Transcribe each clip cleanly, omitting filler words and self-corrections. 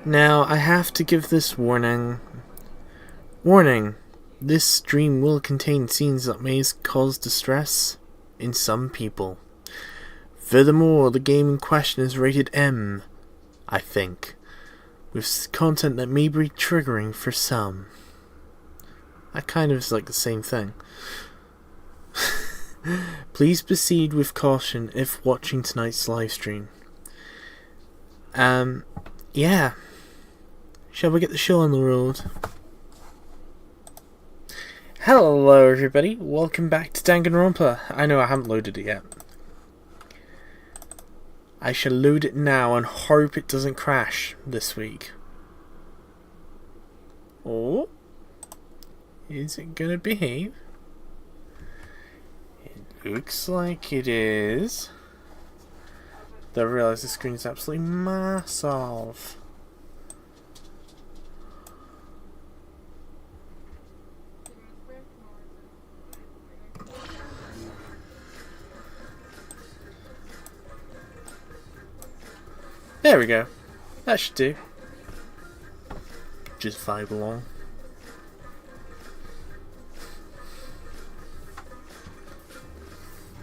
Now, I have to give this warning. Warning! This stream will contain scenes that may cause distress in some people. Furthermore, the game in question is rated M, I think, with content that may be triggering for some. That kind of is like the same thing. Please proceed with caution if watching tonight's live stream. Yeah. Shall we get the show on the road? Hello everybody, welcome back to Danganronpa. I know I haven't loaded it yet. I shall load it now and hope it doesn't crash this week. Oh? Is it gonna behave? It looks like it is. I realise the screen is absolutely massive. There we go. That should do. Just vibe along.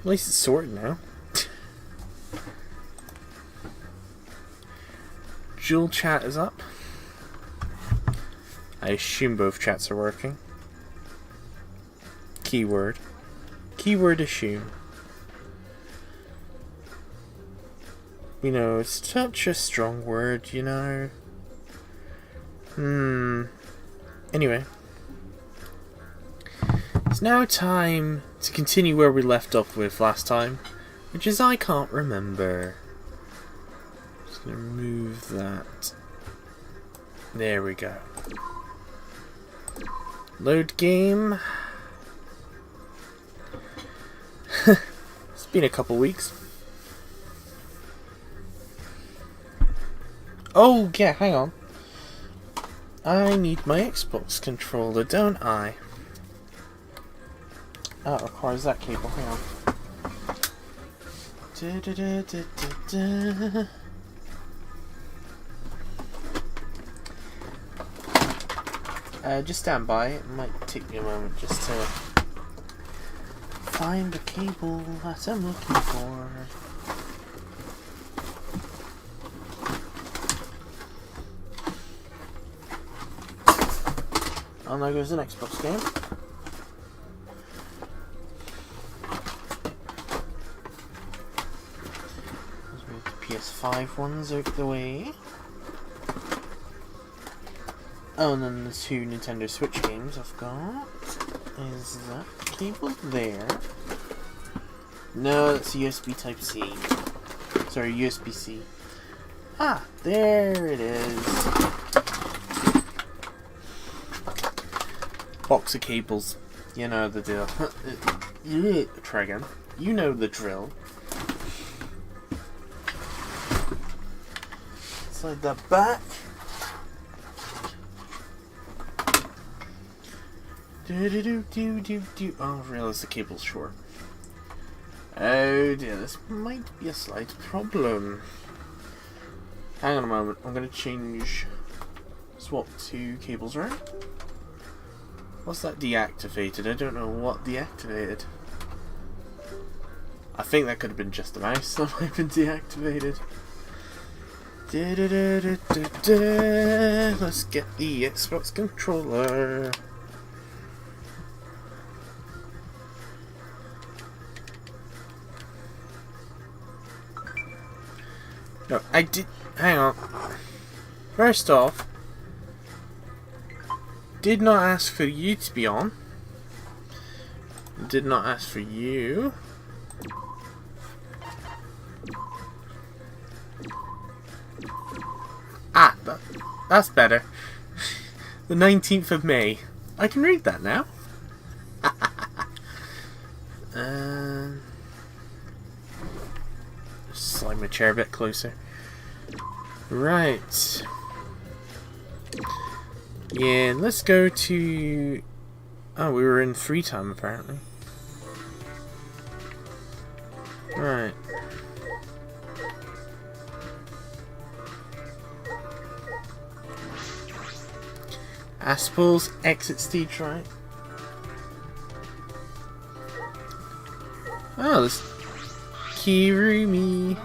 At least it's sorted now. Dual chat is up. I assume both chats are working. Keyword. Keyword assume. You know, it's such a strong word, you know. Anyway. It's now time to continue where we left off with last time, which is I can't remember. Just gonna move that. There we go. Load game. It's been a couple weeks. Oh, yeah, hang on. I need my Xbox controller, don't I? Oh, it requires that cable, hang on. Just stand by, it might take me a moment just to find the cable that I'm looking for. Oh, there goes the Xbox game. Let's move the PS5 ones out the way. Oh, and then the two Nintendo Switch games I've got. Is that cable there? No, that's USB Type-C. Sorry, USB-C. Ah, there it is. Box of cables. You know the deal. Try again. You know the drill. Slide that back. Oh, I realised the cable's short. Oh dear, this might be a slight problem. Hang on a moment, I'm going to swap two cables around. What's that deactivated? I don't know what deactivated. I think that could have been just a mouse that might have been deactivated. Let's get the Xbox controller. No, I did. Hang on. First off, did not ask for you to be on. Did not ask for you. Ah, that's better. The 19th of May. I can read that now. Slide my chair a bit closer. Right. Yeah, let's go to... Oh, we were in free time apparently. Right. I suppose exit stage right. Oh, there's Kirumi.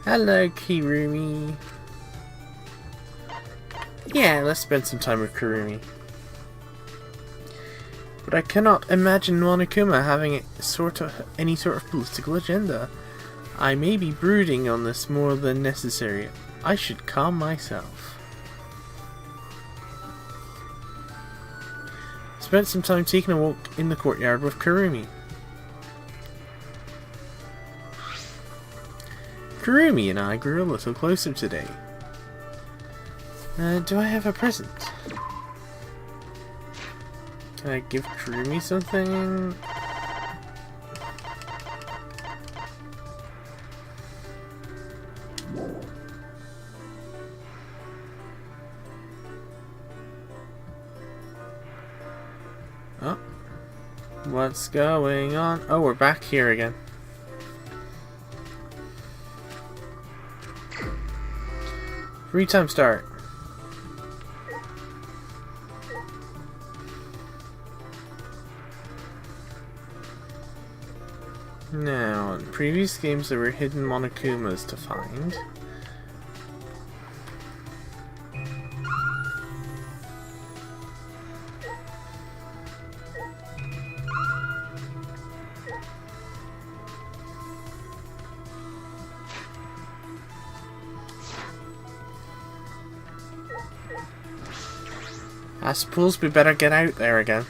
Hello, Kirumi. Yeah, let's spend some time with Kirumi. But I cannot imagine Monokuma having any sort of political agenda. I may be brooding on this more than necessary. I should calm myself. Spent some time taking a walk in the courtyard with Kirumi. Kirumi and I grew a little closer today. Do I have a present? Can I give Kirumi something? Oh. What's going on? Oh, we're back here again. Free time start. Now, in previous games there were hidden Monokumas to find. I suppose we better get out there again.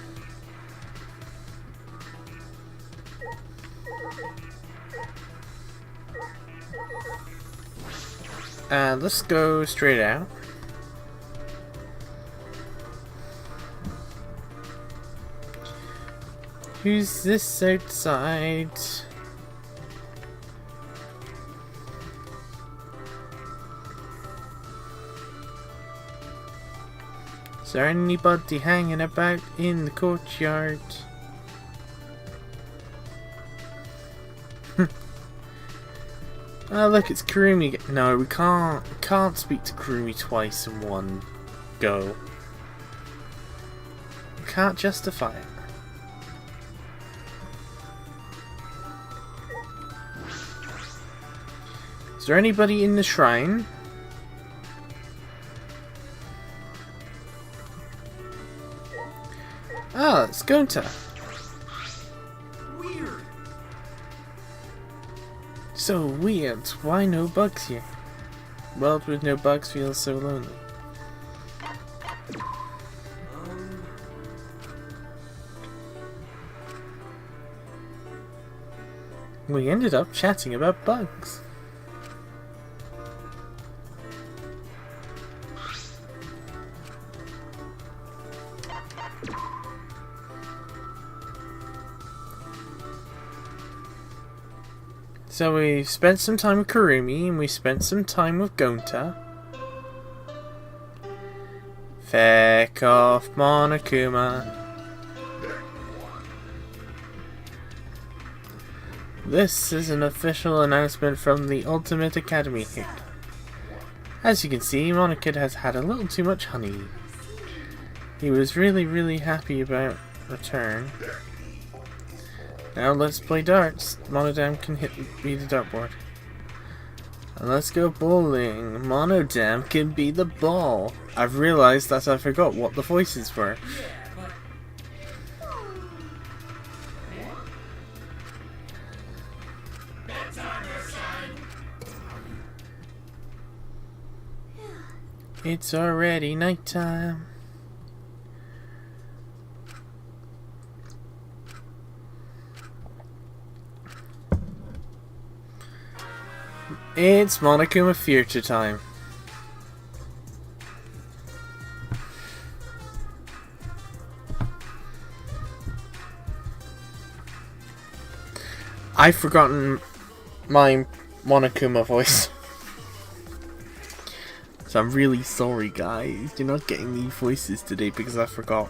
Let's go straight out. Who's this outside? Is there anybody hanging about in the courtyard? Oh look, it's Kirumi. No, we can't speak to Kirumi twice in one go. We can't justify it. Is there anybody in the shrine? Ah, it's Gonta. Weird. So weird. Why no bugs here? World with no bugs feels so lonely. We ended up chatting about bugs. So we spent some time with Kirumi and we spent some time with Gonta. Feck off, Monokuma. This is an official announcement from the Ultimate Academy here. As you can see, Monokid has had a little too much honey. He was really happy about return. Now let's play darts. Monodam can be the dartboard. And let's go bowling. Monodam can be the ball. I've realised that I forgot what the voices were. It's already nighttime. It's Monokuma future time. I've forgotten my Monokuma voice. So I'm really sorry guys, you're not getting new voices today because I forgot.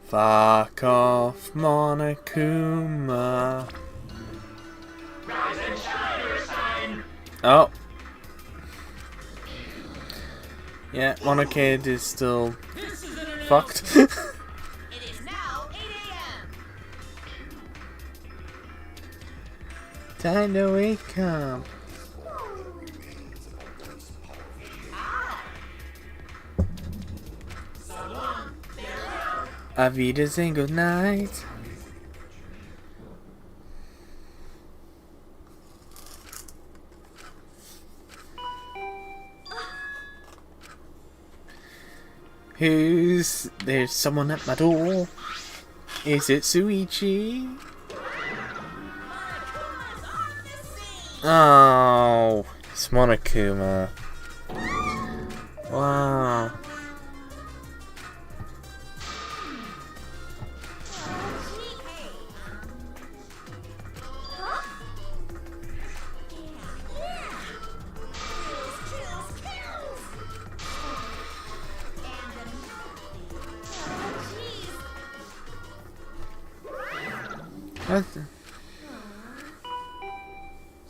Fuck off, Monokuma. Rise and shine, Ursine. Oh. Yeah, Monokid is still fucked. It is now 8 a.m. Time to wake up. Auf Wiedersehen, good night. There's someone at my door. Is it Suichi? Oh, it's Monokuma. Wow.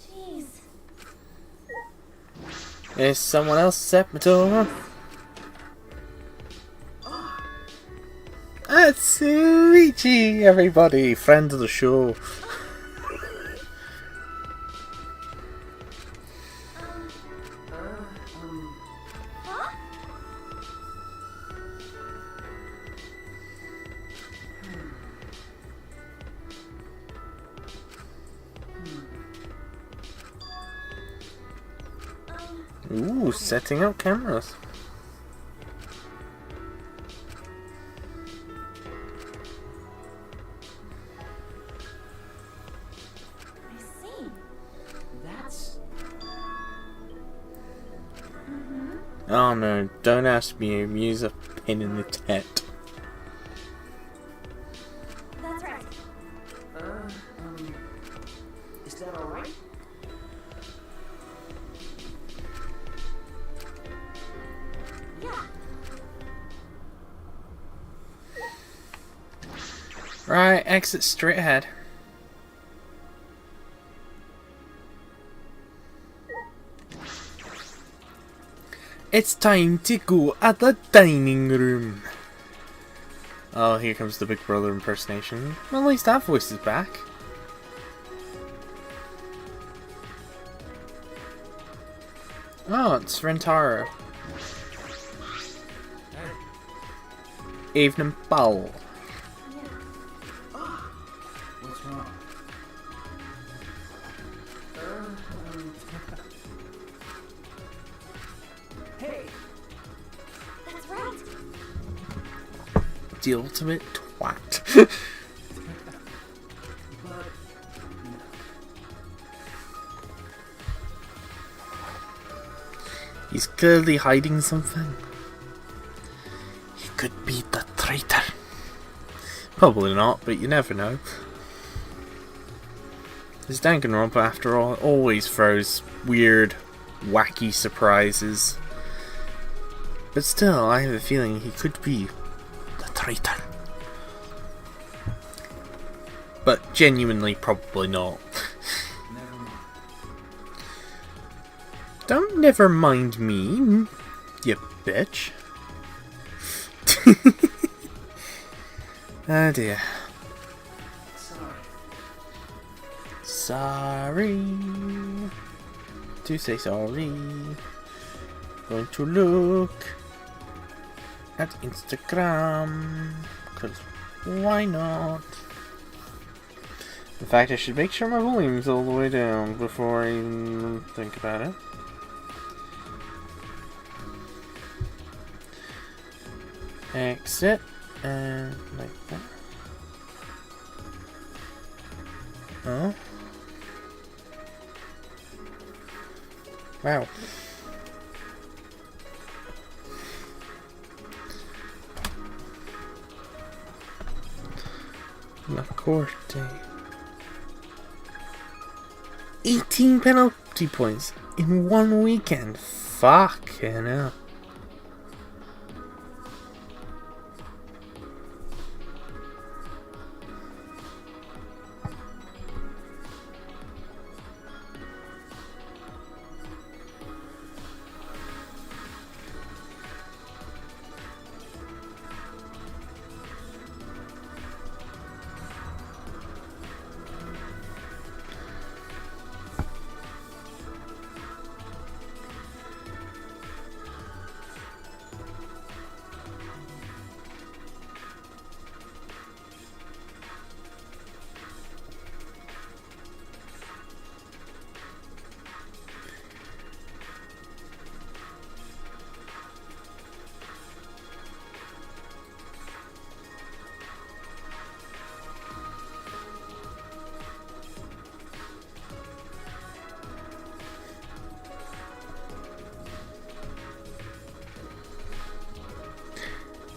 Jeez. Is someone else at my door? That's Suichi, everybody, friend of the show. Ooh, setting up cameras. I see. That's... Oh no, don't ask me to use a pin in the tent. That's right. Is that alright? Yeah. Right, exit straight ahead. It's time to go at the dining room. Oh, here comes the Big Brother impersonation. Well, at least that voice is back. Oh, it's Rentaro. Evening, pal. What's wrong? Hey! That's right. The ultimate twat. But... He's clearly hiding something. He could be the traitor. Probably not, but you never know. This Danganronpa, after all, always throws weird, wacky surprises. But still, I have a feeling he could be the traitor. But genuinely, probably not. Never mind. Don't never mind me, you bitch. Oh dear. Sorry. Sorry. To say sorry. Going to look at Instagram. Because why not? In fact, I should make sure my volume's all the way down before I even think about it. Exit. And like that. Oh. Wow. La Corte. 18 penalty points in one weekend. Fucking hell.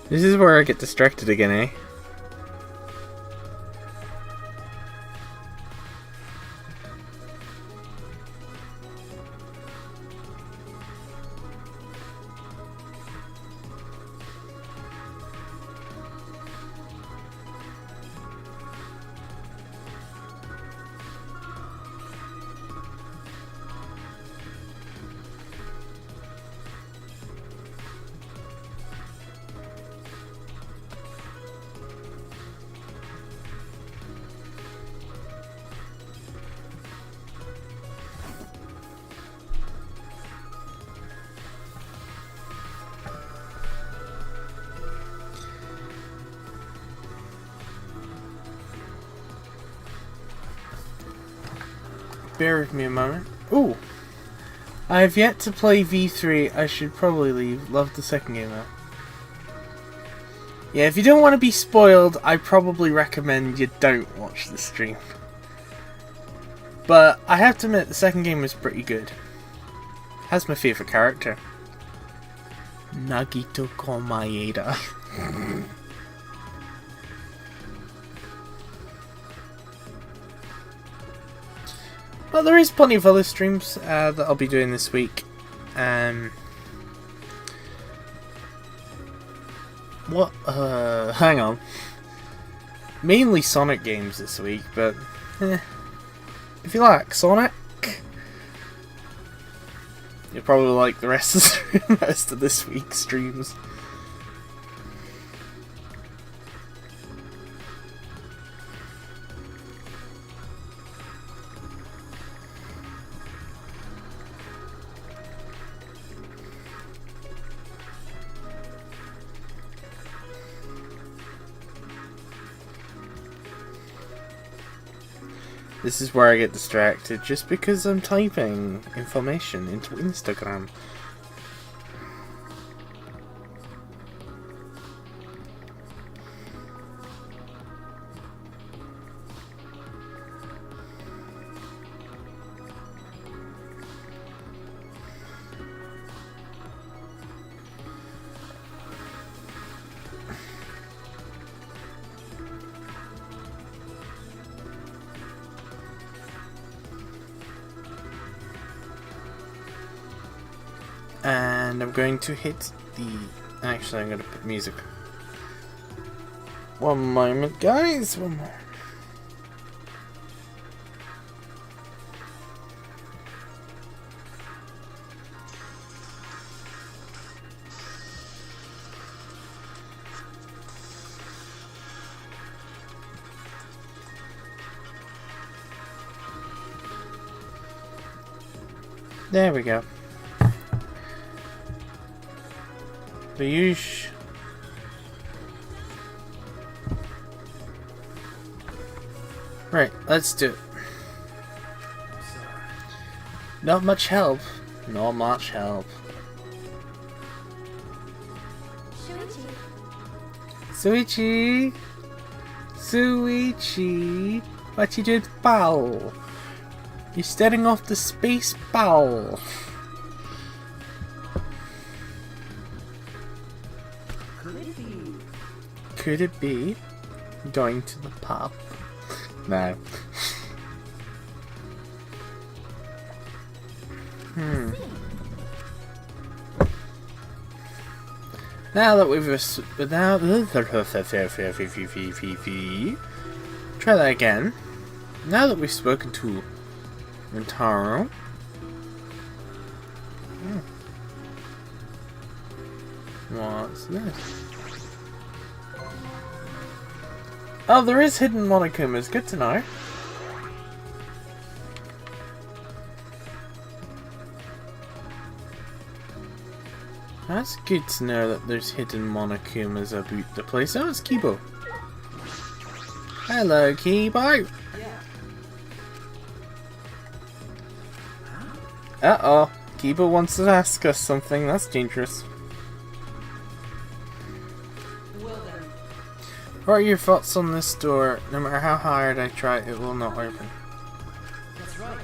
This is where I get distracted again, eh? Bear with me a moment. Ooh! I have yet to play V3. I should probably leave. Love the second game though. Yeah, if you don't want to be spoiled, I probably recommend you don't watch the stream. But I have to admit, the second game was pretty good. Has my favourite character. Nagito Komaeda. Well, there is plenty of other streams that I'll be doing this week. What? Hang on. Mainly Sonic games this week, but if you like Sonic, you'll probably like the rest of this week's streams. This is where I get distracted just because I'm typing information into Instagram. And I'm going to hit the... Actually, I'm going to put music. One moment, guys. One more. There we go. The usual. Right, let's do it. Not much help. Not much help. Shuichi. Suichi! Suichi! What you did, pal? You're setting off the space ball. Could it be going to the pub? No. Now that we've try that again. Now that we've spoken to Rentaro. What's this? Oh, there is hidden Monokumas. Good to know. That's good to know that there's hidden Monokumas about the place. Oh, it's Kibo. Hello, Kibo. Uh-oh. Kibo wants to ask us something. That's dangerous. What are your thoughts on this door? No matter how hard I try, it will not open. That's right.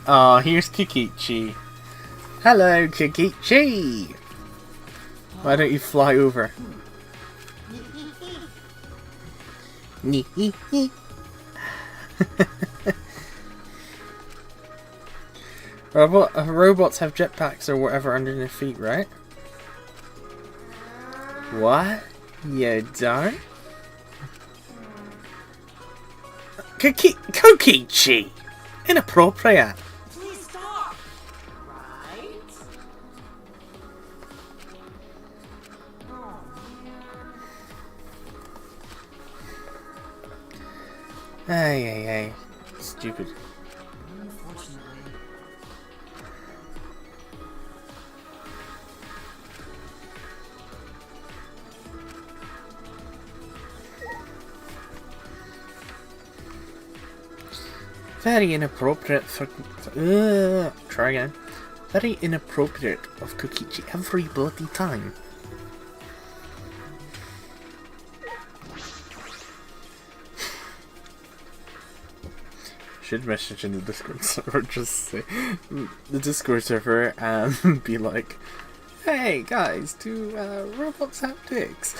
Oh, here's Kikichi. Hello, Kikichi! Why don't you fly over? Robots have jetpacks or whatever under their feet, right? What? You don't? Kokichi! Inappropriate! Please stop! Right? Oh, man. Ay. Stupid. Unfortunately. Very inappropriate for... try again. Very inappropriate of Kokichi every bloody time. Should message in the Discord server, just say... the Discord server, and be like, hey guys, do robots have dicks?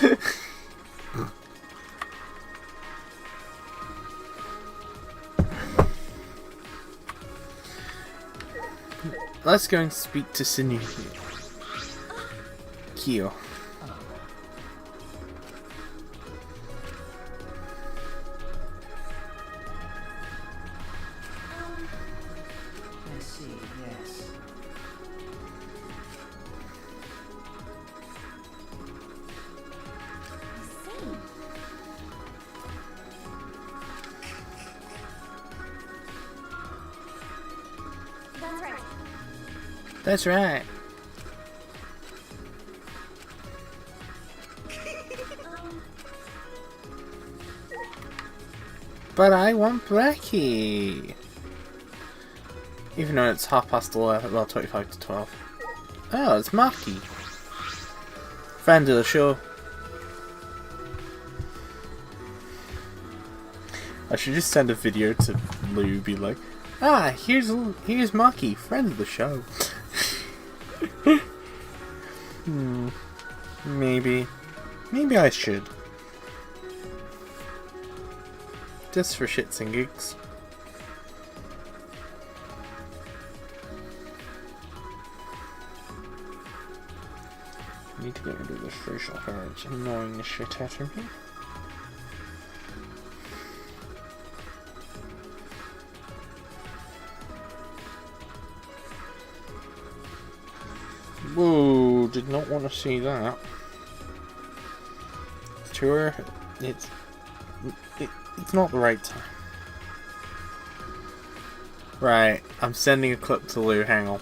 Let's go and speak to Sinu. Kyo. I see, yes. I see. That's right. That's right. But I want Blackie. Even though it's 11:30, well, 25 to 12. Oh, it's Maki. Friend of the show. I should just send a video to Lou, be like, ah, here's Maki, friend of the show. Maybe I should. Just for shits and gigs. Need to get rid of this facial hair. It's annoying the shit out of me. Whoa, did not want to see that. Tour, it's not the right time. Right, I'm sending a clip to Lou, hang on.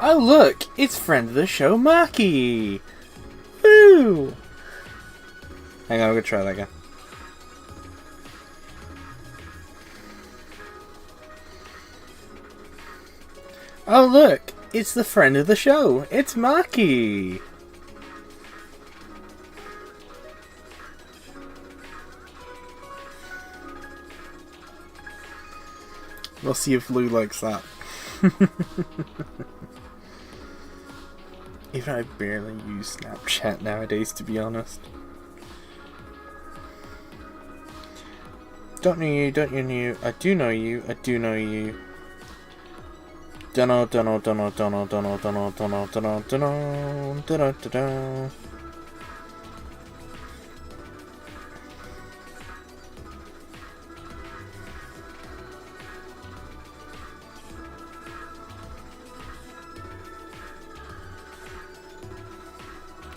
Oh look, it's friend of the show, Maki! Woo! Hang on, I'm gonna try that again. Oh look, it's the friend of the show, it's Maki! We'll see if Lou likes that. Even I barely use Snapchat nowadays, to be honest. Don't know you, don't you know you, I do know you, I do know you. Dunno.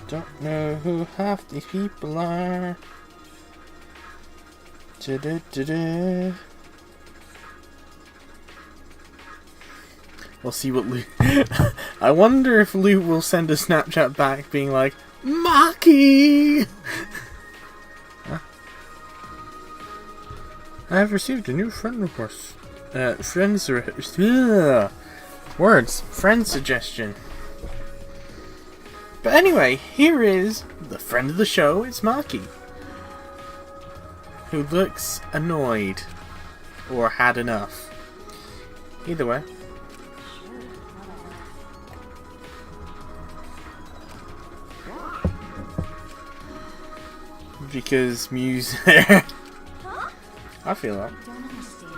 Don't know who half these people are. We'll see what Lou... I wonder if Lou will send a Snapchat back being like, Maki! Huh? I have received a new friend request. Friend suggestion. But anyway, here is the friend of the show, it's Maki. Who looks annoyed. Or had enough. Either way. Sure, whatever. Because Mew's there. Huh? I feel that. I don't understand.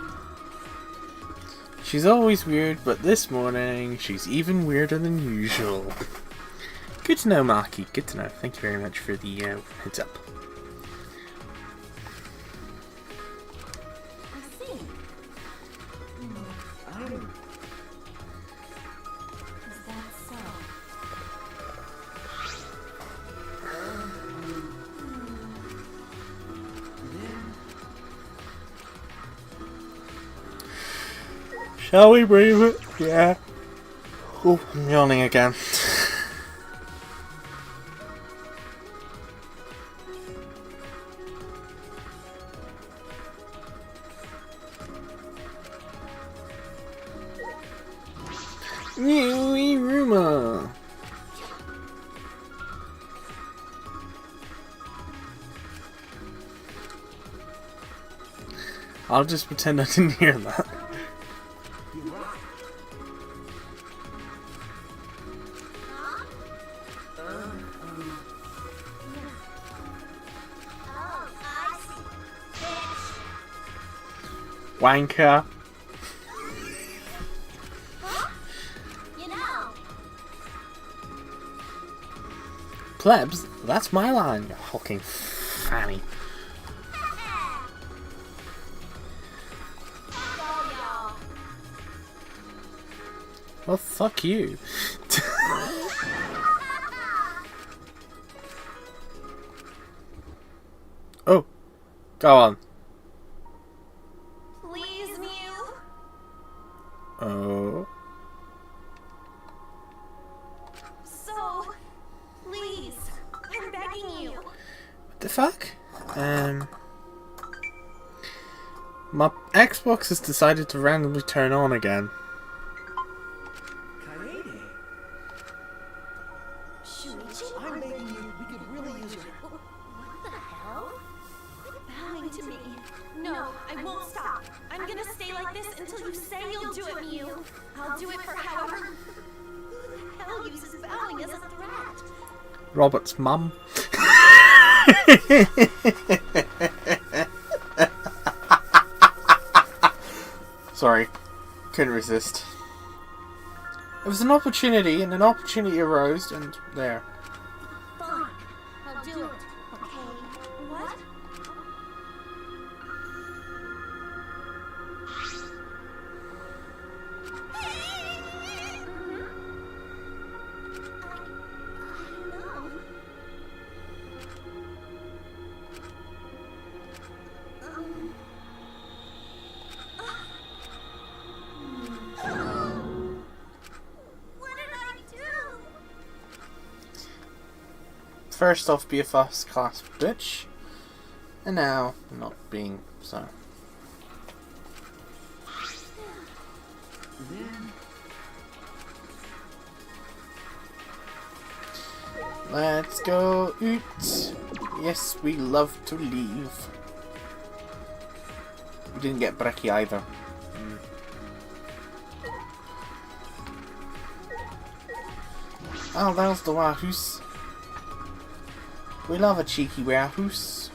She's always weird, but this morning she's even weirder than usual. Good to know, Marky. Good to know. Thank you very much for the heads up. I see. Is that so? Shall we brave it? Yeah. Oh, I'm yawning again. New rumor. I'll just pretend I didn't hear that. Wanker. You know. Plebs, that's my line, you hulking fanny. Well, fuck you. Oh, go on. Please, Mew. Oh. So, please, I'm begging you. What the fuck? My Xbox has decided to randomly turn on again. Kaede, Shuichi? I'm begging you. We could really use your. What the hell? Quit bowing to me. No, I won't stop. I'm gonna stay like this until you say you'll do it, Mew. I'll do it for however. Who the hell uses bowing as a threat? Robert's mum. Sorry, couldn't resist. It was an opportunity, and an opportunity arose, and there. Fine. I'll do it. Okay. What? I know. What did I do? First off, be a first class bitch, and now not being so. Then Let's go oot. Yes, we love to leave. We didn't get brekkie either. Oh, there's the warehouse. We love a cheeky warehouse.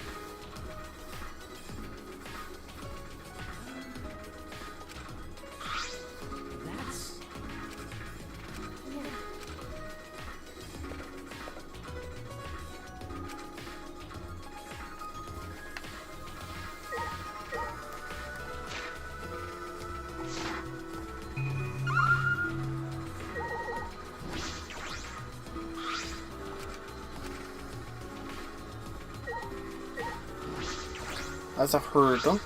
that's As a hurdle.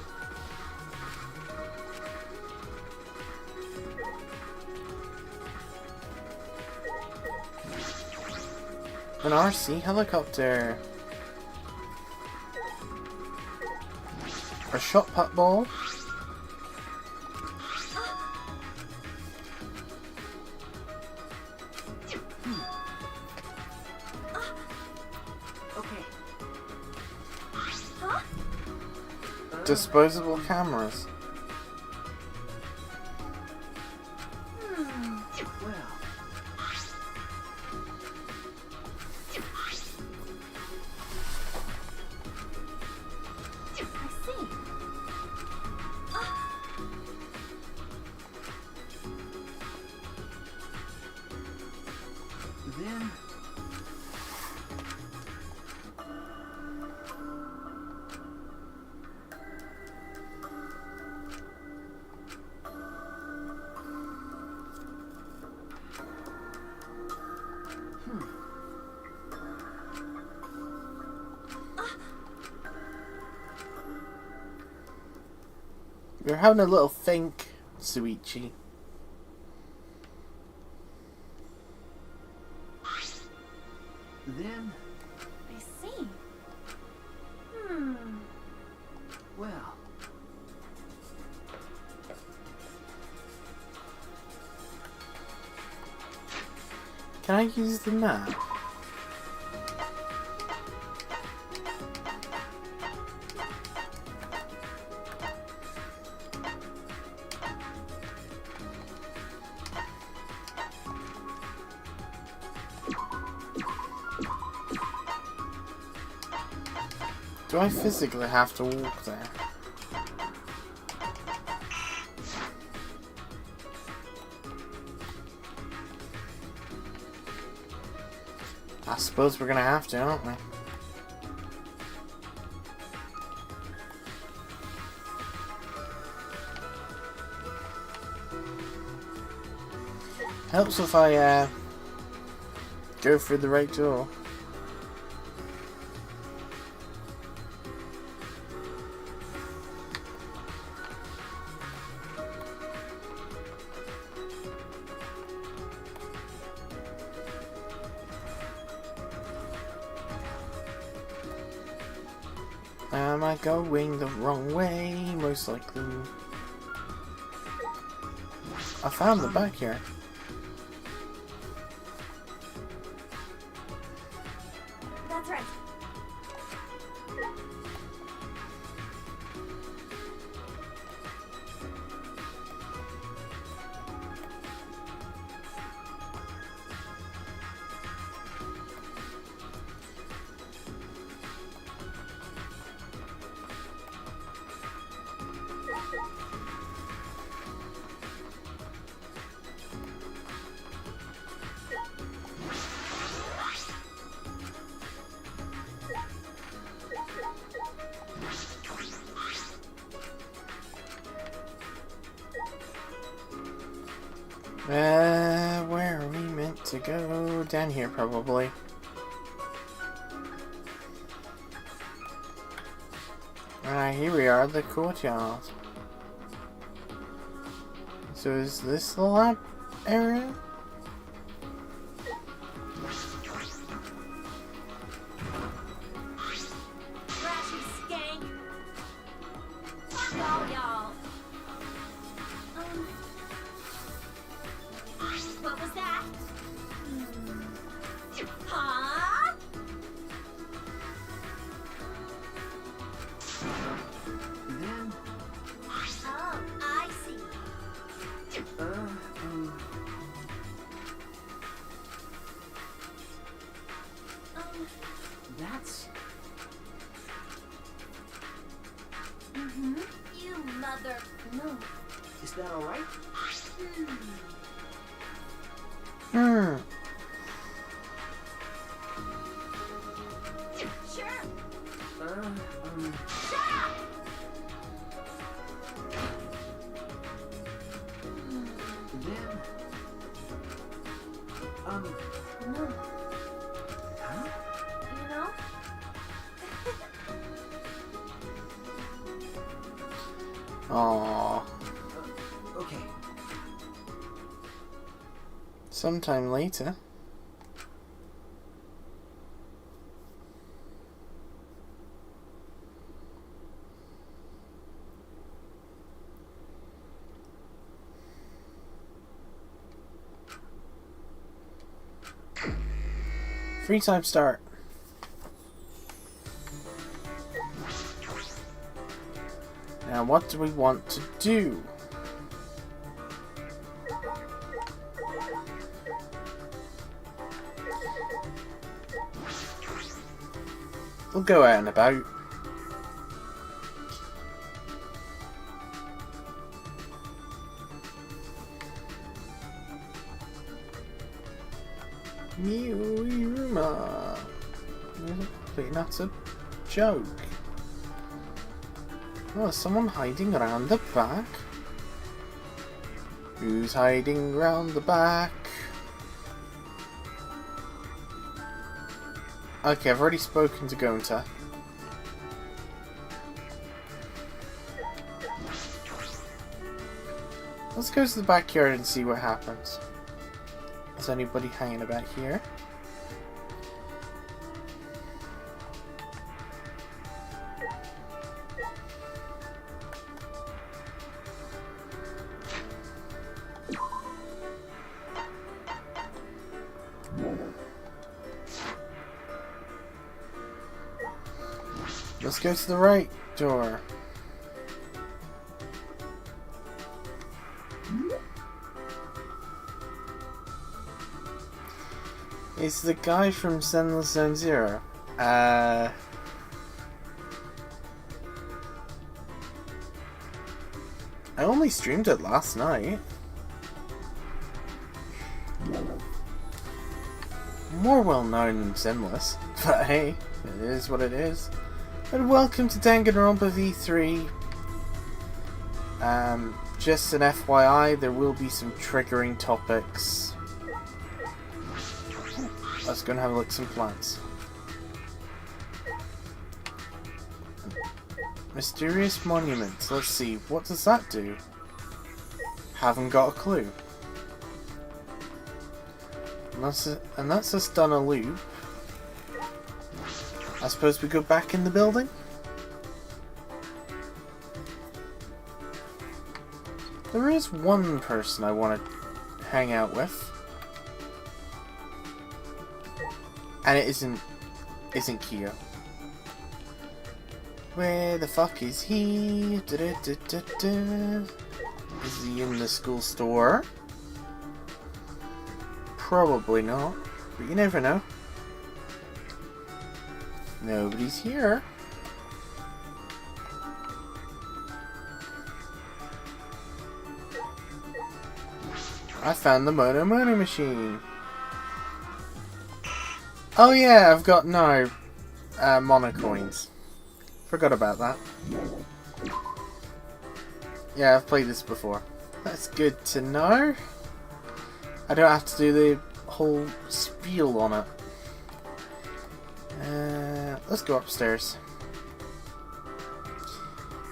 An RC helicopter. A shot put ball. okay. Huh? Disposable cameras. We're having a little think, Suichi. Then, I see. well, Can I use the map? Do I physically have to walk there? I suppose we're gonna have to, aren't we? Helps if I go through the right door. Am I going the wrong way? Most likely. I found the backyard. That's right. Where are we meant to go? Down here, probably. Here we are, the courtyard. So is this the lab area? Trashy skank. Fuck all y'all. What was that? Huh? then, Oh, I see. that's You mother. No. is that all right? Sure. Uh, Shut up. then, No. huh? You know? Aww. Okay. Sometime later. Free time start. Now what do we want to do? We'll go out and about. Miuruma. Wait, that's a joke. Oh, is someone hiding around the back? Who's hiding around the back? Okay, I've already spoken to Gonta. Let's go to the backyard and see what happens. Is anybody hanging about here? Let's go to the right door. It's the guy from Zenless Zone Zero. I only streamed it last night. More well known than Zenless, but hey, it is what it is. And welcome to Danganronpa V3. Just an FYI, there will be some triggering topics. Let's go and have a look at some plants. Mysterious monuments. Let's see, what does that do? Haven't got a clue. And that's us done a loop. I suppose we go back in the building? There is one person I want to hang out with. And it isn't Kyo. Where the fuck is he? Is he in the school store? Probably not, but you never know. Nobody's here. I found the Mono machine. Oh yeah, I've got no mono coins. Forgot about that. Yeah, I've played this before. That's good to know. I don't have to do the whole spiel on it. Let's go upstairs.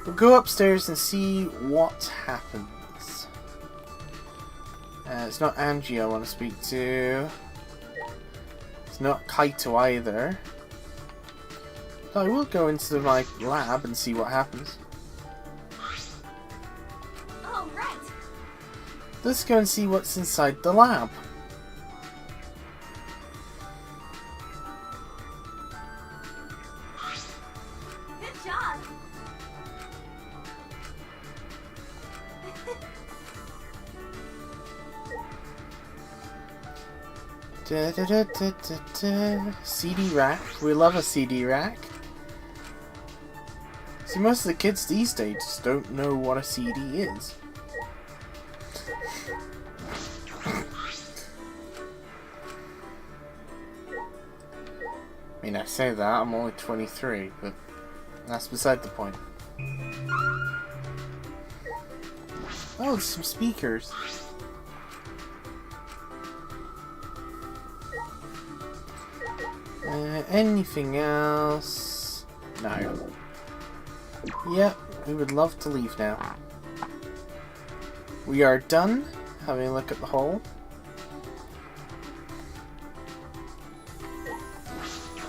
We'll go upstairs and see what happens. It's not Angie I want to speak to. It's not Kaito either. I will go into my lab and see what happens. Oh, right. Let's go and see what's inside the lab. Good job. CD rack. We love a CD rack. See, most of the kids these days don't know what a CD is. I mean, I say that, I'm only 23, but that's beside the point. Oh, some speakers. Anything else? No. Yep, we would love to leave now. We are done having a look at the hole.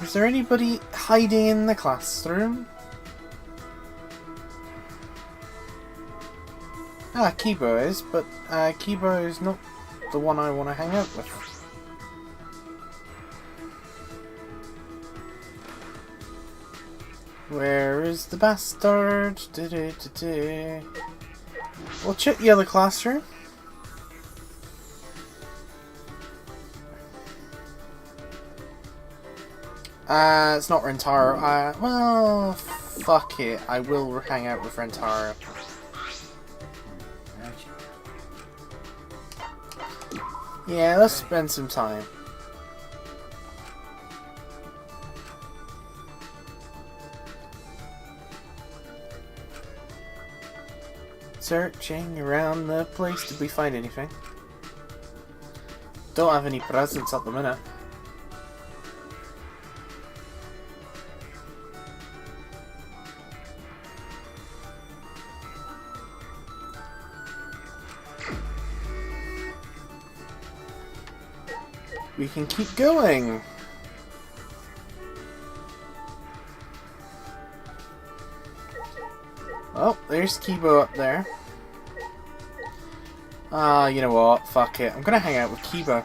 Is there anybody hiding in the classroom? Ah, Kibo is, but Kibo is not the one I want to hang out with. Where is the bastard? We'll check the other classroom. It's not Rentaro. Well, fuck it. I will hang out with Rentaro. Yeah, let's spend some time. Searching around the place. Did we find anything? Don't have any presents at the minute. we can keep going. Oh, there's Kibo up there. You know what? Fuck it. I'm gonna hang out with Kibo.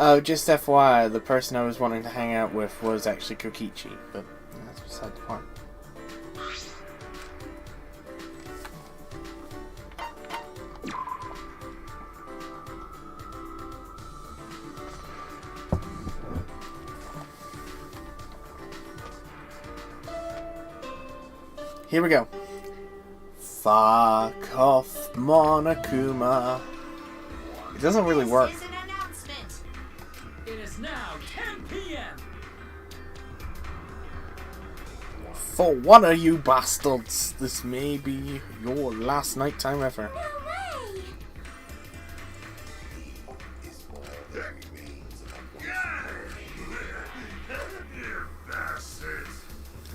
Oh, just FYI, the person I was wanting to hang out with was actually Kokichi, but that's beside the point. Here we go. Fuck off, Monokuma. It doesn't really work. It is now 10 p.m. For one of you bastards, this may be your last nighttime ever. No way!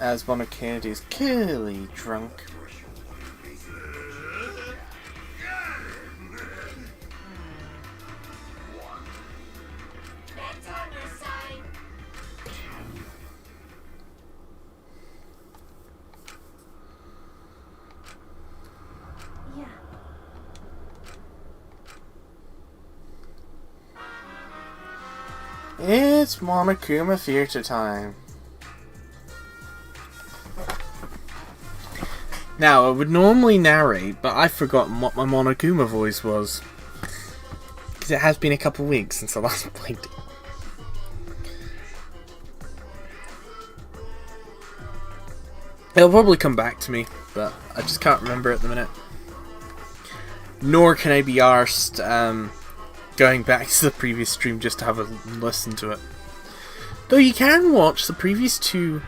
As Monokid is clearly drunk. Yeah. It's Monokuma theater time. Now, I would normally narrate, but I've forgotten what my Monokuma voice was. Because it has been a couple weeks since I last played it. It'll probably come back to me, but I just can't remember at the minute. Nor can I be arsed going back to the previous stream just to have a listen to it. Though you can watch the previous two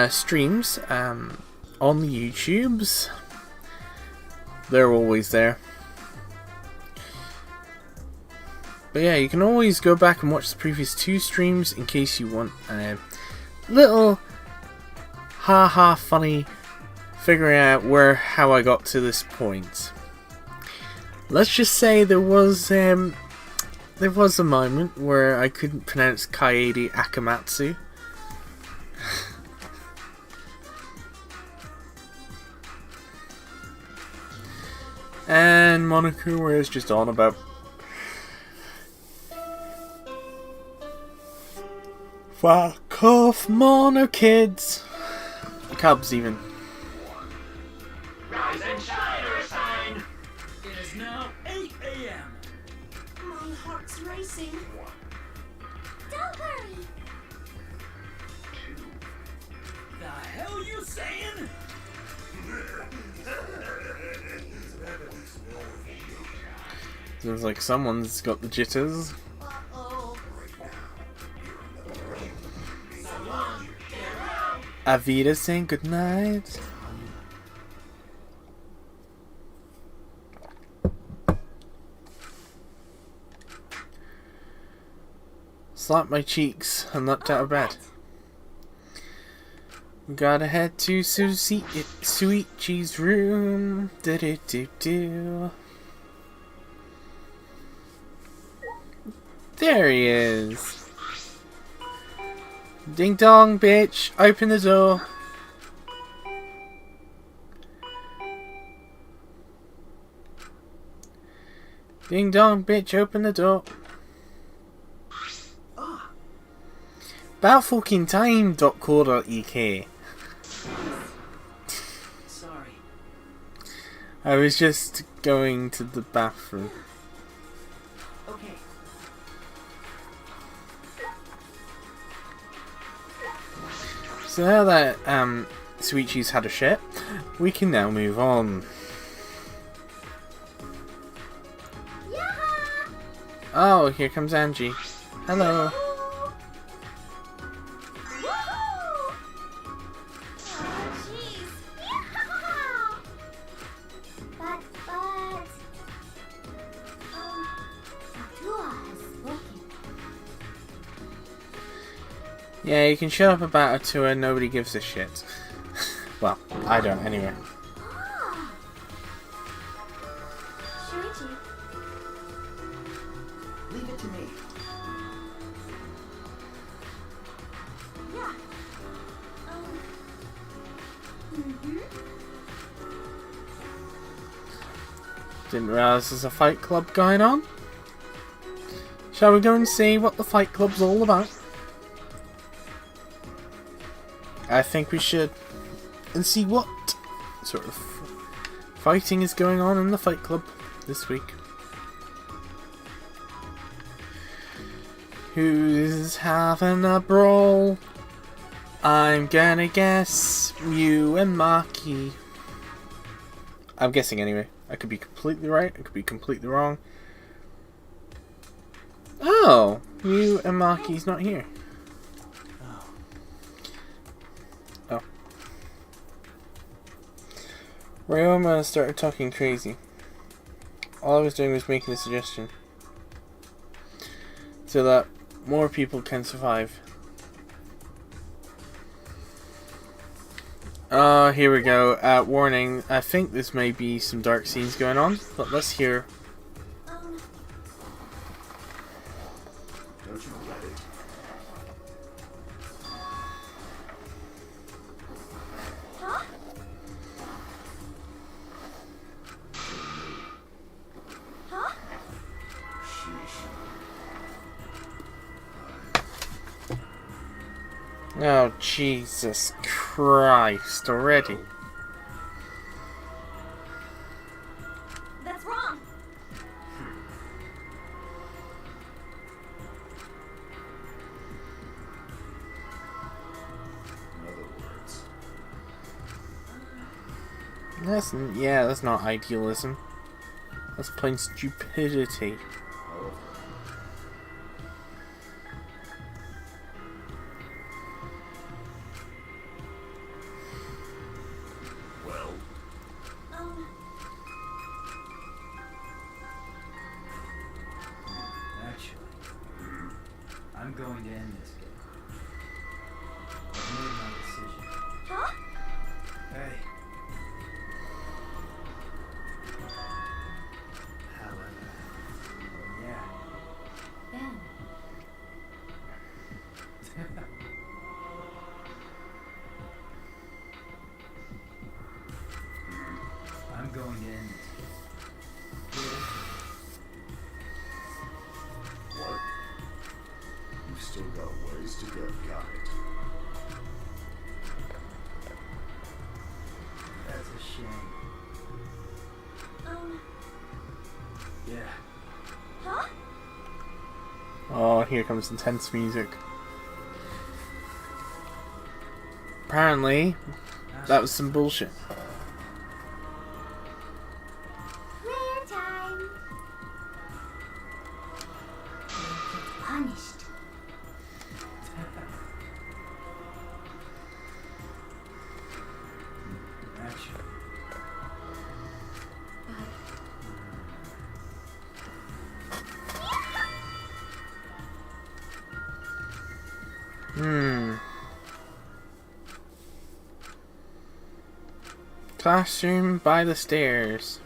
streams on the YouTubes. They're always there. But yeah, you can always go back and watch the previous two streams in case you want a little ha funny figuring out how I got to this point. Let's just say there was a moment where I couldn't pronounce Kaede Akamatsu. And Monokuma is just on about fuck off, Mono kids. Cubs even. Rise and shine, Earthsign. It is now 8 a.m. My heart's racing. Don't worry. The hell you saying? Seems like someone's got the jitters. Uh-oh. Avita saying goodnight. Slapped my cheeks and leapt out of bed. Gotta head to Suichi's room. Do-do-do-do. There he is. Ding dong, bitch. Open the door. Ding dong, bitch. Open the door. About fucking time.co.uk. Sorry. I was just going to the bathroom. Okay. So now that Suichi's had a shit, we can now move on. Yaha! Oh, here comes Angie. Hello. Woohoo! Oh, jeez. Yaha! But, Atua is working. Yeah, you can shut up about Atua, nobody gives a shit. Well, I don't anyway. Shuichi. Leave it to me. Yeah. Mm-hmm. Didn't realize there's a fight club going on. Shall we go and see what the fight club's all about? I think we should. And see what sort of fighting is going on in the fight club this week. Who's having a brawl? I'm gonna guess you and Maki. I'm guessing anyway. I could be completely right, I could be completely wrong. Oh! You and Maki's not here. Oh. Ryoma started talking crazy. All I was doing was making a suggestion. So that more people can survive. Here we go. Warning, I think this may be some dark scenes going on, but let's hear. Don't you get it? Huh? Huh? Oh, Jesus Christ, already. That's wrong. In other words, That's not idealism. That's plain stupidity. well, Actually, I'm going to end this game. I've made my decision. Huh? Hey. However, yeah. Ben. I'm going to end this game. what? You've still got ways to go. Got it. That's a shame. Yeah. Huh? Oh, here comes intense music. Apparently, that was some bullshit. Rare time. Punished. Actually, Classroom by the stairs.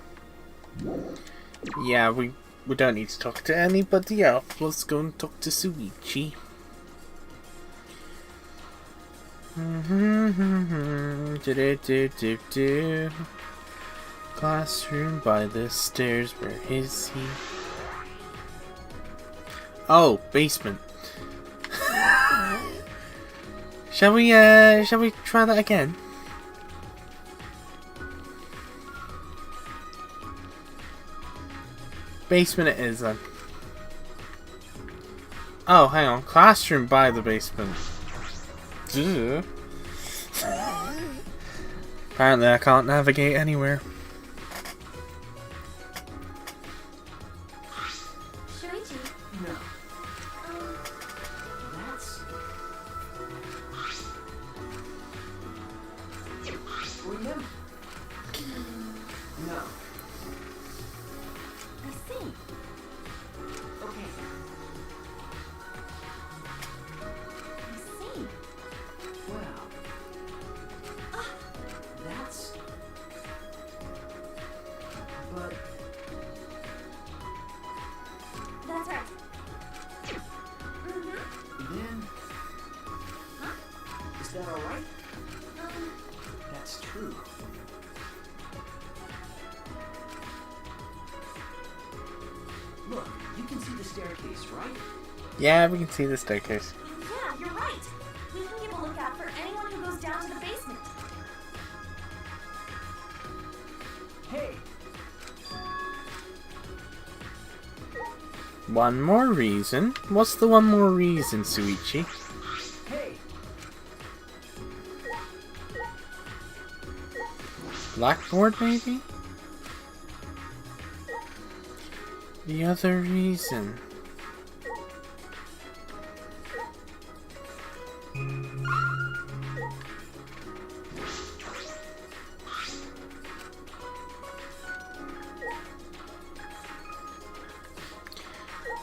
Yeah, we don't need to talk to anybody else. Let's go and talk to Suichi. Do. Classroom by the stairs. Where is he? Oh, basement. Shall we try that again? Basement it is then. Oh, hang on. Classroom by the basement. Ugh. Apparently I can't navigate anywhere. Shuichi. No. That's. Remember? No. I see. Okay. I see. Well. Look, you can see the staircase, right? Yeah, we can see the staircase. Yeah, you're right. We can keep a lookout for anyone who goes down to the basement. Hey, One more reason? What's the one more reason, Suichi? hey. Blackboard, maybe? The other reason.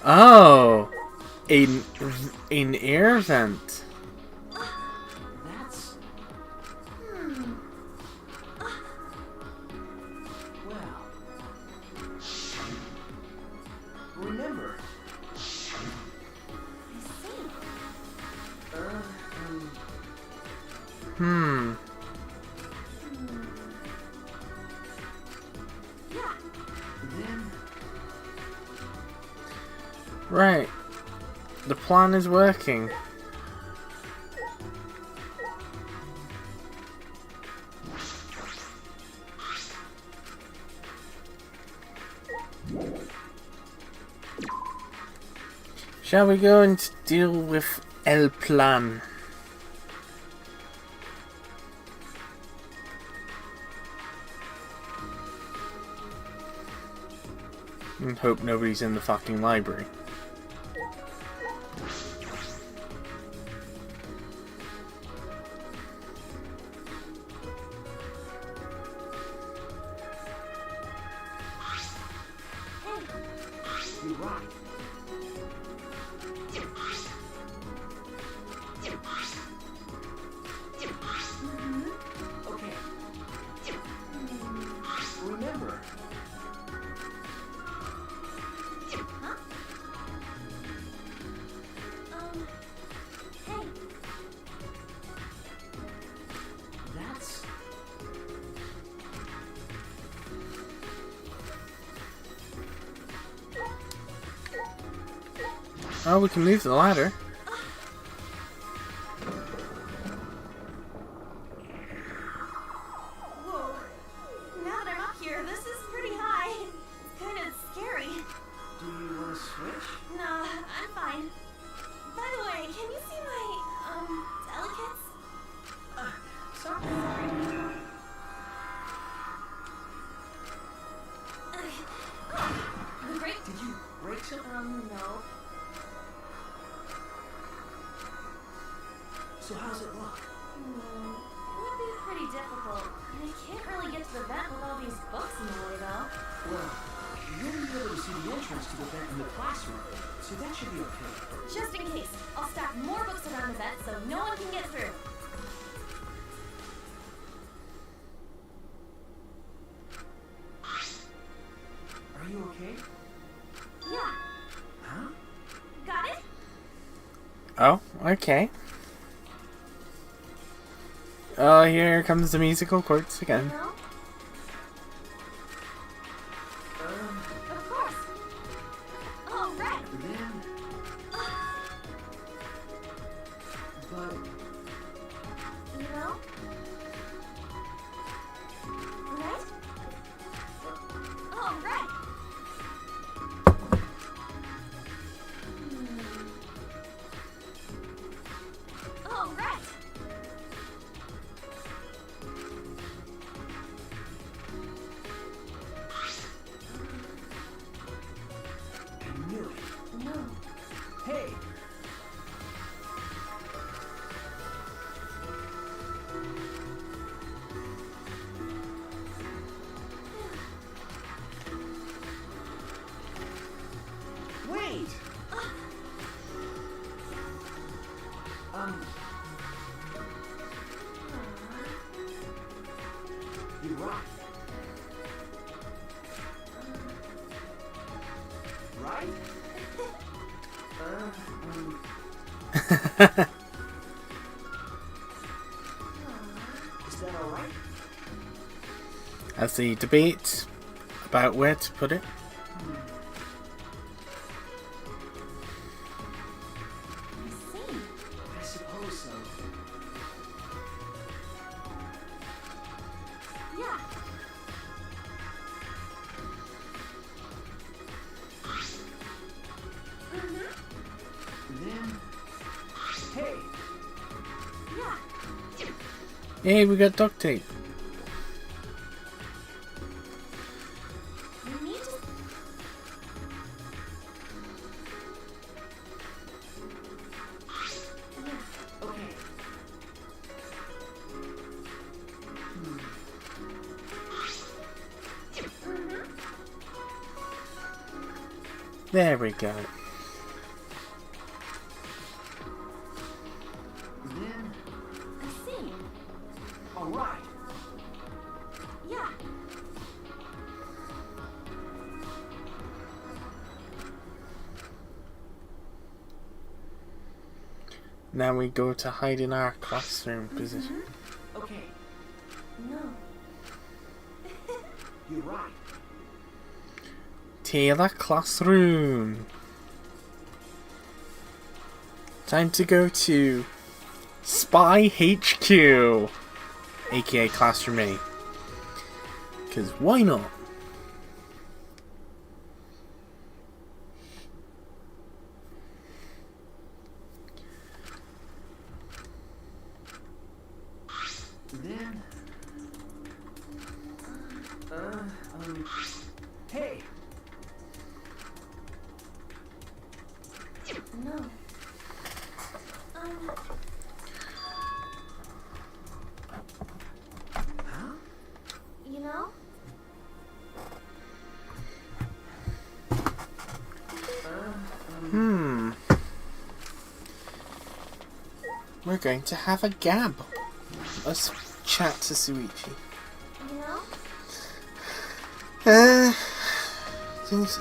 Oh! An air vent. That's... Well... Remember... I see. Hmm. Yeah. Then... Right. The plan is working. Shall we go and deal with El Plan? And hope nobody's in the fucking library. You're right. Okay. Remember... Hey. That's... Oh, we can move the ladder. Whoa. Now that I'm up here, this is pretty high. It's kind of scary. Do you want to switch? Nah, I'm fine. By the way, can you see my, delicates? Sorry. Oh, great. Did you break something? No. So how's it look? It would be pretty difficult. I can't really get to the vent with all these books in the way, though. Well, you'll be able to see the entrance to the vent in the classroom, so that should be okay. Just in case, I'll stack more books around the vent so no one can get through. Are you okay? Yeah, Huh? got it? Oh, okay. Oh, here comes the musical chords again. No? Of course. All right. Then... But... You know? Right? All right. All right. I knew it. No. Hey! Wait! You're right. Right? Is that alright? As the debate about where to put it. Hey, we got duct tape. You need to... Okay. There we go. Then, I see. alright. Yeah. Now we go to hide in our classroom position. Okay, No. you're right. Taylor classroom. Time to go to Spy HQ, aka Classroom A. Cause why not? Then, hey, No. You know? We're going to have a gab. Let's chat to Suichi. You know?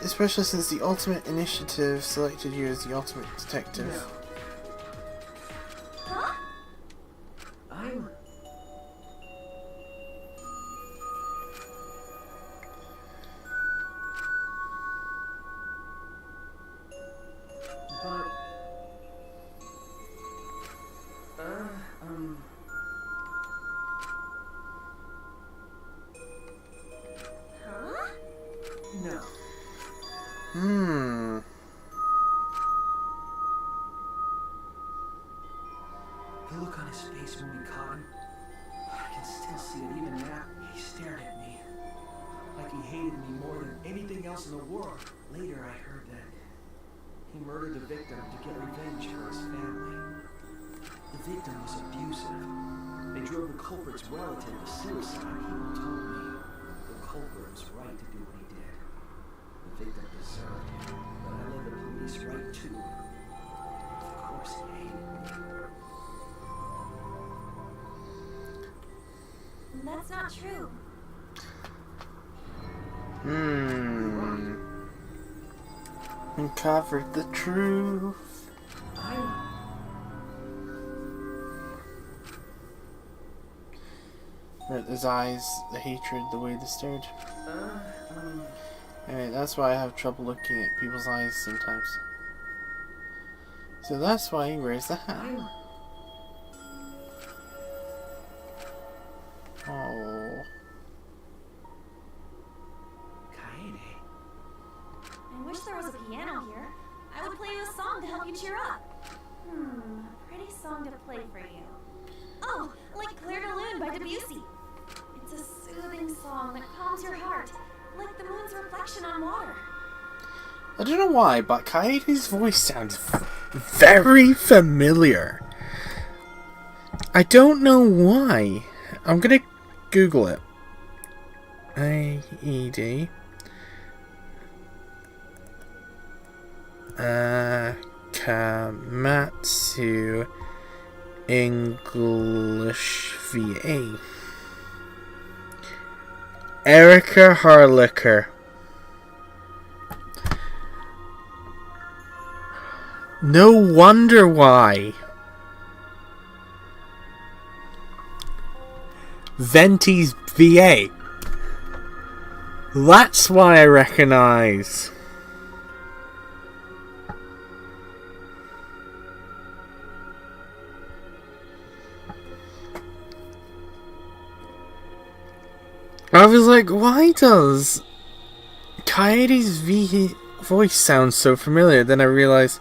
Especially since the Ultimate Initiative selected you as the Ultimate Detective. Huh? I'm... But... Huh? No. The look on his face when we caught him, I can still see it even now. He stared at me, like he hated me more than anything else in the world. Later I heard that he murdered the victim to get revenge for his family. The victim was abusive. They drove the culprit's relative to suicide. People told me the culprit was right to do what he did. The victim deserved it, but I led the police right to him. Of course he hated me. That's not true. Uncovered the truth. Right, his eyes, the hatred, the way they stared. Anyway, that's why I have trouble looking at people's eyes sometimes. So that's why he wears the hat. Oh. Kaede. I wish there was a piano here. I would play you a song to help you cheer up. A pretty song to play for you. Oh, like Claire de Lune by Debussy. It's a soothing song that calms your heart, like the moon's reflection on water. I don't know why, but Kaede's voice sounds very familiar. I don't know why. I'm gonna Google it. Kaede. Kamatsu English VA. Erica Harlicker. No wonder why. Venti's VA. That's why I recognize. I was like, why does Kaede's voice sound so familiar? Then I realized,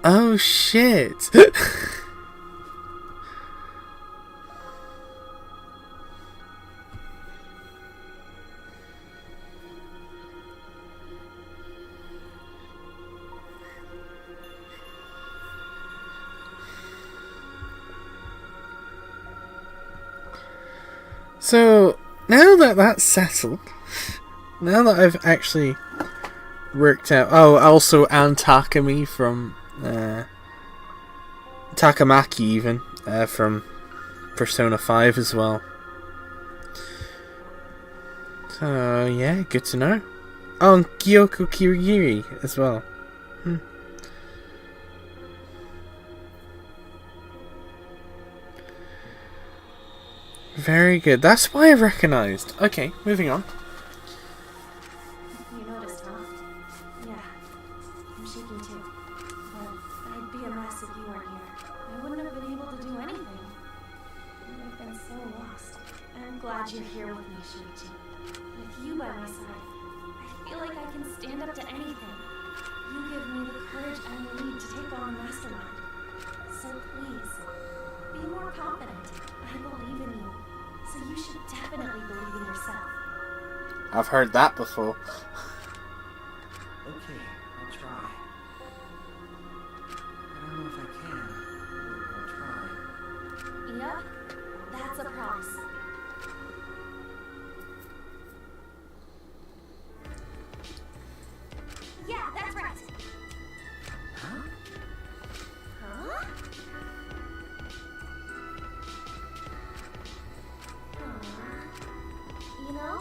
oh shit. So, now that that's settled, now that I've actually worked out... Oh, also Ann Takami from... Takamaki even, from Persona 5 as well. So, yeah, good to know. Oh, and Kyoko Kirigiri as well. Very good. That's why I recognised. Okay, moving on. You noticed, huh? Yeah. I'm shaking too. But I'd be a mess if you weren't here. I wouldn't have been able to do anything. I've been so lost. I'm glad you're here with me, Shuichi. With you by my side, I feel like I can stand up to anything. You give me the courage I need to take on the mastermind. So please, be more confident. I believe in you. So you should definitely believe in yourself. I've heard that before. Okay, I'll try. I don't know if I can, but I'll try. Yep, that's a promise. Yeah, that's right. Huh? Huh? You know?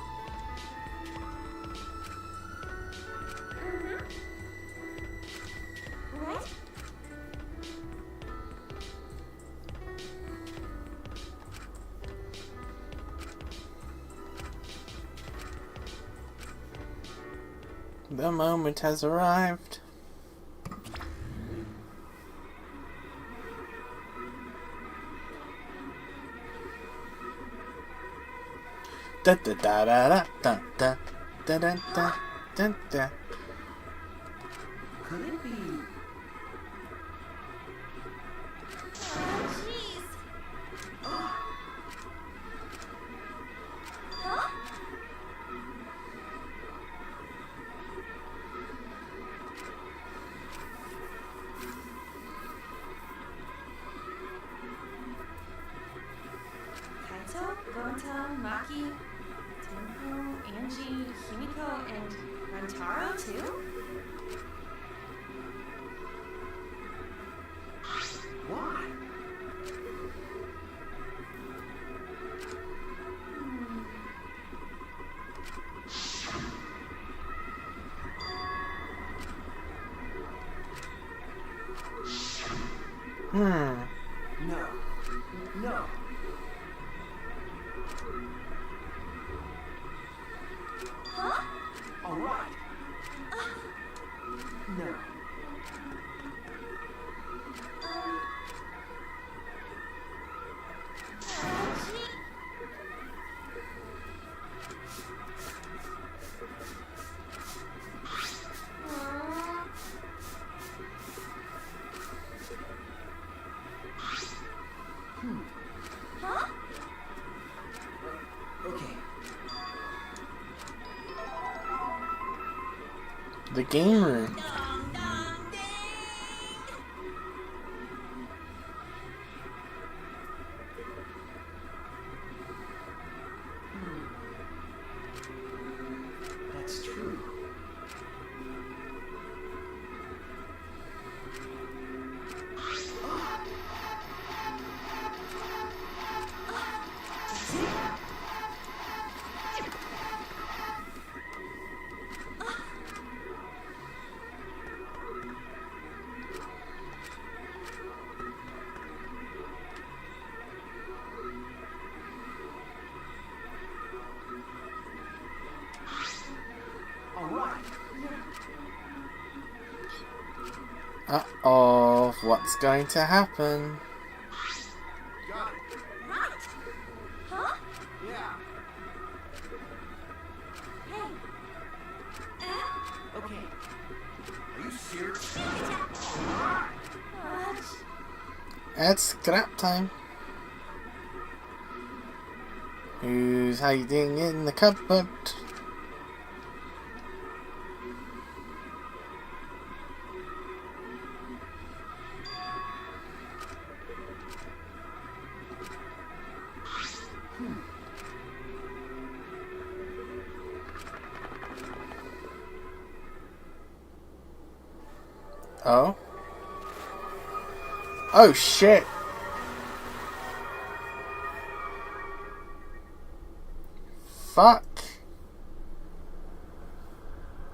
Right? The moment has arrived. Da da da da da da da da da da da. Could it be? Jeez. Huh? Kaito, Gonta, Maki, Tenko, Angie, Himiko, and Rantaro too? Why? No. No. Huh? All right. No. Gee. Aw. Huh? Okay. The game room. Dum dum ding. That's true. All right. Uh-oh, what's going to happen? Got it. Right. Huh? Yeah. Hey. Okay. Are you serious? Watch. It's scrap time. Who's hiding in the cupboard? Oh? Oh shit! Fuck.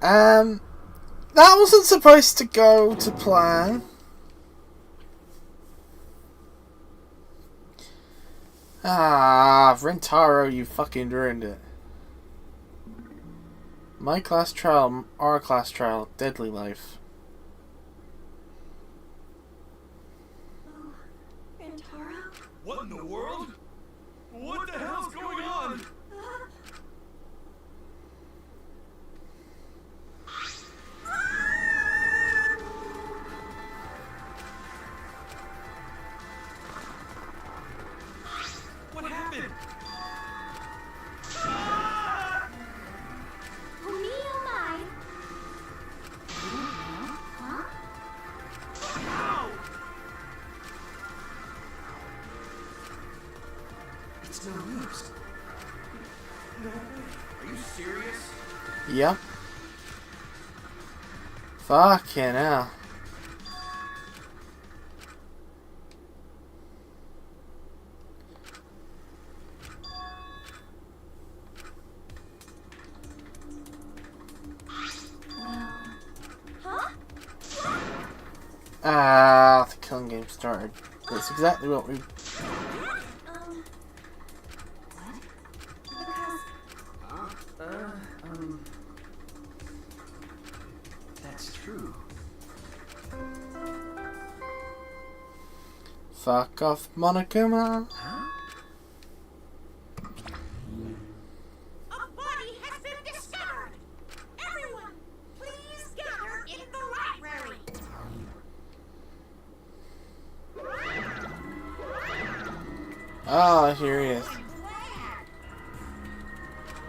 That wasn't supposed to go to plan. Ah, Rentaro, you fucking ruined it. My class trial, our class trial, deadly life. Oh, Rentaro? What in the world? What the hell's going on? What happened? Oh me, oh my. Huh? Ow! It's no use. No way. Are you serious? Yep. Fucking hell. Huh? Ah, the killing game started. That's exactly what we... What? Because That's true. Fuck off, Monokuma. a body has been discovered. Everyone, please gather in the library. Oh, here he is.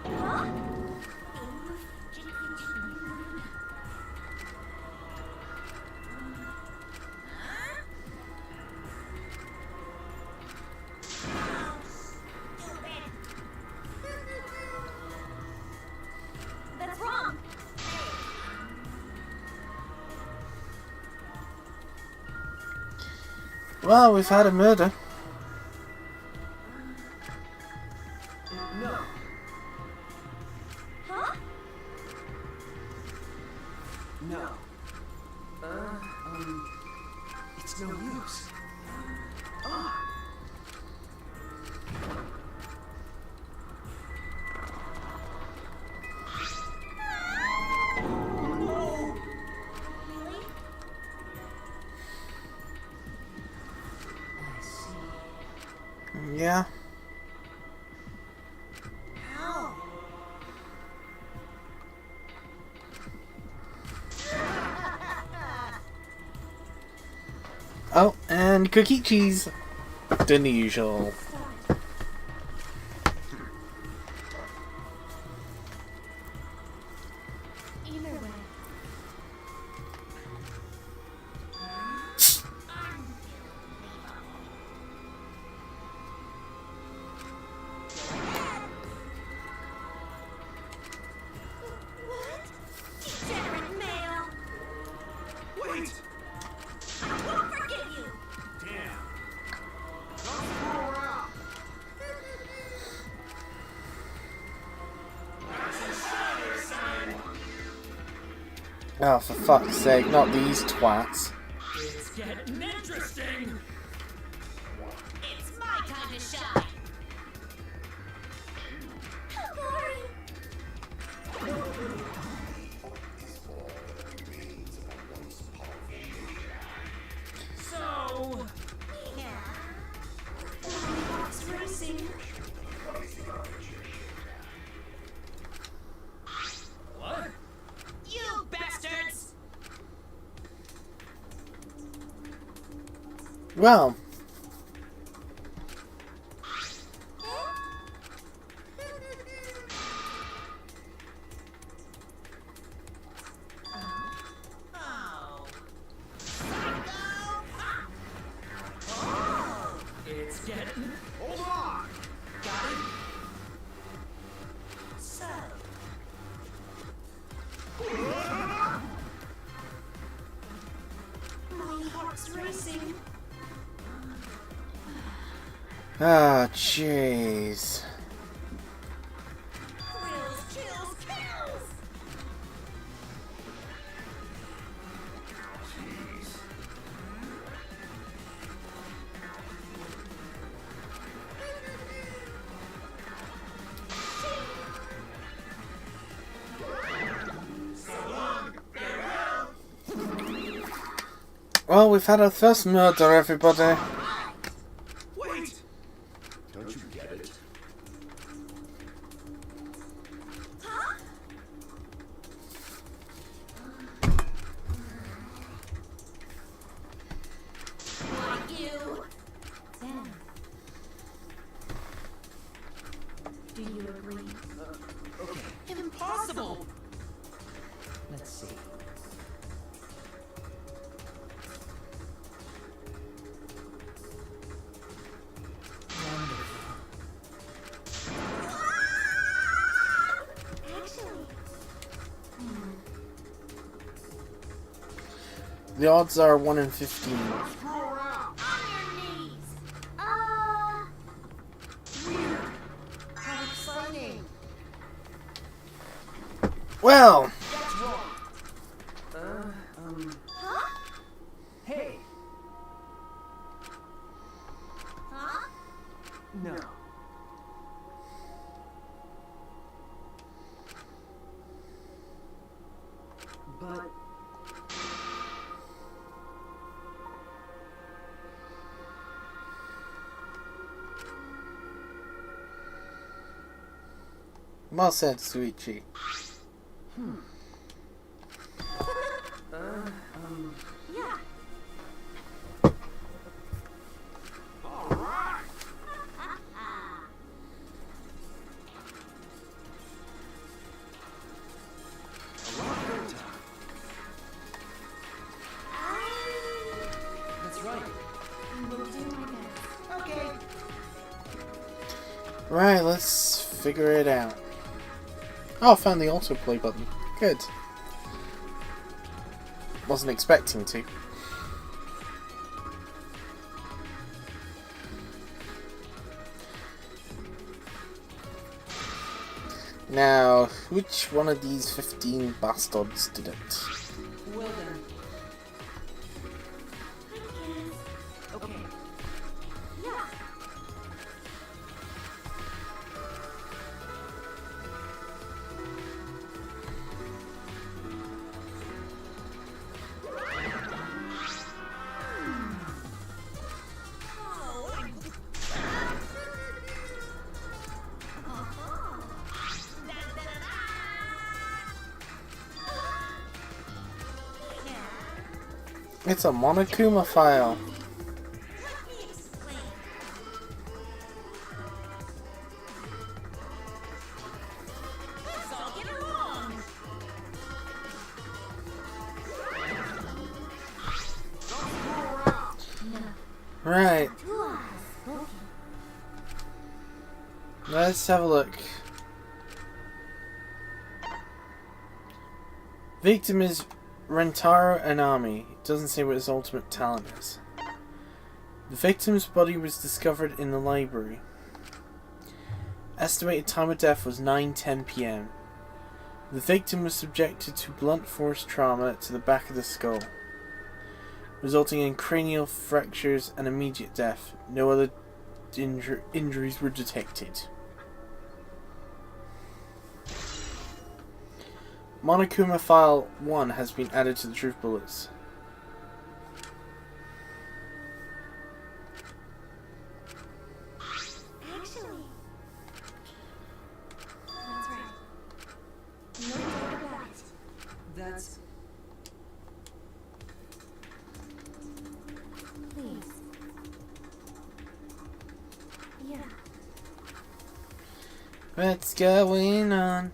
Huh? That's wrong. Well, we've had a murder. No. Huh? No. It's no use. Really? I see. Yeah. How? Oh, and cookie cheese. Done the usual. Either way. What? Degenerate male! Wait! I won't forgive you! Damn. Oh, for fuck's sake, not these twats. It's getting interesting. It's my time to shine! Glory! So, Yeah. Fox racing. what? You bastards! Well, Oh. It's getting. Hold on! Got it? So. heart's racing. Ah, jeez. Kills, kills, kills! Well, we've had our first murder, everybody. Wait! Don't you get it? Huh? Like you. Then. Do you agree? Okay, Impossible! let's see. Actually. The odds are 1 in 15. On your knees. Weird. How exciting. Well, That's wrong. Huh? Hey, Huh? no. But well said, Suichi. Yeah. Alright! a lot of go time. That's right. I will do my best. Okay. Right, let's figure it out. Oh, I found the autoplay button. Good. Wasn't expecting to. Now, which one of these 15 bastards did it? Well then. Okay. Yeah. It's a Monokuma file. Let me explain. Let's all get along. Right, Two eyes, spoken. let's have a look. Victim is Rentaro Anami. It doesn't say what his ultimate talent is. The victim's body was discovered in the library. Estimated time of death was 9:10 p.m. The victim was subjected to blunt force trauma to the back of the skull, resulting in cranial fractures and immediate death. No other injuries were detected. Monokuma File 1 has been added to the truth bullets. Actually. That's right. No doubt about it. That's Please. Yeah. What's going on?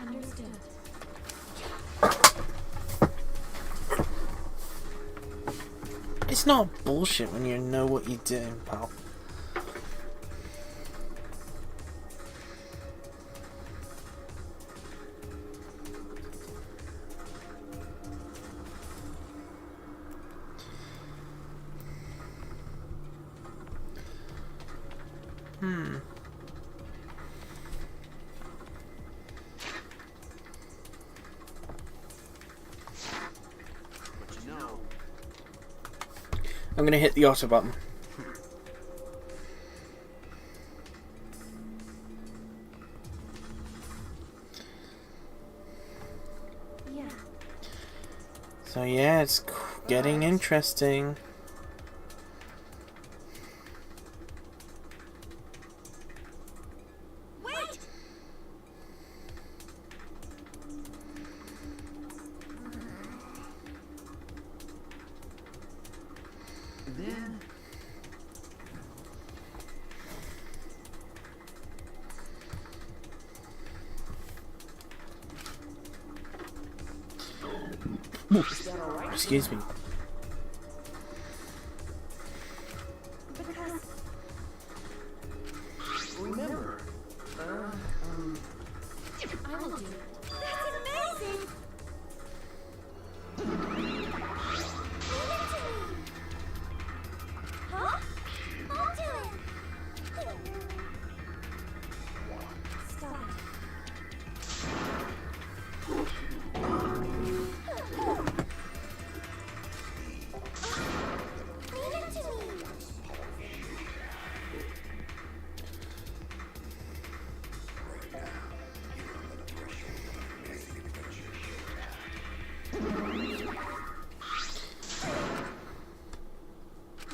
Understood. It's not bullshit when you know what you're doing, pal. But you know, I'm gonna hit the auto button. Yeah. So yeah, it's getting interesting. Wait! then is that all right? Excuse me. Because Remember, I will do it. That's amazing! Huh? I'll do it! Stop it. Leave it to me!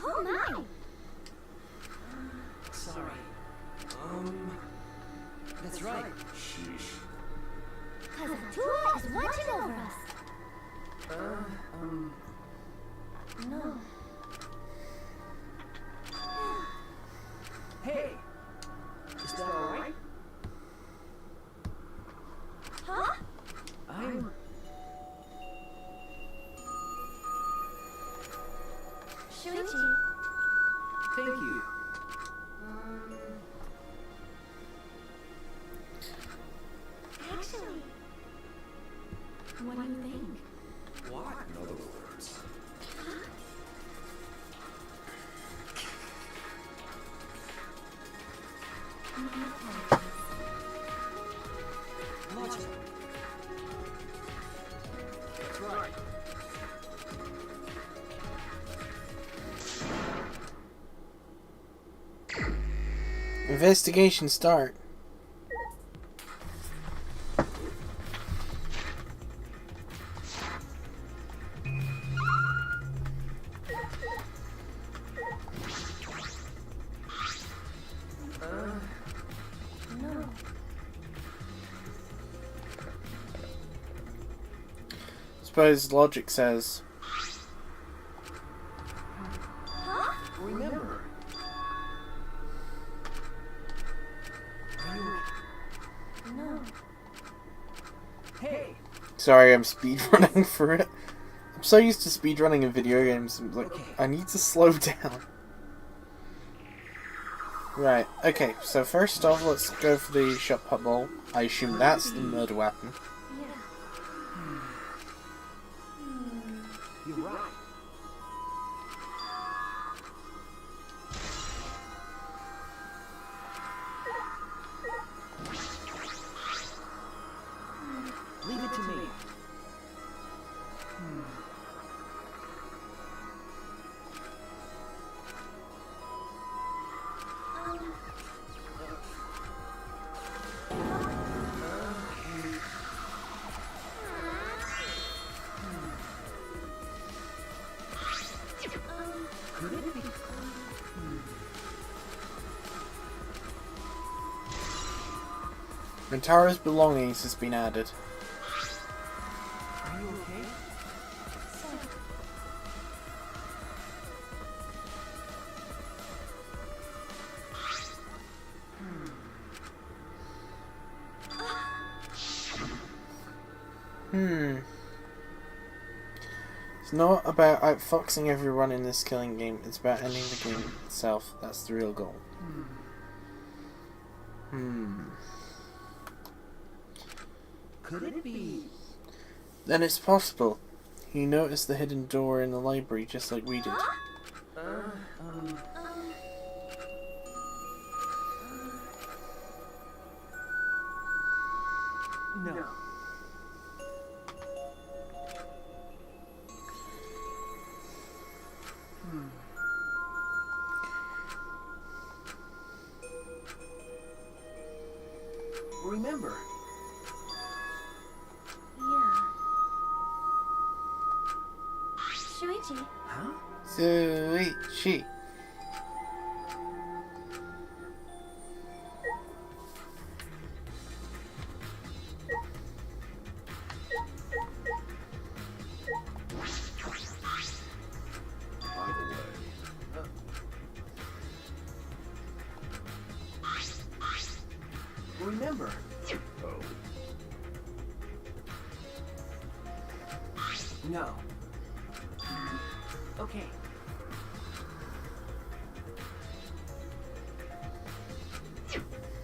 Oh my! sorry. That's right. Sheesh. Cause Tula is watching over us. No. Hey, is that all right? Huh? I'm. Shuichi. Thank you. Actually, what do you think? What? In other words, Logic. That's right. Investigation start. No. Suppose logic says. Huh? Remember. Are you? No. Hey. Sorry, I'm speedrunning for it. I'm so used to speedrunning in video games, I'm like, I need to slow down. Right, okay, so first off, let's go for the shot put ball. I assume that's the murder weapon. Yeah. You're right. Leave it to me. Could it be? Rentara's belongings has been added. Are you okay? So, It's not about outfoxing everyone in this killing game, it's about ending the game itself. That's the real goal. Could it be? Then it's possible. He noticed the hidden door in the library just like we did. Remember? Yeah. Shuichi. Huh? Shuichi. By the way, Remember? oh, No. Okay.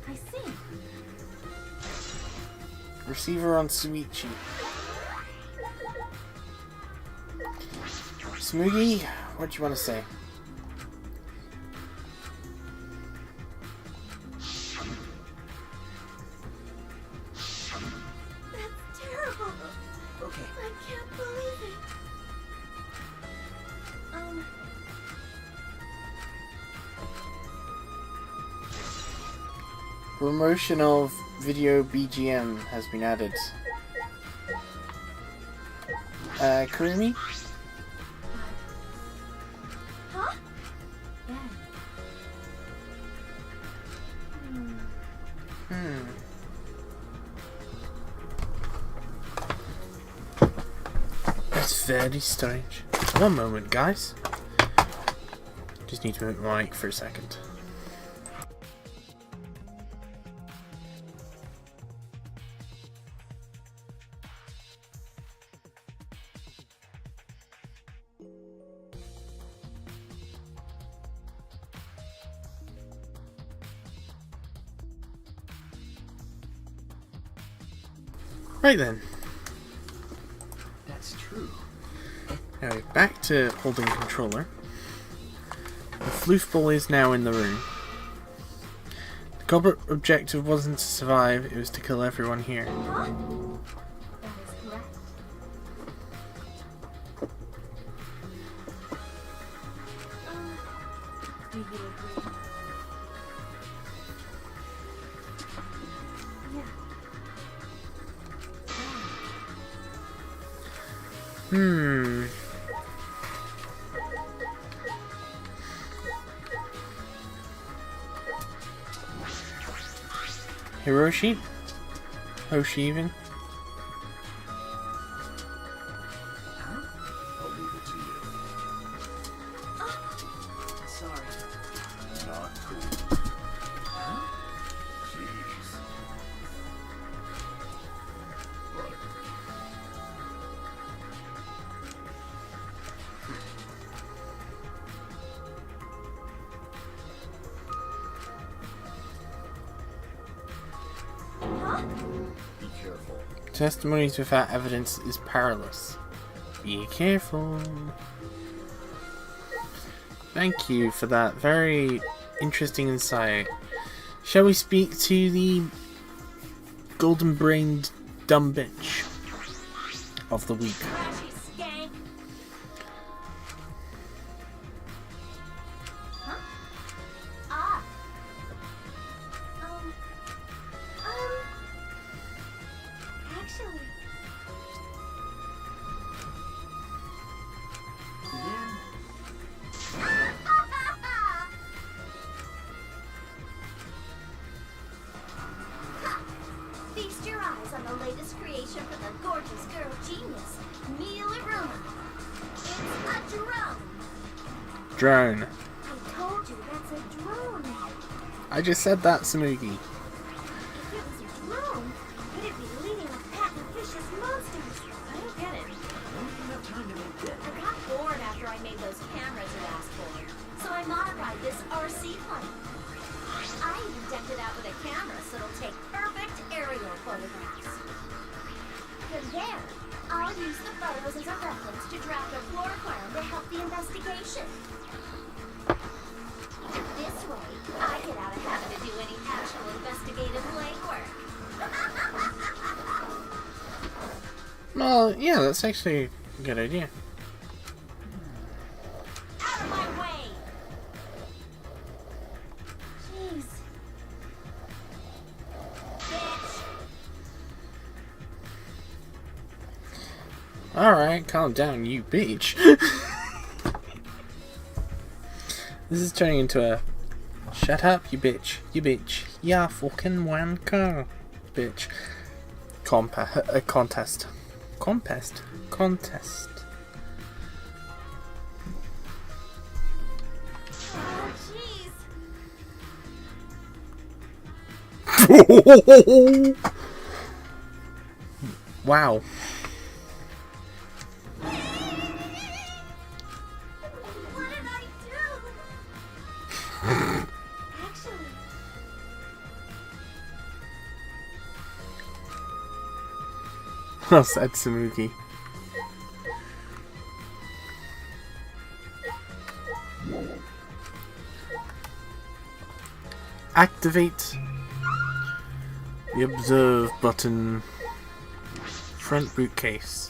I see. Receiver on Shuichi. Smoogie, what do you want to say? That's terrible. Okay. I can't believe it. Promotion of video BGM has been added. Kurumi? Huh? Ben. That's very strange. One moment, guys. Just need to mute my mic for a second. Right then. That's true. Anyway, back to holding controller. The floofball is now in the room. The corporate objective wasn't to survive, it was to kill everyone here. Huh? That is correct. Do you agree? Yeah. Hiroshi? Hoshi even? I'll leave it to you. Sorry. Not cool. Huh? Jeez. But Huh? be careful. Testimonies without evidence is powerless. Be careful. Thank you for that very interesting insight. Shall we speak to the golden-brained dumb bitch of the week? Trashy skank. Huh? Ah. Actually. Yeah. Feast your eyes on the latest creation for the gorgeous girl genius, Milaruma. It's a drone. Drone. I told you that's a drone. I just said that, Samugi. If it was a drone, it'd be leading a pack of vicious monsters. I don't get it. Don't have time to make that. I got bored after I made those cameras you asked for, so I modified this RC plane. I even decked it out with a camera so it'll take perfect aerial photographs. From there, I'll use the photos as a reference to draft a floor plan to help the investigation. This way, I get out of having to do any actual investigative legwork. Well, yeah, that's actually a good idea. Out of my way! Jeez. Bitch! Alright, calm down, you bitch. This is turning into a shut up, you bitch. You bitch. Yeah, fucking wanker. Bitch. Contest. Contest. Contest. Oh, jeez. Wow. What did I do? Actually, Oh, sad Samuki. Activate the observe button. Front boot case.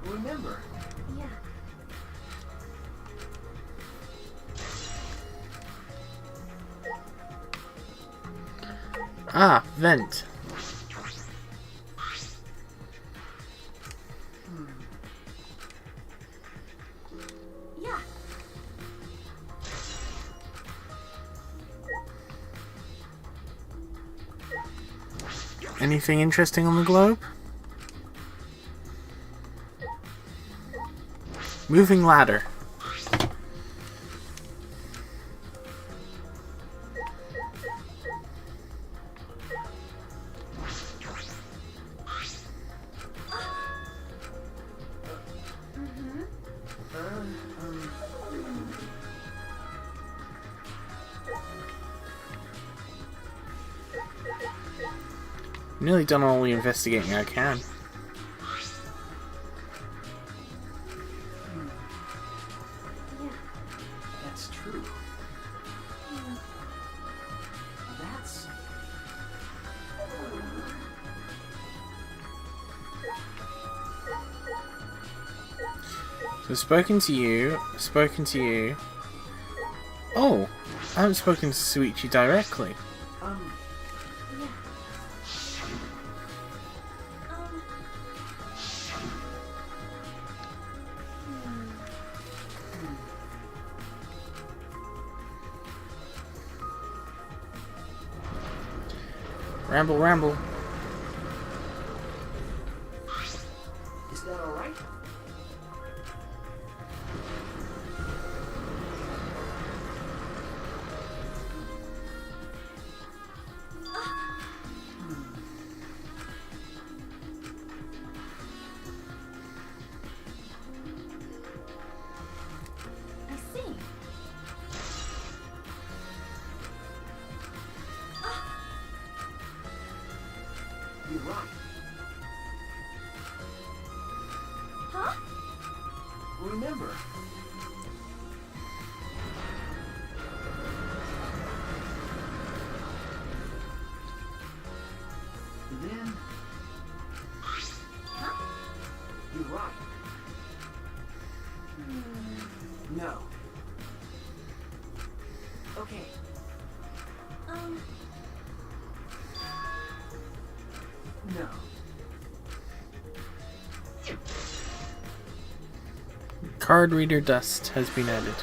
Remember, yeah. Ah, vent. Yeah. Anything interesting on the globe? Moving ladder. Nearly done all the investigating I can. Yeah. that's true. That's... So spoken to you. Oh, I haven't spoken to Suichi directly. Yeah. Ramble, ramble. Is that alright? I see. You're right. Huh? Remember, then... Huh? You're right. No. Okay. No. Card reader dust has been added.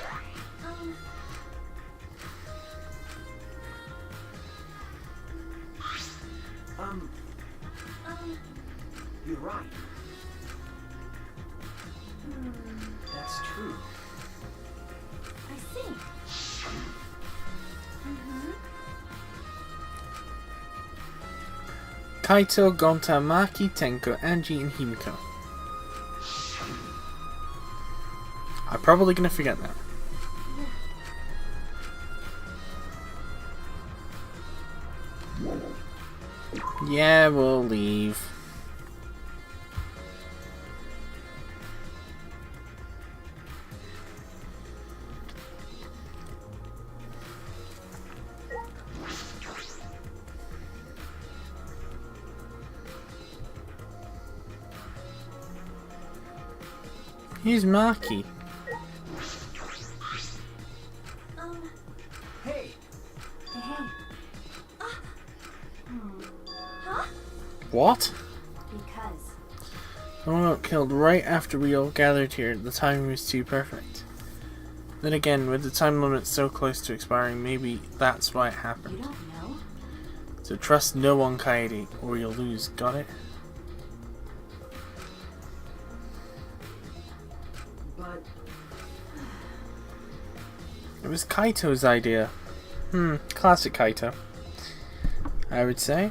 You're right. That's true. I see. Kaito, Gonta, Maki, Tenko, Angie, and Himiko. I'm probably gonna forget that. Yeah, we'll leave. Here's Maki. Hey, Hey. What? Because. Someone got killed right after we all gathered here. The timing was too perfect. Then again, with the time limit so close to expiring, maybe that's why it You happened. don't know? So trust no one, Kaede, or you'll lose. Got it? But It was Kaito's idea. Classic Kaito, I would say.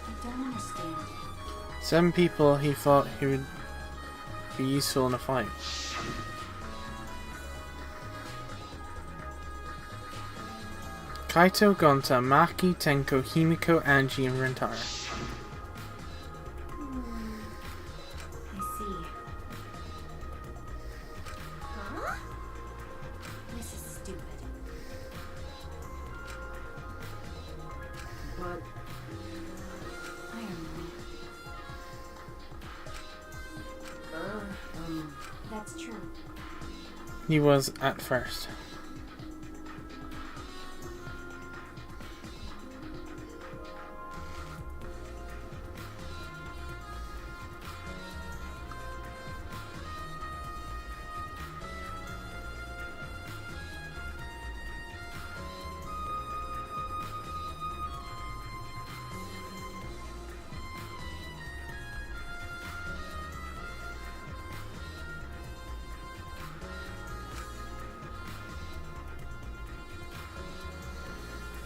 I don't understand. Some people he thought he would be useful in a fight. Kaito, Gonta, Maki, Tenko, Himiko, Angie, and Rentaro. I see. Huh? This is stupid. but Iron Man. That's true. He was at first.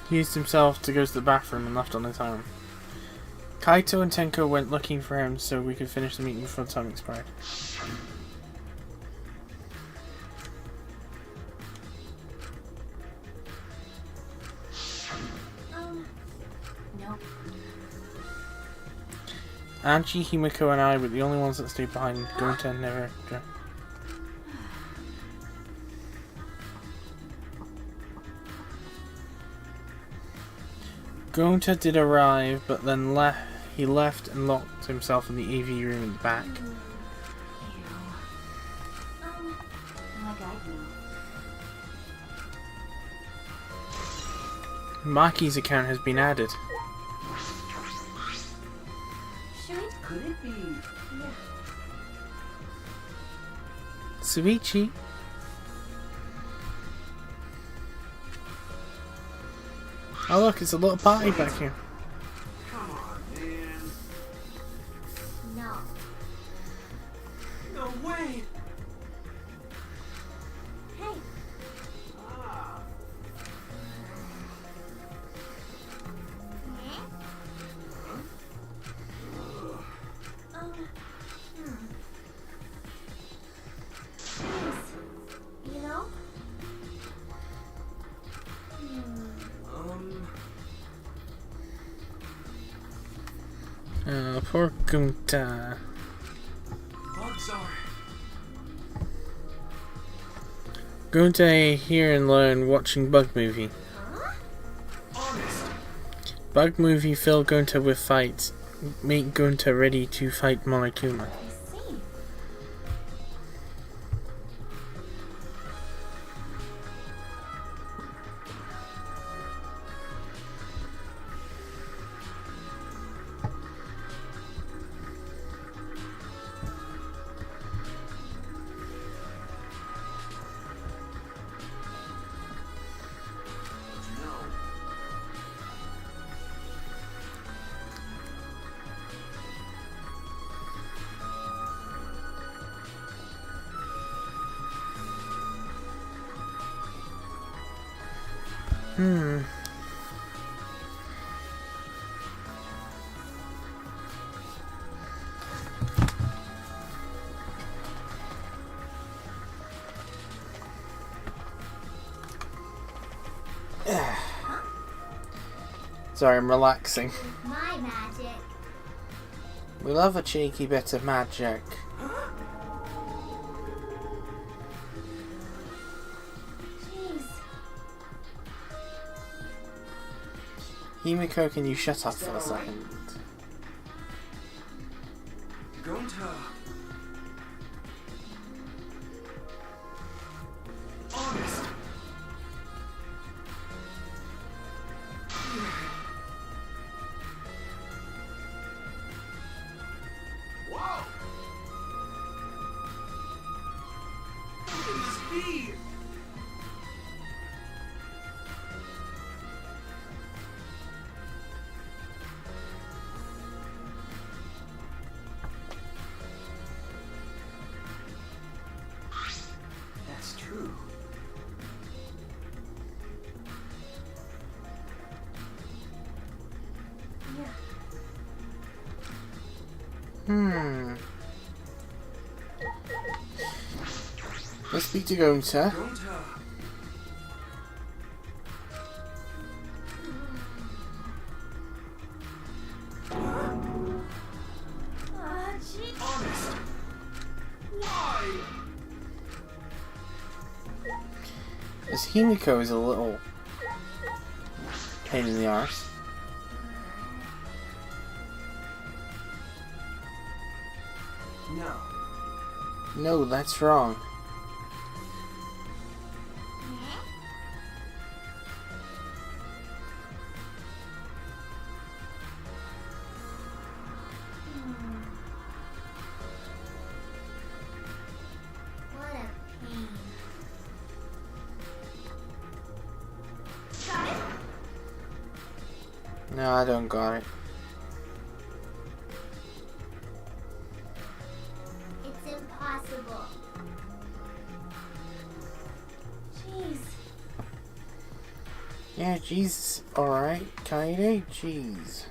He used himself to go to the bathroom and left on his own. Kaito and Tenko went looking for him so we could finish the meeting before the time expired. No. Angie, Himiko, and I were the only ones that stayed behind. Gonta never. Gonta did arrive, but then he left and locked himself in the AV room in the back. Like I do. Maki's account has been added. Should we? could it be? Yeah. Suichi. Oh look, it's a little party back here. Come on, man. No. No way! Hey. Ah, Please. You know? Poor Gonta. Bugs are. Gonta here and learn watching Bug Movie. Honest. Bug Movie fill Gonta with fights. Make Gonta ready to fight Monokuma. I see. Sorry, I'm relaxing. My magic. We love a cheeky bit of magic. Jeez. Himiko, can you shut up for a second? Gonta. Honest. Wow! Look at his speed! That's true. Yeah. Let's speak to Gonta. Gonta. Gee. Honest. Why? This Himiko is a little pain in the arse. No. No, that's wrong. What a pain. Got it? No, I don't got it. It's impossible. Jeez. Yeah, jeez. Alright, Kaede, jeez.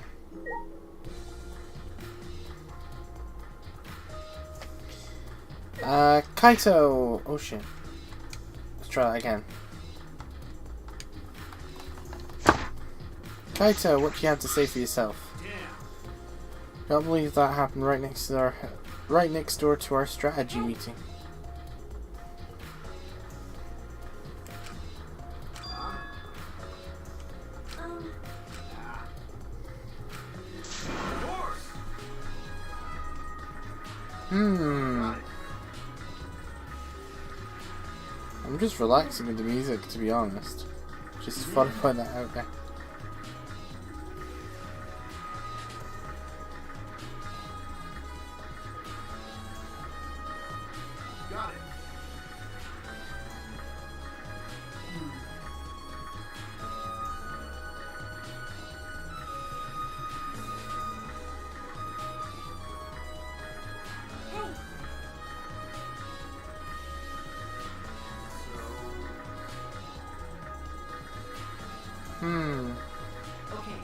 Kaito! Oh shit. Let's try that again. Kaito, what do you have to say for yourself? Damn. Can't believe that happened right next door to our strategy meeting. Of course. I'm just relaxing with the music, to be honest. Just thought I'd put that out there. Got it. Hey. Okay.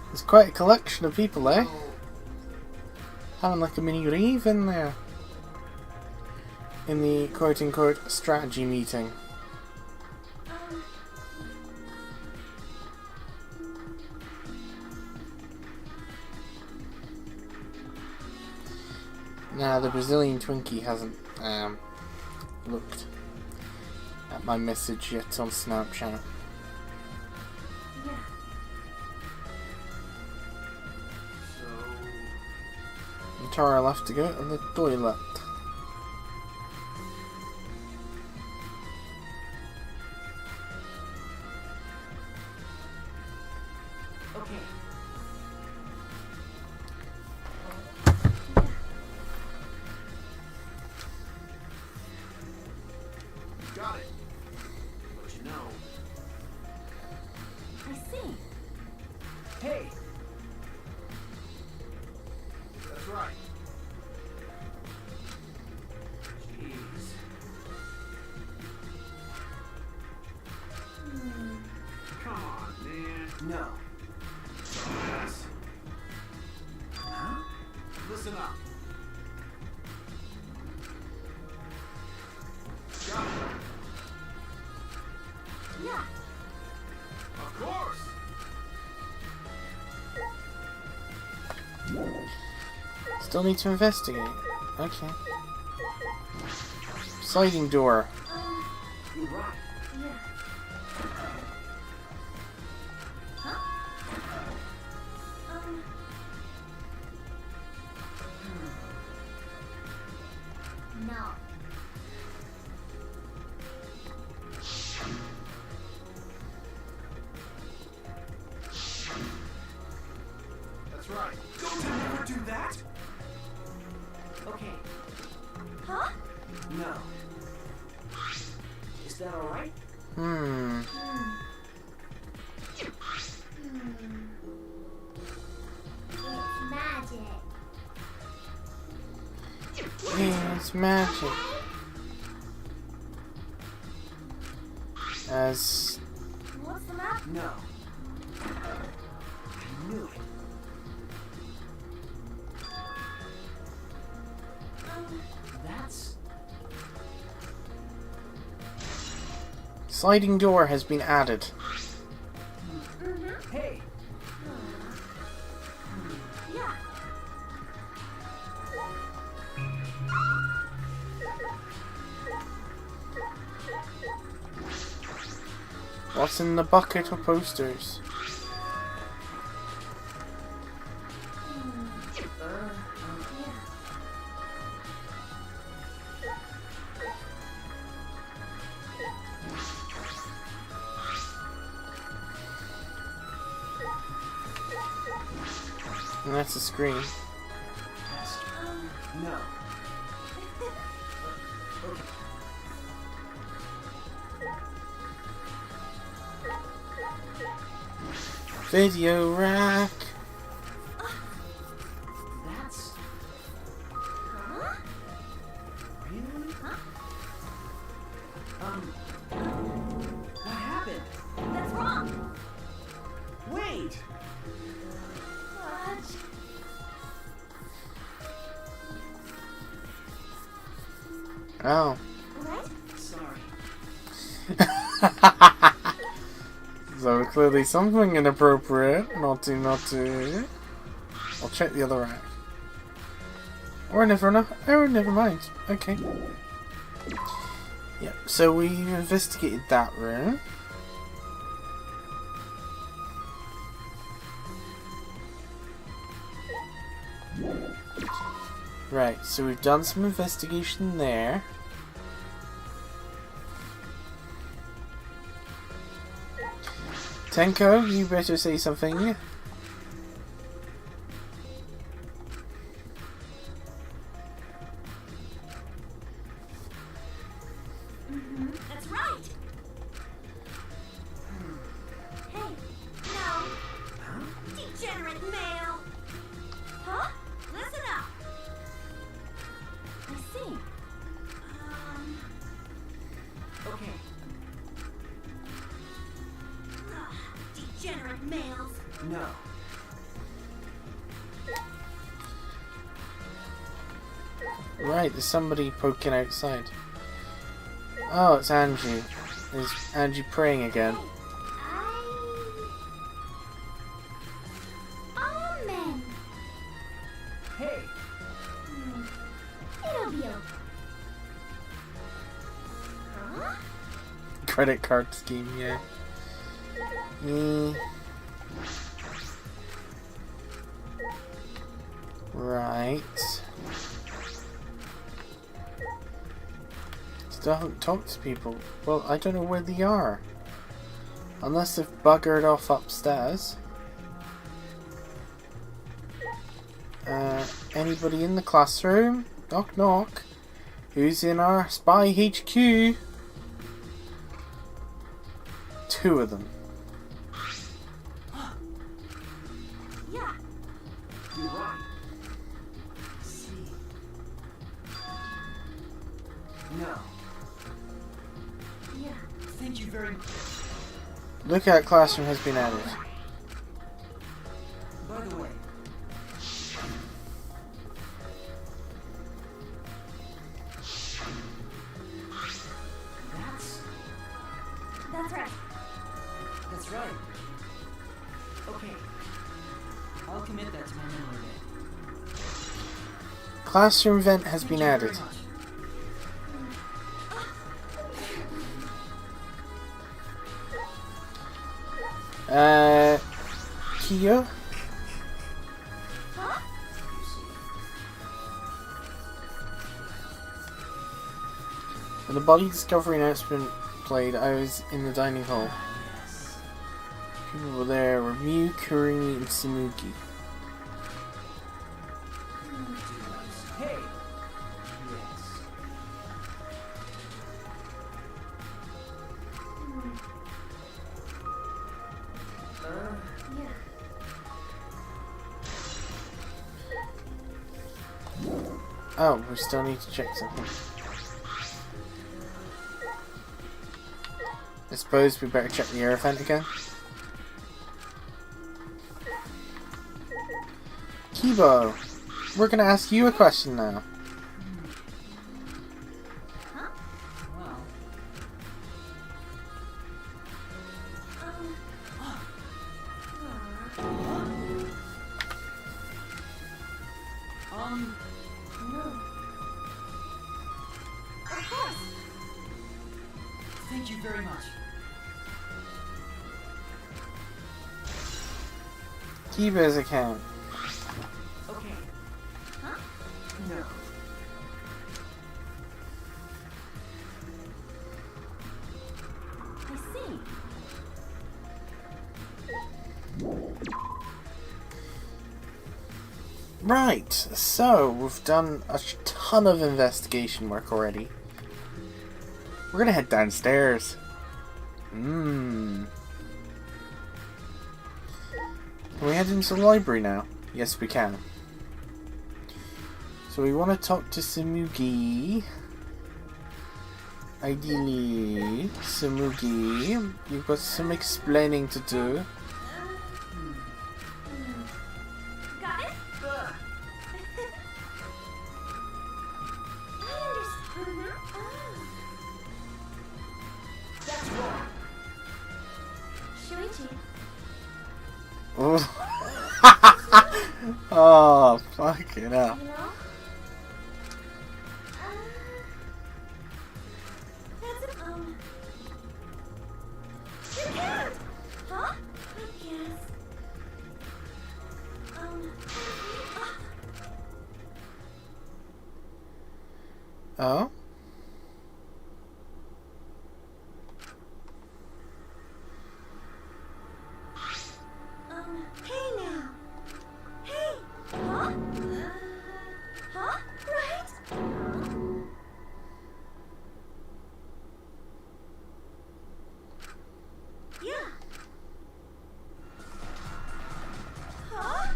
There's quite a collection of people, eh? Having like a mini rave in there. In the quote-unquote strategy meeting. Now the Brazilian Twinkie hasn't looked at my message yet on Snapchat. Yeah. And Tara left to go to the toilet. Okay. Got it. But you know, I see. Hey. that's right. Jeez. Come on, man. No. Yes. Huh? Listen up. Got it. Still need to investigate. Okay. Sliding door. You're right. Yeah. Huh? No. That's right. Don't you ever do that? Okay. Huh? No. Is that alright? Hmm. It's magic. It's magic. As What's the matter? No. I knew it. That's... sliding door has been added. Hey! Yeah. What's in the bucket of posters? And that's the screen. No. Okay. Video rack. That's... Huh? Really? What happened? That's wrong. Wait! Fudge. Oh. Right? Sorry. So clearly something inappropriate. Naughty, naughty. I'll check the other rack. Or never mind. Okay. Yep, so we investigated that room. Right, so we've done some investigation there. Tenko, you better say something. That's right. Hey, no. Degenerate male. Huh? Listen up. I see. Okay. Degenerate males. No. Right, there's somebody poking outside. Oh, it's Angie. Is Angie praying again? Amen. Hey! It'll be okay. Huh? Credit card scheme, yeah. Right. Still haven't talked to people. Well, I don't know where they are. Unless they've buggered off upstairs. Anybody in the classroom? Knock knock. Who's in our spy HQ? 2 of them. Yeah. You're right. See. No. Yeah. Thank you very much. Lookout classroom has been added. By the way, That's right. that's right. Okay. I'll commit that to my memory bank. Classroom vent has been added. Kia? When the body discovery announcement played, I was in the dining hall. People were there were Mew, Kurumi, and Samuki. Hey! Oh, we still need to check something. I suppose we better check the air vent again. Kibo, we're gonna ask you a question now. Thank you very much. Kibo's account. Okay. Huh? No. I see. Right, so we've done a ton of investigation work already. We're gonna head downstairs. Can we head into the library now? Yes, we can. So we want to talk to Samugi. Ideally, Samugi, you've got some explaining to do. Got it? I understand. That's wrong. Shuichi. Oh, oh fucking hell. You know? That's an, you can't! Huh? I guess. Oh? Hey now! Hey! Huh? Huh? Right? Yeah. Huh?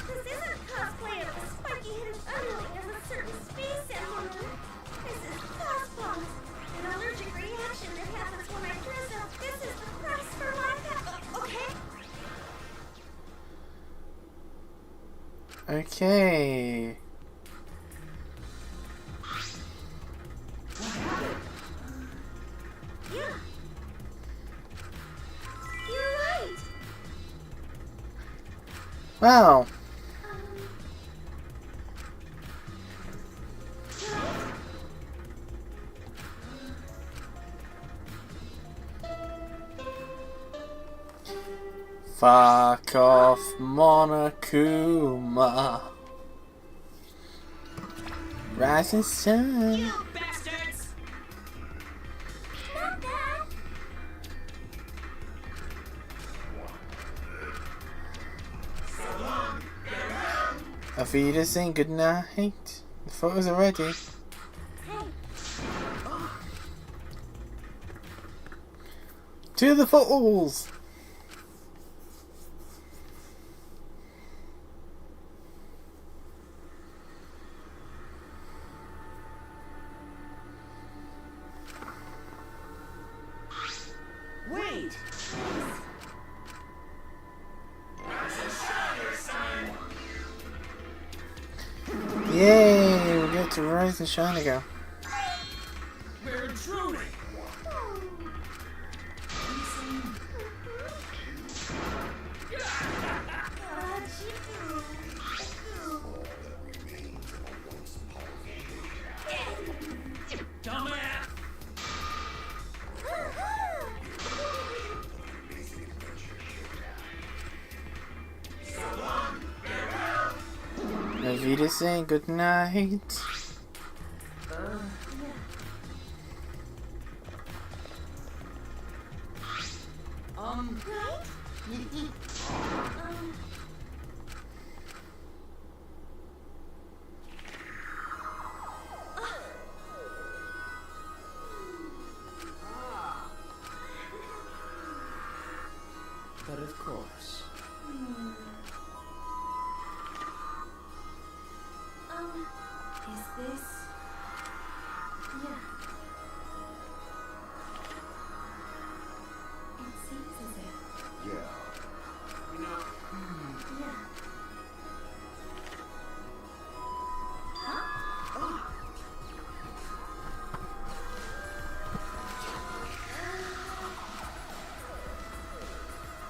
This isn't cosplay of the spiky hidden underling of a certain space emblem. This is cosplay. An allergic reaction that happens when I dress up. This is the price for my pet. Okay? Okay. Yeah. You're right. Well, fuck off, Monokuma. Rising sun. You bastards! Not that. Auf Wiedersehen, good night. The photos are ready. Hey. To the photos! Wait! Yay! We get to Rise and Shine again. We're intruding! Wiedersehen, good night. But of course. Is this? Yeah. It seems as if. Yeah. Yeah.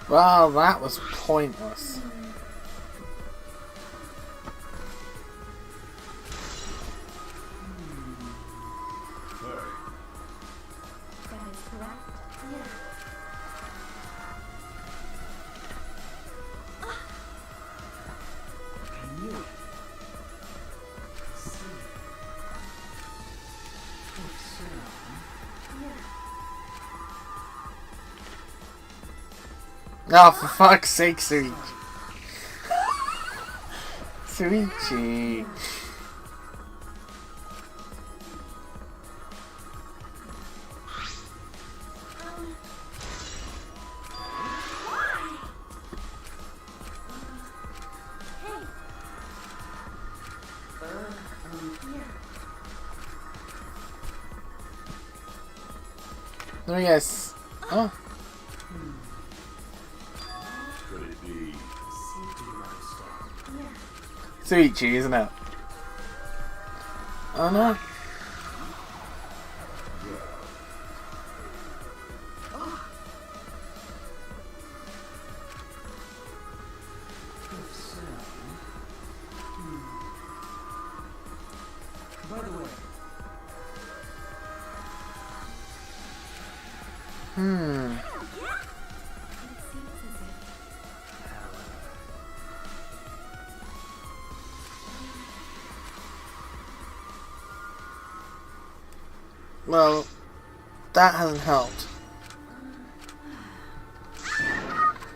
Well, that was pointless. Hey. That is correct. Yeah. I knew it. See. If so, Yeah. Oh, for fuck's sake, Suichi. Suichi. Let me guess. Oh. Could it be? safety lifestyle. Suichi, isn't it? Oh no. Yeah. If so, by the way, It seems as if. Well, that hasn't helped.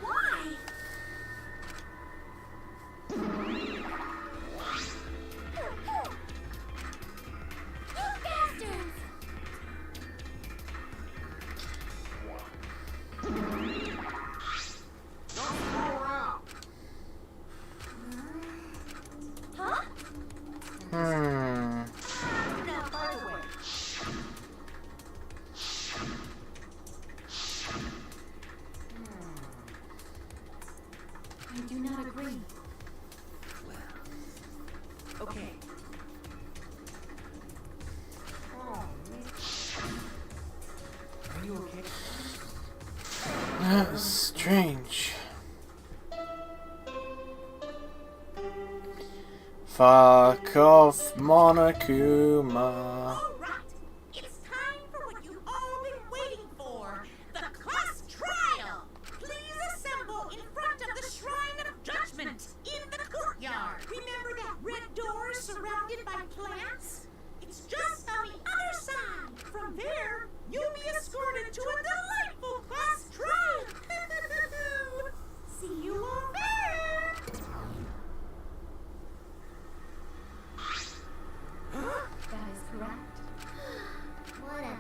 Why? Bastards! Huh? Hmm. Now, by the way. I do not agree. okay. Are you okay? That was strange. Fuck off, Monokuma. All right, it's time for what you've all been waiting for, the class trial. Please assemble in front of the Shrine of Judgment in the courtyard. Remember that red door surrounded by plants? It's just on the other side. From there, you'll be escorted to a delightful class trial. See you all there. That is correct. What a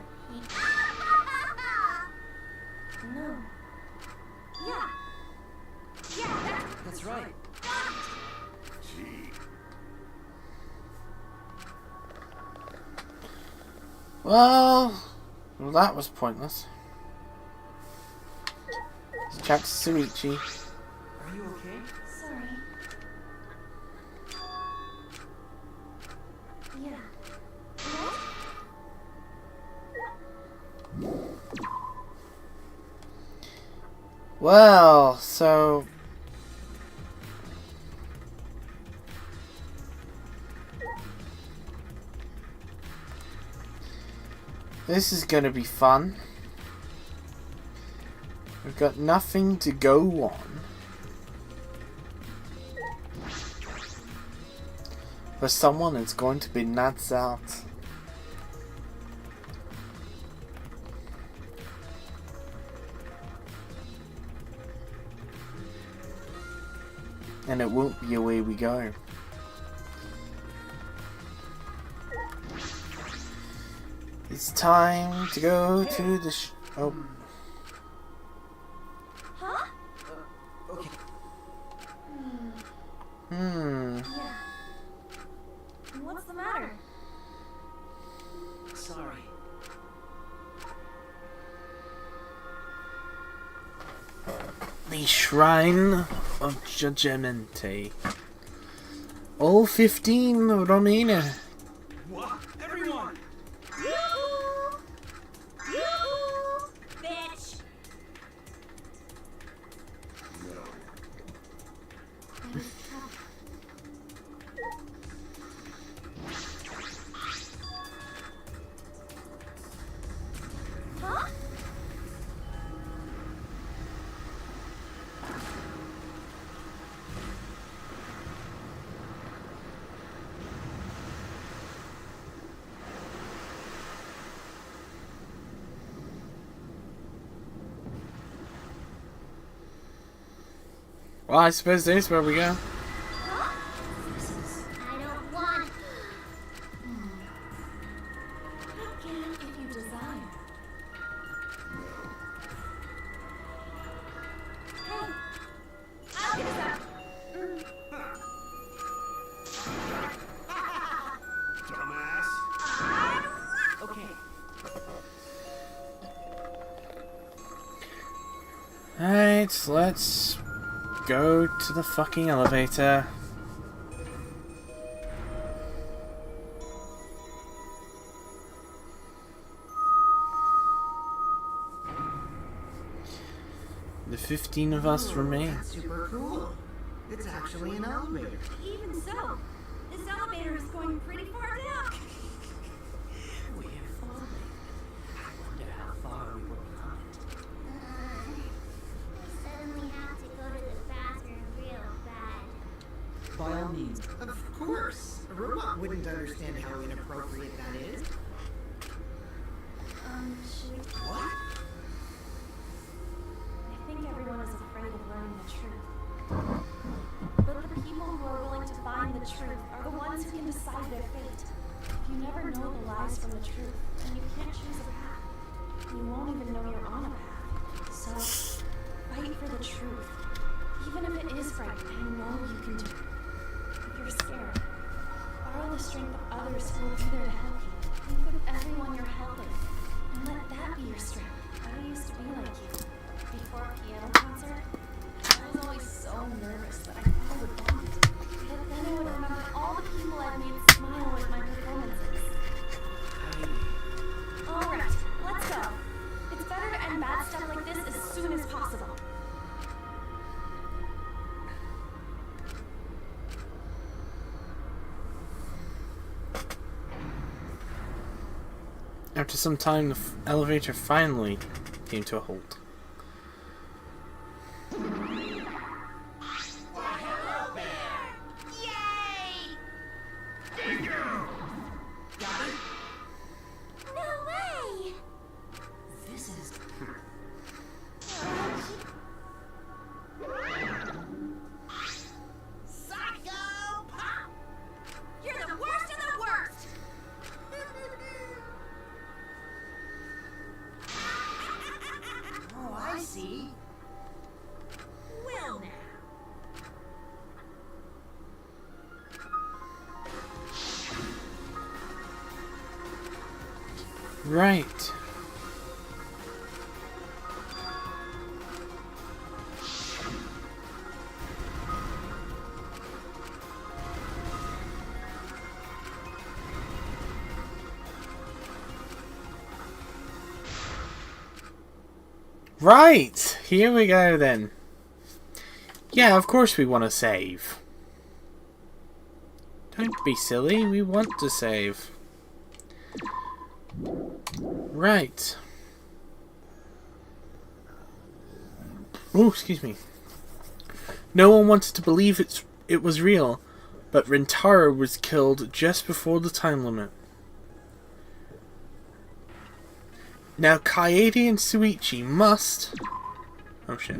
No. Yeah. Yeah, That's right. Gee. Well, that was pointless. Let's chat to Suichi. Are you okay? Sorry. Yeah. Well, so this is gonna be fun. We've got nothing to go on. For someone, it's going to be nuts out. And it won't be away we go. It's time to go to the oh. Huh? Okay. Hmm. Yeah. What's the matter? Sorry. The Shrine of Judgmente. All 15 Romania. What? Everyone! Yoo-hoo! Yoo-hoo! Bitch! No. Huh? Well, I suppose there's where we go. I don't want. Get it if you desire. Hey, I'll get that. Dumbass! Okay. Alright, let's go to the fucking elevator. The 15 of us remain. That's super cool. It's actually an elevator. Even so, this elevator is going pretty far down. We have fallen. I wonder how far we were behind. I suddenly have to go to the bathroom real bad. By all means. Of course. A robot wouldn't understand how inappropriate that is. Should we? What? I think everyone is afraid of learning the truth. But the people who are willing to find the truth are the ones who can decide their fate. If you never know the lies from the truth, then you can't choose a path. You won't even know you're on a path. So, fight for the truth. Even if it is frightening, I know you can do it. If you're scared, borrow the strength of others who will be there to help you. Think of everyone you're helping, and let that be your strength. I used to be like you. Before a piano concert, I was always so nervous that I thought I would vomit. But then I would remember all the people I've made smile with my performances. Alright, let's go. It's better to end bad stuff like this as soon as possible. After some time, the elevator finally came to a halt. No way! This is... Psycho Pop! You're the worst of the worst! Oh, I see. Well now. Right. Right! Here we go then. Yeah, of course we want to save. Don't be silly, we want to save. Right. Oh, excuse me. No one wanted to believe it was real, but Rentaro was killed just before the time limit. Now Kaede and Suichi must... Oh shit.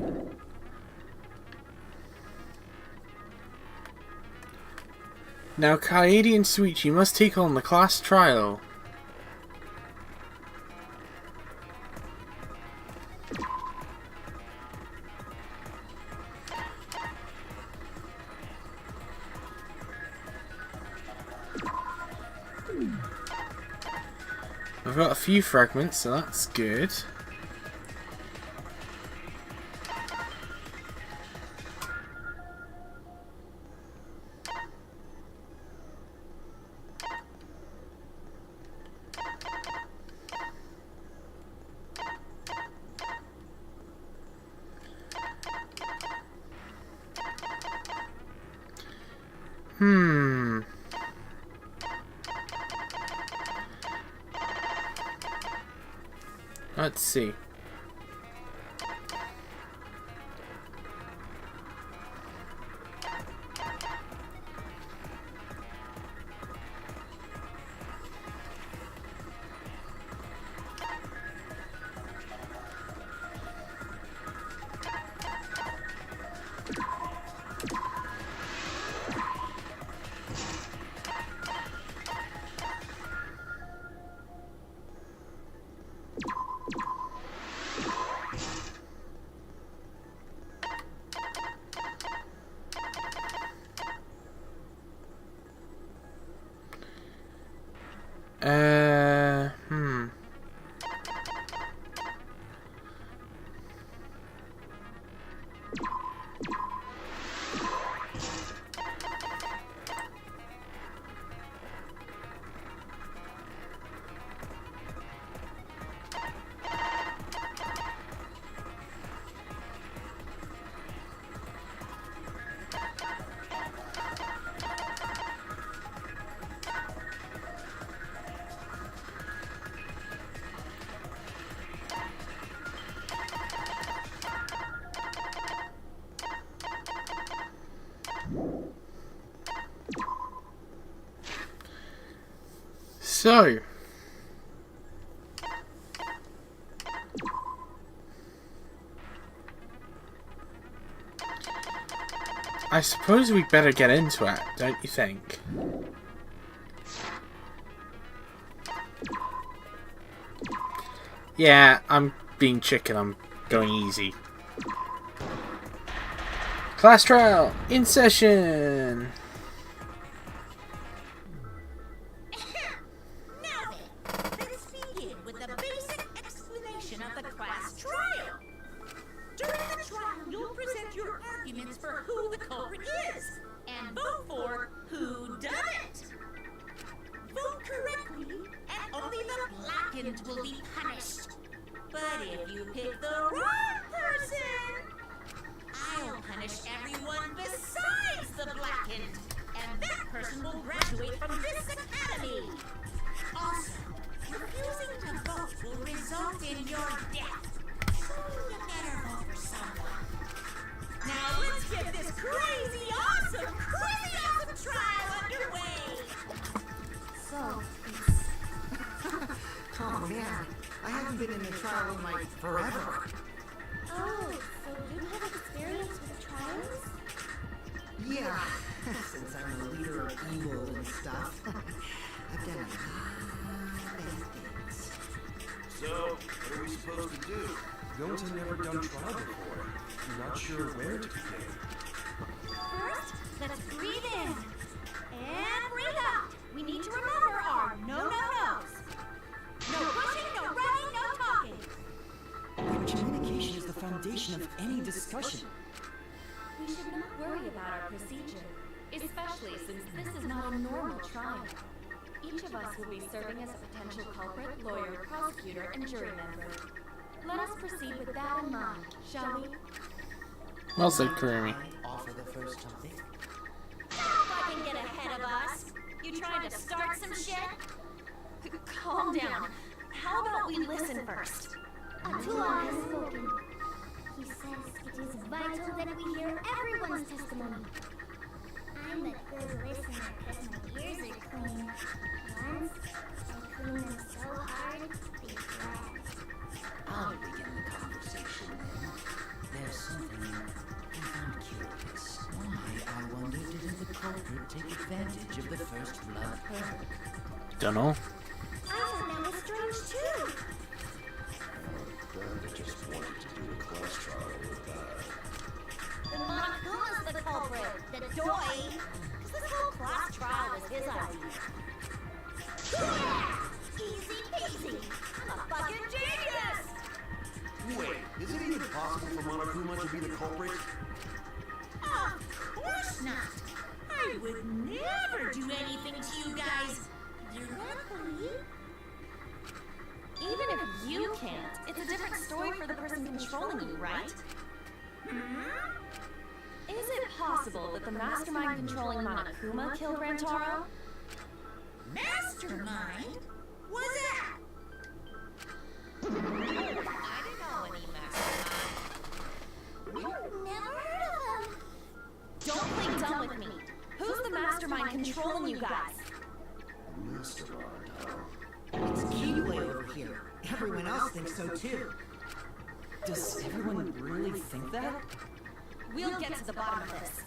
Now Kaede and Suichi must take on the class trial. I've got a few fragments, so that's good. Let's see. So, I suppose we'd better get into it, don't you think? Yeah, I'm being chicken, I'm going easy. Class trial, in session! Now then, let's begin with a basic explanation of the class trial. During the trial, you'll present your arguments for who the culprit is, and vote for who done it. Vote correctly, and only the blackened will be punished. But if you pick the wrong person, I'll punish everyone besides the blackened, and that person will graduate from this academy. Also, refusing to vote will result in your death, so you better vote for someone. Now let's get this crazy awesome trial underway. So, oh man, I haven't been in a trial in like forever. Oh, so you have experience with trials? Yeah, since I'm the leader of evil and stuff, I've done a lot of bad things. So, what are we supposed to do? Those have never done trial before. You're not sure where to begin. First, let's breathe in. And breathe out. We need to remember our no-no-nos. No pushing, no running, no talking. Communication is the foundation of any discussion. We should not worry about our procedure, especially since this is not a normal trial. Each of us will be serving as a potential culprit, lawyer, prosecutor, and jury member. Let us proceed with that in mind, shall we? Well said, Kurumi. Offer the first topic. I can get ahead of us. You trying to start some shit? Calm down. How about we listen first? Atula has spoken. He says it is vital that we hear everyone's testimony. I'm a good listener because my ears are clean. Once I clean them so hard, they bled. I'll begin the conversation then. There's something I found curious. Why, I wonder, didn't the culprit take advantage of the first blood perk? Dunno. I thought that was strange too. Brenda just wanted to do a class trial with that. The Monokuma's the culprit, the doy. Because this whole class trial was his idea. Yeah! Easy peasy. I'm a fucking genius! Wait, is it even possible for Monokuma to be the culprit? Of course not. I would never do anything to you guys directly. Even if you can't, it's a different story for the person controlling you, right? Is it possible that the mastermind controlling Monokuma killed Rantaro? Mastermind? What's that? I didn't know any mastermind. Never heard of him. Don't play dumb with me. Who's the mastermind controlling you guys? Mastermind, huh? It's Keyway over here. Everyone else thinks so too. Does everyone really think that? We'll get to the bottom of this.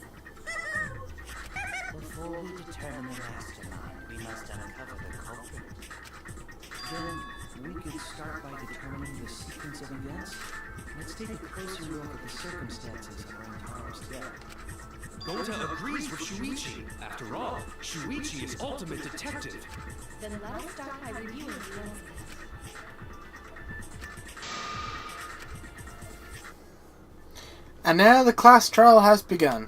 Before we determine the mastermind, we must uncover the culprit. Then we could start by determining the sequence of events. Let's take a closer look at the circumstances of Rantaro's death. Gota agrees with Shuichi. After all, Shuichi is ultimate detective. Then let us start by reviewing the incident. And now the class trial has begun.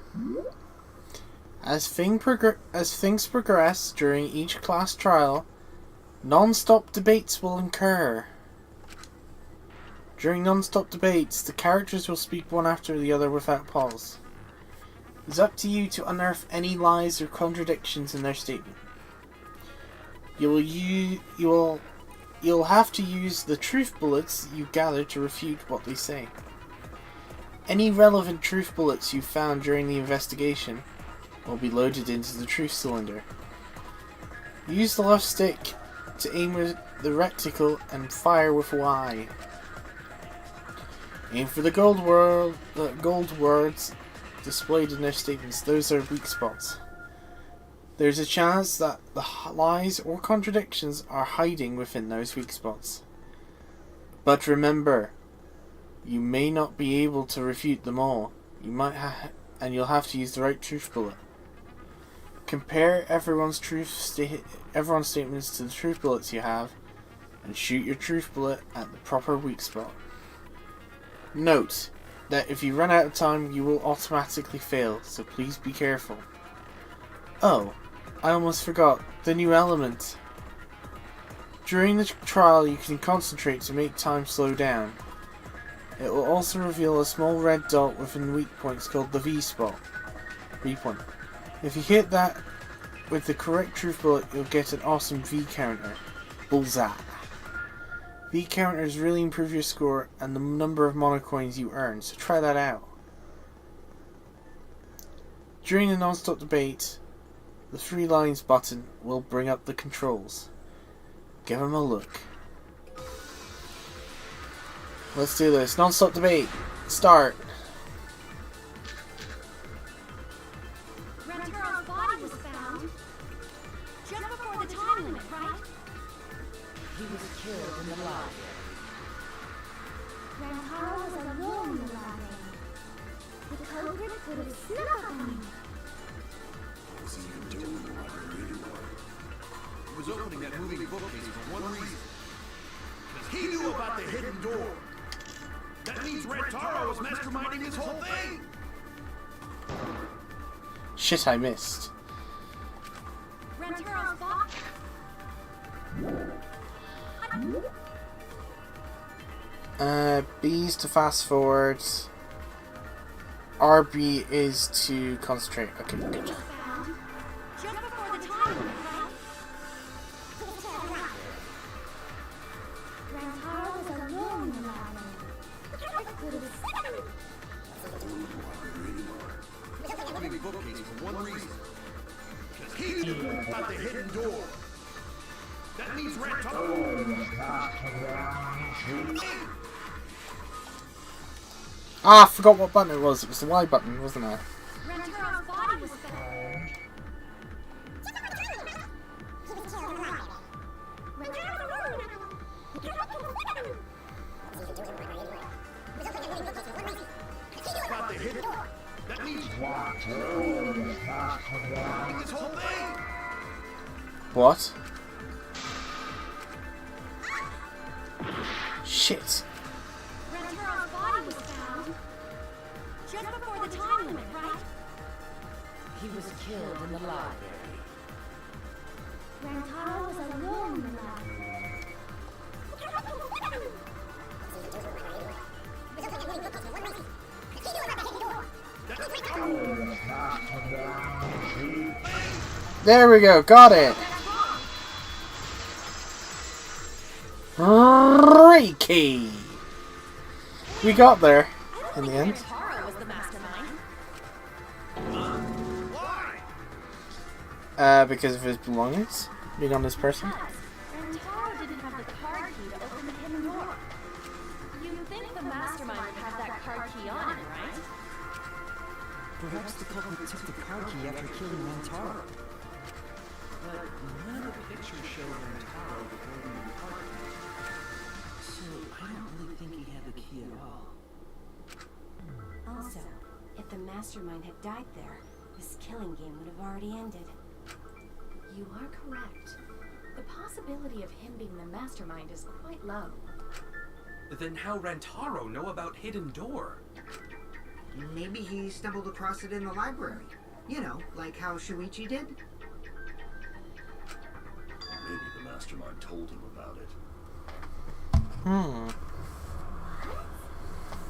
As things progress during each class trial, non-stop debates will occur. During non-stop debates, the characters will speak one after the other without pause. It's up to you to unearth any lies or contradictions in their statement. You'll have to use the truth bullets you gather to refute what they say. Any relevant truth bullets you found during the investigation will be loaded into the truth cylinder. Use the left stick to aim with the reticle and fire with Y. Aim for the gold words displayed in their statements. Those are weak spots. There's a chance that the lies or contradictions are hiding within those weak spots. But remember, you may not be able to refute them all. And you'll have to use the right truth bullet. Compare everyone's statements to the truth bullets you have, and shoot your truth bullet at the proper weak spot. Note that if you run out of time, you will automatically fail, so please be careful. Oh, I almost forgot, the new element. During the trial, you can concentrate to make time slow down. It will also reveal a small red dot within weak points called the V spot. V point. If you hit that with the correct truth bullet, you'll get an awesome V counter. Bullseye. V counters really improve your score and the number of mono coins you earn, so try that out. During the non-stop debate, the 3 lines button will bring up the controls. Give them a look. Let's do this. Non-stop debate. Start. Rantaro's body was found just before the time limit, right? He was killed in the library. Rantaro was alone in the library. The culprit could have snuck up on him. What was he even doing in the library anyway? He was opening that moving bookcase for one reason. Because he knew about the hidden door. That means Rantaro was masterminding this whole thing! Shit, I missed. Rantaro's body. B's to fast forward. RB is to concentrate. Okay, good. Found just before the time limit, right? Rantaro was alone in the library. The culprit could have snuck up on him. Opening bookcase for one reason. about the hidden door. That means Rentaro. Ah, I forgot what button it was. It was the Y button, wasn't it? Rentaro's body was found. About the hidden. That means this whole thing. What? Shit. Rentaro's body was found. Just before the time limit, right? He was killed in the library. Rantaro was alone in the library. There we go, got it! Reiki! We got there in the end. Rentaro was the mastermind. Why? Because of his belongings being on this person. Rentaro didn't have the card key to open the hidden door. You'd think the mastermind would have that card key on him, right? Perhaps the culprit took the card key after killing Rantaro. But none of the pictures show Rentaro holding the card key. So I don't really think he had the key at all. Also, if the mastermind had died there, this killing game would have already ended. You are correct. The possibility of him being the mastermind is quite low. Then how Rantaro know about Hidden Door? Maybe he stumbled across it in the library. You know, like how Shuichi did. Maybe the mastermind told him about it.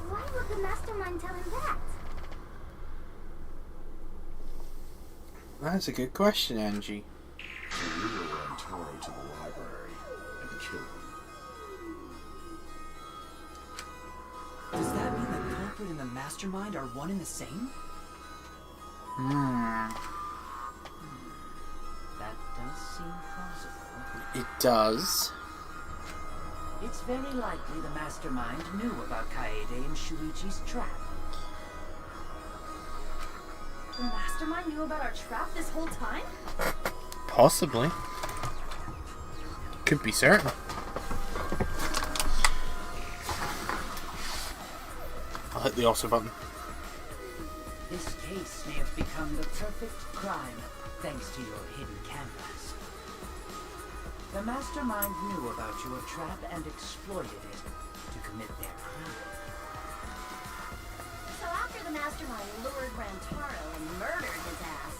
Why would the mastermind tell him that? That's a good question, Angie. To lure Rantaro to the library and kill him. Does that mean the culprit and the mastermind are one and the same? That does seem plausible. It does. It's very likely the mastermind knew about Kaede and Shuichi's trap. The mastermind knew about our trap this whole time? Possibly. Could be certain. I'll hit the also button. This case may have become the perfect crime thanks to your hidden cameras. The mastermind knew about your trap and exploited it to commit their crime. So after the mastermind lured Rantaro and murdered his ass,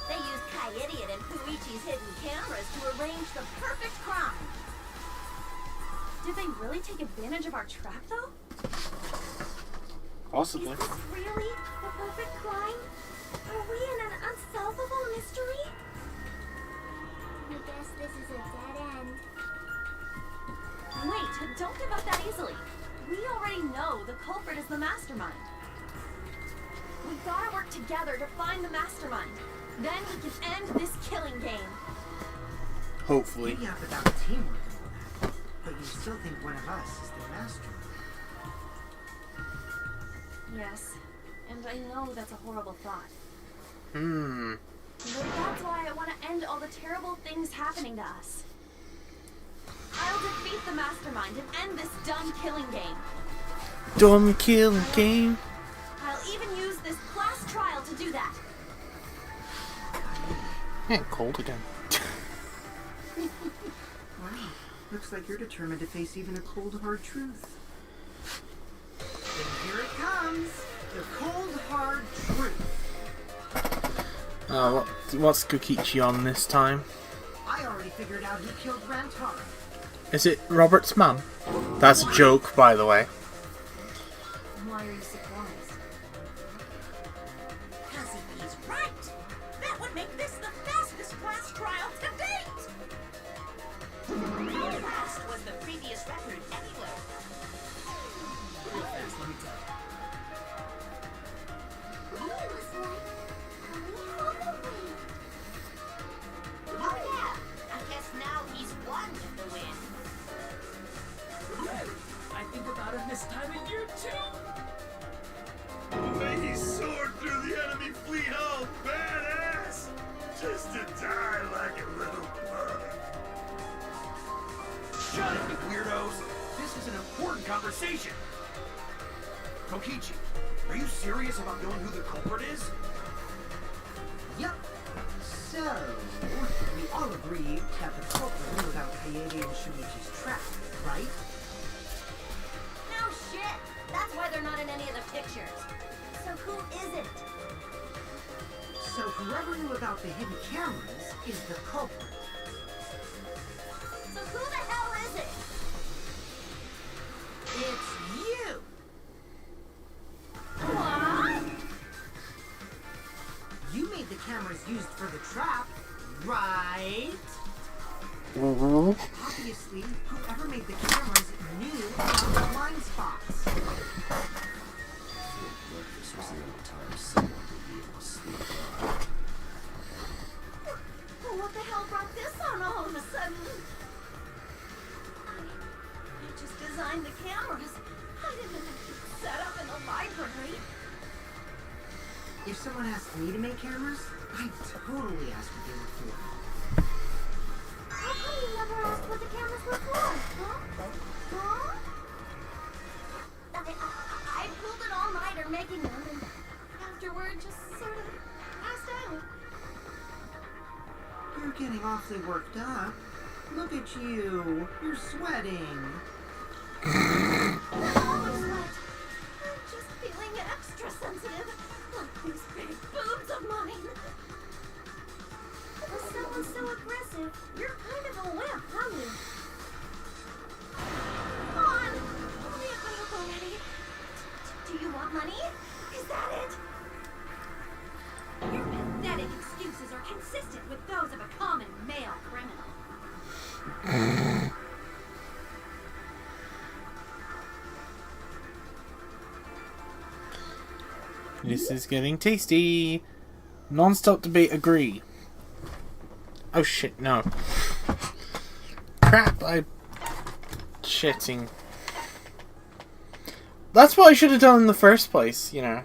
they used Kaede and Puichi's hidden cameras to arrange the perfect crime. Did they really take advantage of our trap, though? Possibly. Is this really the perfect crime? Are we in an unsolvable mystery? I guess this is a dead end. Wait, don't give up that easily. We already know the culprit is the mastermind. We gotta work together to find the mastermind. Then we can end this killing game. Hopefully. Maybe not without teamwork and all that. But you still think one of us is the master. Yes, and I know that's a horrible thought. Hmm. But that's why I want to end all the terrible things happening to us. I'll defeat the mastermind and end this dumb killing game. Dumb killing game. I'll even use this class trial to do that. Yeah, cold again. Wow. Looks like you're determined to face even a cold, hard truth. And here it comes. The cold, hard truth. What's Kokichi on this time? I already figured out who killed Rantaro. Is it Robert's mum? That's a joke, by the way. Why are you surprised? Because if he's right, that would make this the fastest class trial to date. How fast was the previous record anyway? Pretty fast, let me tell you. It was like a leap of the wind. this time of year too. The way he soared through the enemy fleet, all badass! Just to die like a little pug. Shut it, you weirdos! This is an important conversation! Kokichi, are you serious about knowing who the culprit is? Yep. So, we all agree that the culprit knew about Kaede and Shinichi's trap, right? No shit! That's why they're not in any of the pictures. So who is it? So whoever knew about the hidden cameras is the culprit. So who the hell is it? It's you! What? You made the cameras used for the trap, right? Obviously, whoever made the cameras knew about the blind spots. Like this was the only time someone would be able to sleep well. Well, what the hell brought this on all of a sudden? I just designed the cameras. I didn't have to set up in the library. If someone asked me to make cameras, I'd totally ask what they were for. How come you never asked what the cameras were for? Huh? Huh? I pulled an all-nighter making them, and afterward just sort of passed out. You're getting awfully worked up. Look at you. You're sweating. I'm just feeling extra sensitive. Like these big boobs of mine. With someone so aggressive, you're kind of a wimp, aren't you? Come on, hurry up and look already. Do you want money? Is that it? Your pathetic excuses are consistent with those of a common male criminal. This is getting tasty. Non-stop debate, agree. Oh shit, no. Crap, I'm shitting. That's what I should have done in the first place, you know.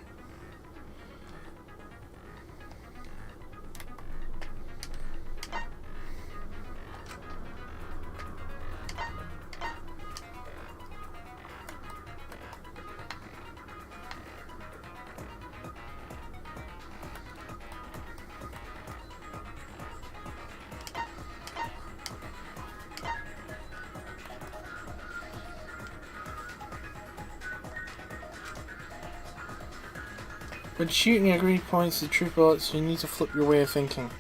When shooting at green points to true bullets, you need to flip your way of thinking.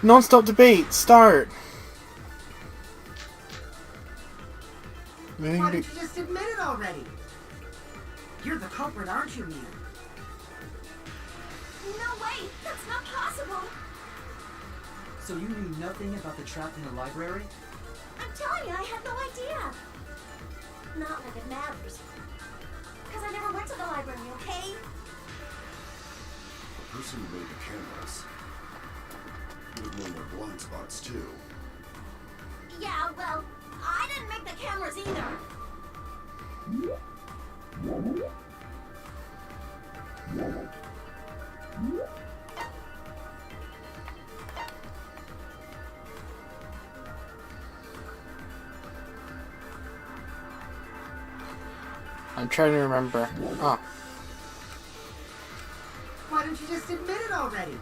Non-stop debate, start! Why didn't you just admit it already? You're the culprit, aren't you, Mia? No way! That's not possible! So you knew nothing about the trap in the library? I'm telling you, I had no idea! Not like it matters. Because I never went to the library, okay? The person who made the cameras would have known their blind spots too. Yeah, well, I didn't make the cameras either! I'm trying to remember. Oh. Why don't you just admit it already?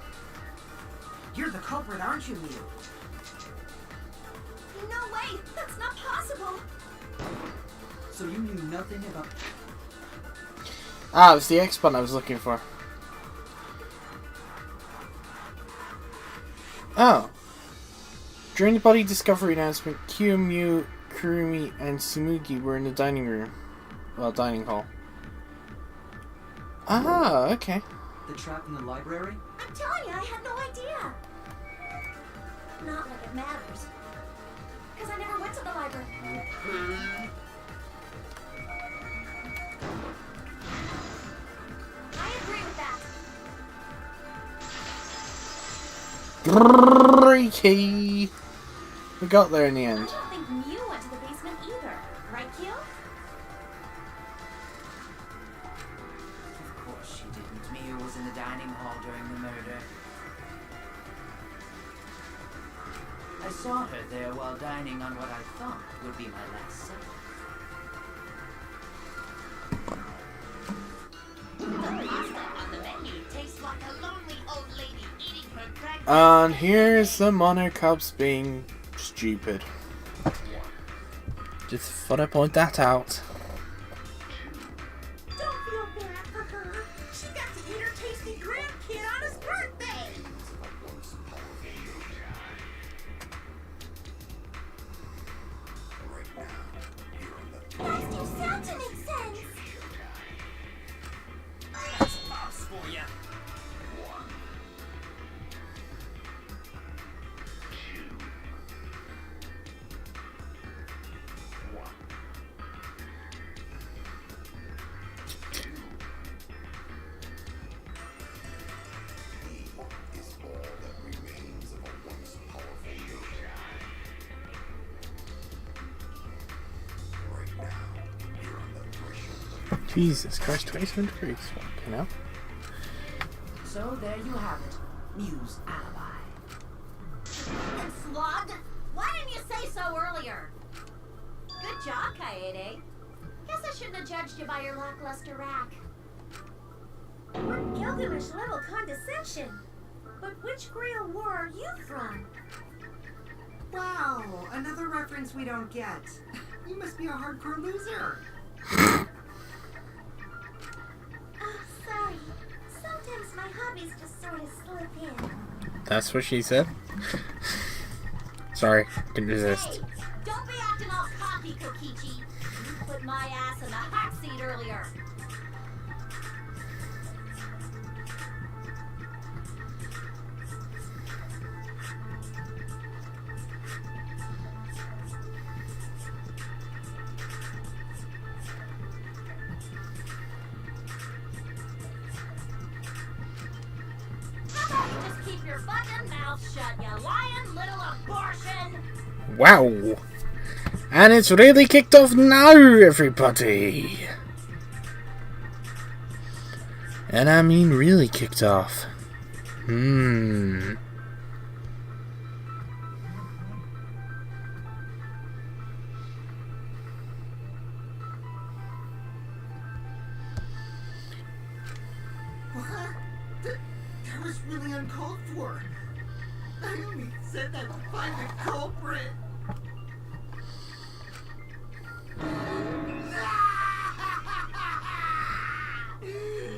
You're the culprit, aren't you, Mia? No way! That's not possible! So you knew nothing about... Ah, it was the X button I was looking for. Oh. During the body discovery announcement, Kiyomiya, Kurumi, and Tsumugi were in the dining room. Well, dining hall. Ah, okay. The trap in the library? I'm telling you, I had no idea! Not like it matters. Because I never went to the library. Freaky! We got there in the I end. don't think Mew went to the basement either. Right, Q? Of course she didn't. Mia was in the dining hall during the murder. I saw her there while dining on what I thought would be my last supper. The pasta on the menu tastes like a lonely old lady eating her breakfast. And here's the Monarch Cubs being stupid. Just thought I'd point that out. Don't feel bad for her. She got to eat her tasty grandkid on his birthday. Guys do sound to make sense. That's pops for ya. Jesus Christ, 27 degrees. You know? So there you have it. Mew's alibi. Slug, why didn't you say so earlier? Good job, Kaede. Guess I shouldn't have judged you by your lackluster rack. Gilgamesh level condescension. But which Grail war are you from? Wow, another reference we don't get. You must be a hardcore loser. Oh, sorry. Sometimes my hobbies just sort of slip in. That's what she said. Sorry, couldn't resist. Hey, don't be acting all cocky, Kokichi. You put my ass in the hot seat earlier. How about you just keep your fucking mouth shut, you lying little abortion? Wow! And it's really kicked off now, everybody! And I mean really kicked off. What? That was really uncalled for. I only said that to find the culprit.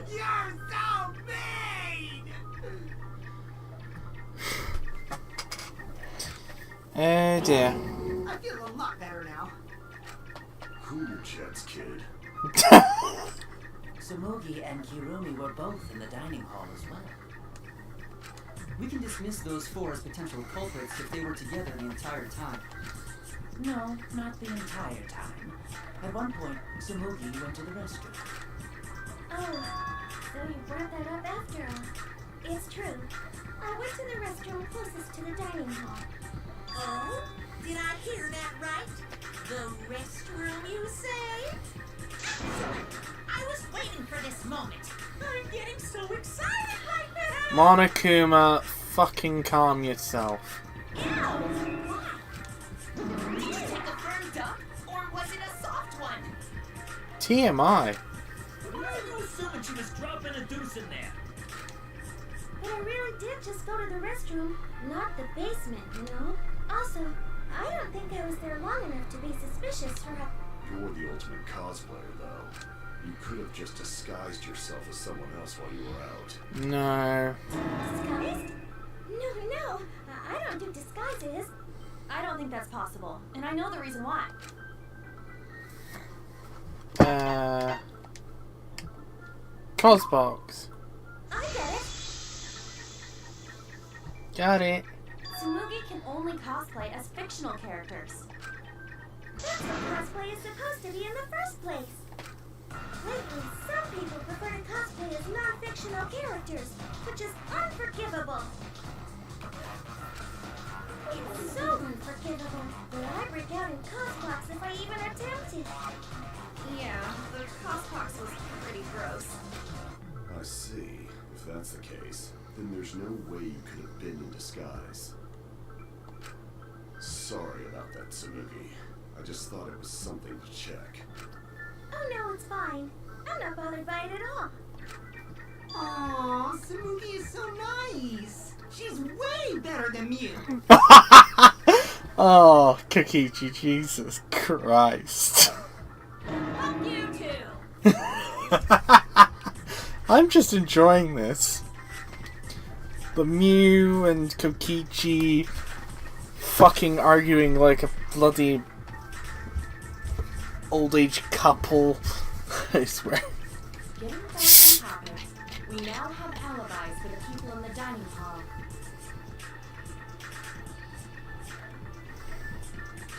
You're so mean! Oh dear. I feel a lot better now. Cool your jets, kid. Sumugi and Kirumi were both in the dining hall as well. We can dismiss those four as potential culprits if they were together the entire time. No, not the entire time. At one point, Sumugi went to the restroom. Oh, so you brought that up after all. It's true. I went to the restroom closest to the dining hall. Oh, did I hear that right? The restroom, you say? I was waiting for this moment. I'm getting so excited right now. Monokuma, fucking calm yourself. Ew! Why? Did you take a firm dump, or was it a soft one? TMI. Why are you assuming she was dropping a deuce in there? But I really did just go to the restroom, not the basement, you know? Also, I don't think I was there long enough to be suspicious for a... You're the ultimate cosplayer, though. You could have just disguised yourself as someone else while you were out. No. Disguised? No. I don't do disguises. I don't think that's possible, and I know the reason why. Cosbox. I get it. Got it. Tsumugi can only cosplay as fictional characters. That's what cosplay is supposed to be in the first place. Lately, some people prefer to cosplay as non-fictional characters, which is unforgivable. It's so unforgivable. But I break out in cosplocks if I even attempt it. Yeah, the cospox was pretty gross. I see. If that's the case, then there's no way you could have been in disguise. Sorry about that, Tsurugi. I just thought it was something to check. Oh no, it's fine. I'm not bothered by it at all. Aw, Samugi is so nice. She's way better than you. Oh, Kokichi, Jesus Christ. Fuck you two! I'm just enjoying this. The Mew and Kokichi fucking arguing like a bloody old age couple. I swear. Getting close to happen, we now have alibis for the people in the dining hall.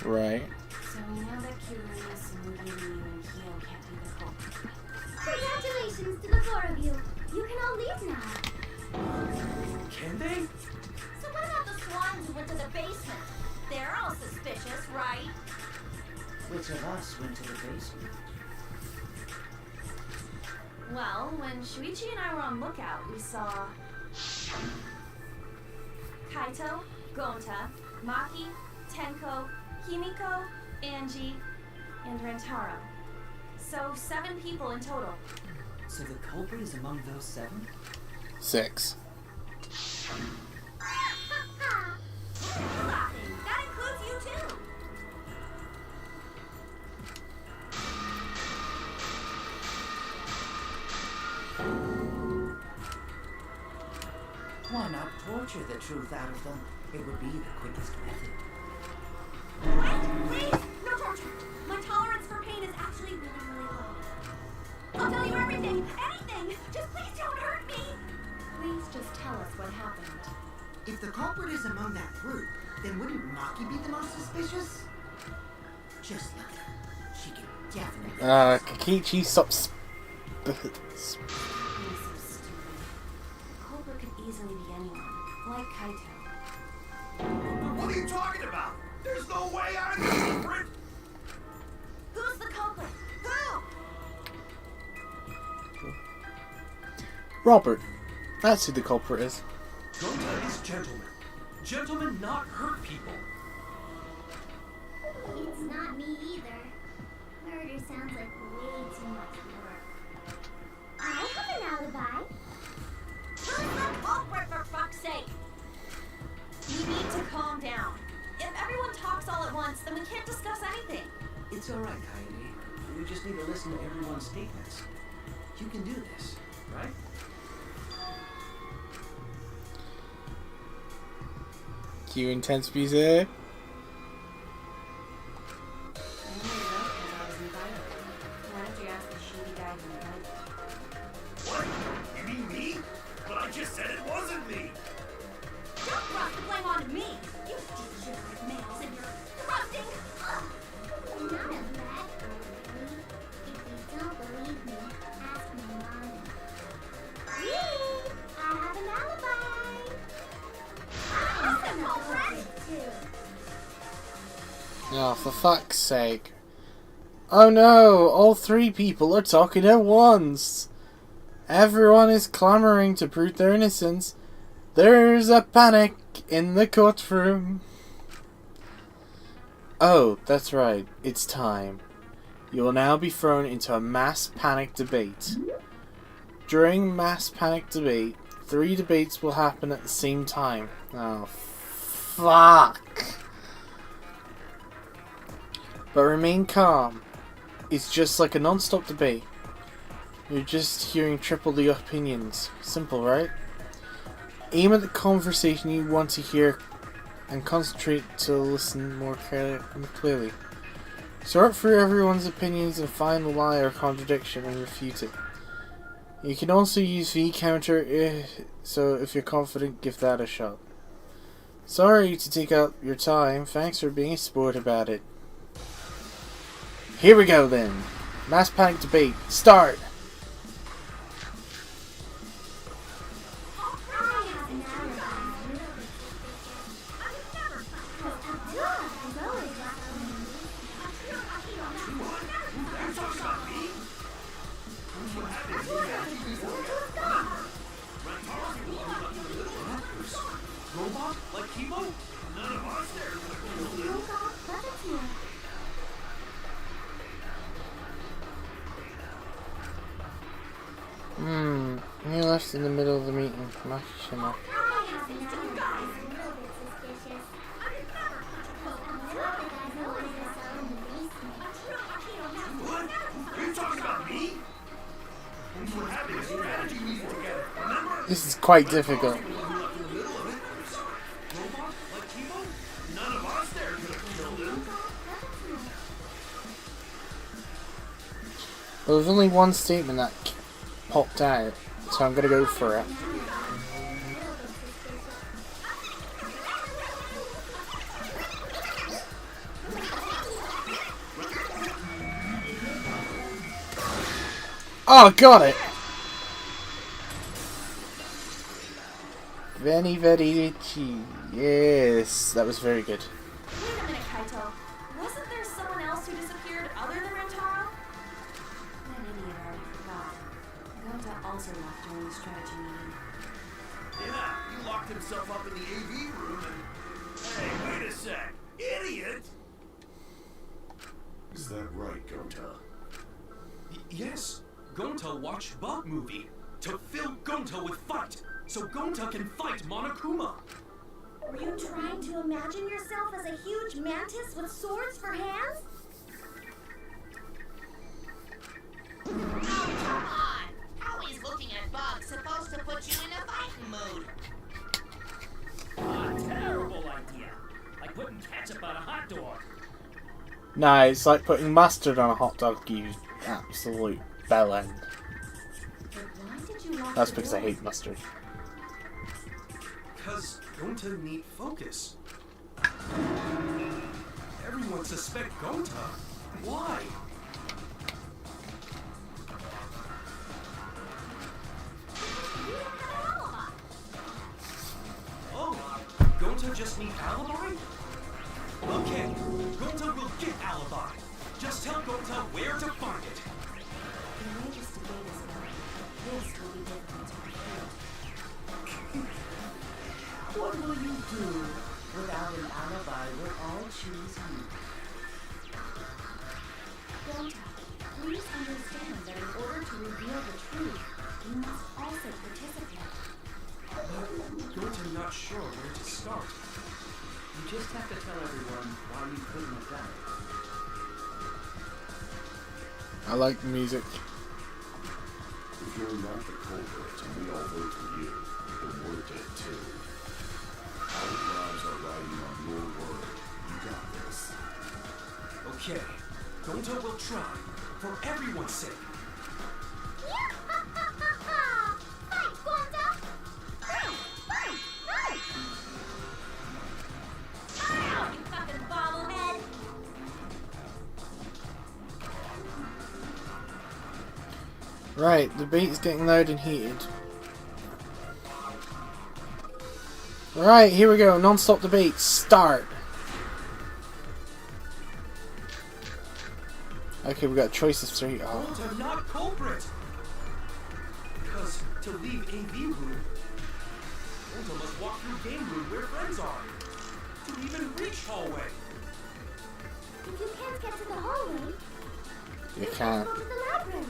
Right. So we know that Kiryu, Samugi, Mew, and Kyo can't be the culprit. Congratulations to the four of you. You can all leave now. Can they? So what about the swans who went to the basement? They're all suspicious, right? Which of us went to the basement? Well, when Shuichi and I were on lookout, we saw Kaito, Gonta, Maki, Tenko, Himiko, Angie, and Rentaro. So 7 people in total. So the culprit is among those 7? 6. Laughing. That includes you too. Why not torture the truth out of them? It would be the quickest method. Wait, please, no torture. My tolerance for pain is actually really, really low. I'll tell you everything, anything. Just please don't hurt me. Please just tell us what happened. If the culprit is among that group, then wouldn't Maki be the most suspicious? Just look at her. She can definitely... Kokichi, stop You're so stupid. Culprit could easily be anyone, like Kaito. What are you talking about? There's no way I'm the culprit! Who's the culprit? Who? Robert. That's who the culprit is. Gonta is gentleman. Gentlemen not hurt people. It's not me either. Murder sounds like way too much work. I have an alibi. Who's the culprit, for fuck's sake? We need to calm down. If everyone talks all at once, then we can't discuss anything. It's alright, Kaede. We just need to listen to everyone's statements. You can do this, right? Cue intense music. Why don't you ask the shady guy who died? What? You mean me? But I just said it wasn't me! Don't thrust the blame onto me. You degenerate males and you're thrusting. Ugh. None of that. If you don't believe me, ask my mom. Really? I have an alibi. Listen, culprit. Oh, for fuck's sake. Oh no, all 3 people are talking at once. Everyone is clamoring to prove their innocence. There's a panic in the courtroom. Oh, that's right. It's time. You will now be thrown into a mass panic debate. During mass panic debate, 3 debates will happen at the same time. Oh, fuck. But remain calm. It's just like a non-stop debate. You're just hearing triple the opinions. Simple, right? Aim at the conversation you want to hear and concentrate to listen more clearly. Sort through everyone's opinions and find the lie or contradiction and refute it. You can also use V counter, so if you're confident, give that a shot. Sorry to take up your time. Thanks for being a sport about it. Here we go then. Mass panic debate. Start! I have an alibi. He left in the middle of the meeting. Makishima. What? Are you talking about me? We were having a strategy meeting together, remember? This is quite difficult. None of us there could have killed him. Well, there's only one statement that popped out, so I'm gonna go for it. Oh, got it! Very itchy. Yes, that was very good. Wait a minute, Kaito. Wasn't there someone else who disappeared other than Rentaro? That idiot already forgot. Gonta also left during the strategy meeting. Yeah, he locked himself up in the AV room and... Hey, wait a sec. Idiot! Is that right, Gota? Yes. Gonta watched Bug Movie to fill Gonta with fight, so Gonta can fight Monokuma. Were you trying to imagine yourself as a huge mantis with swords for hands? Oh, come on! How is looking at bugs supposed to put you in a fighting mood? Terrible idea. Like putting ketchup on a hot dog. Nah, it's like putting mustard on a hot dog, you absolute bellend. But why did you lock That's the because I door? hate mustard. Cause Gonta need focus. Everyone suspect Gonta. Why? Oh, Gonta just need alibi? Okay, Gonta will get alibi. Just tell Gonta where to find it. The way this debate is going, this will be difficult to refute. What will you do without an alibi? We'll all choose you. Gonta, please understand that in order to reveal the truth, you must also participate. Gonta not sure where to start. You just have to tell everyone why you couldn't have done it. I like the music. If you're not the culprit and we all vote for you, then we're dead too. Our lives are riding on your word. You got this. Okay, Gonta will try, for everyone's sake. Fight, Gonta! Ow, you fucking bobblehead! Right, the beat's getting loud and heated. Alright, here we go. Non-stop debate. Start. Okay, we got a choice of three. Oh. Gonta not culprit! Because to leave AV room, Gonta must walk through game room where friends are. To even reach hallway. If you can't get to the hallway, You can't. go to the library.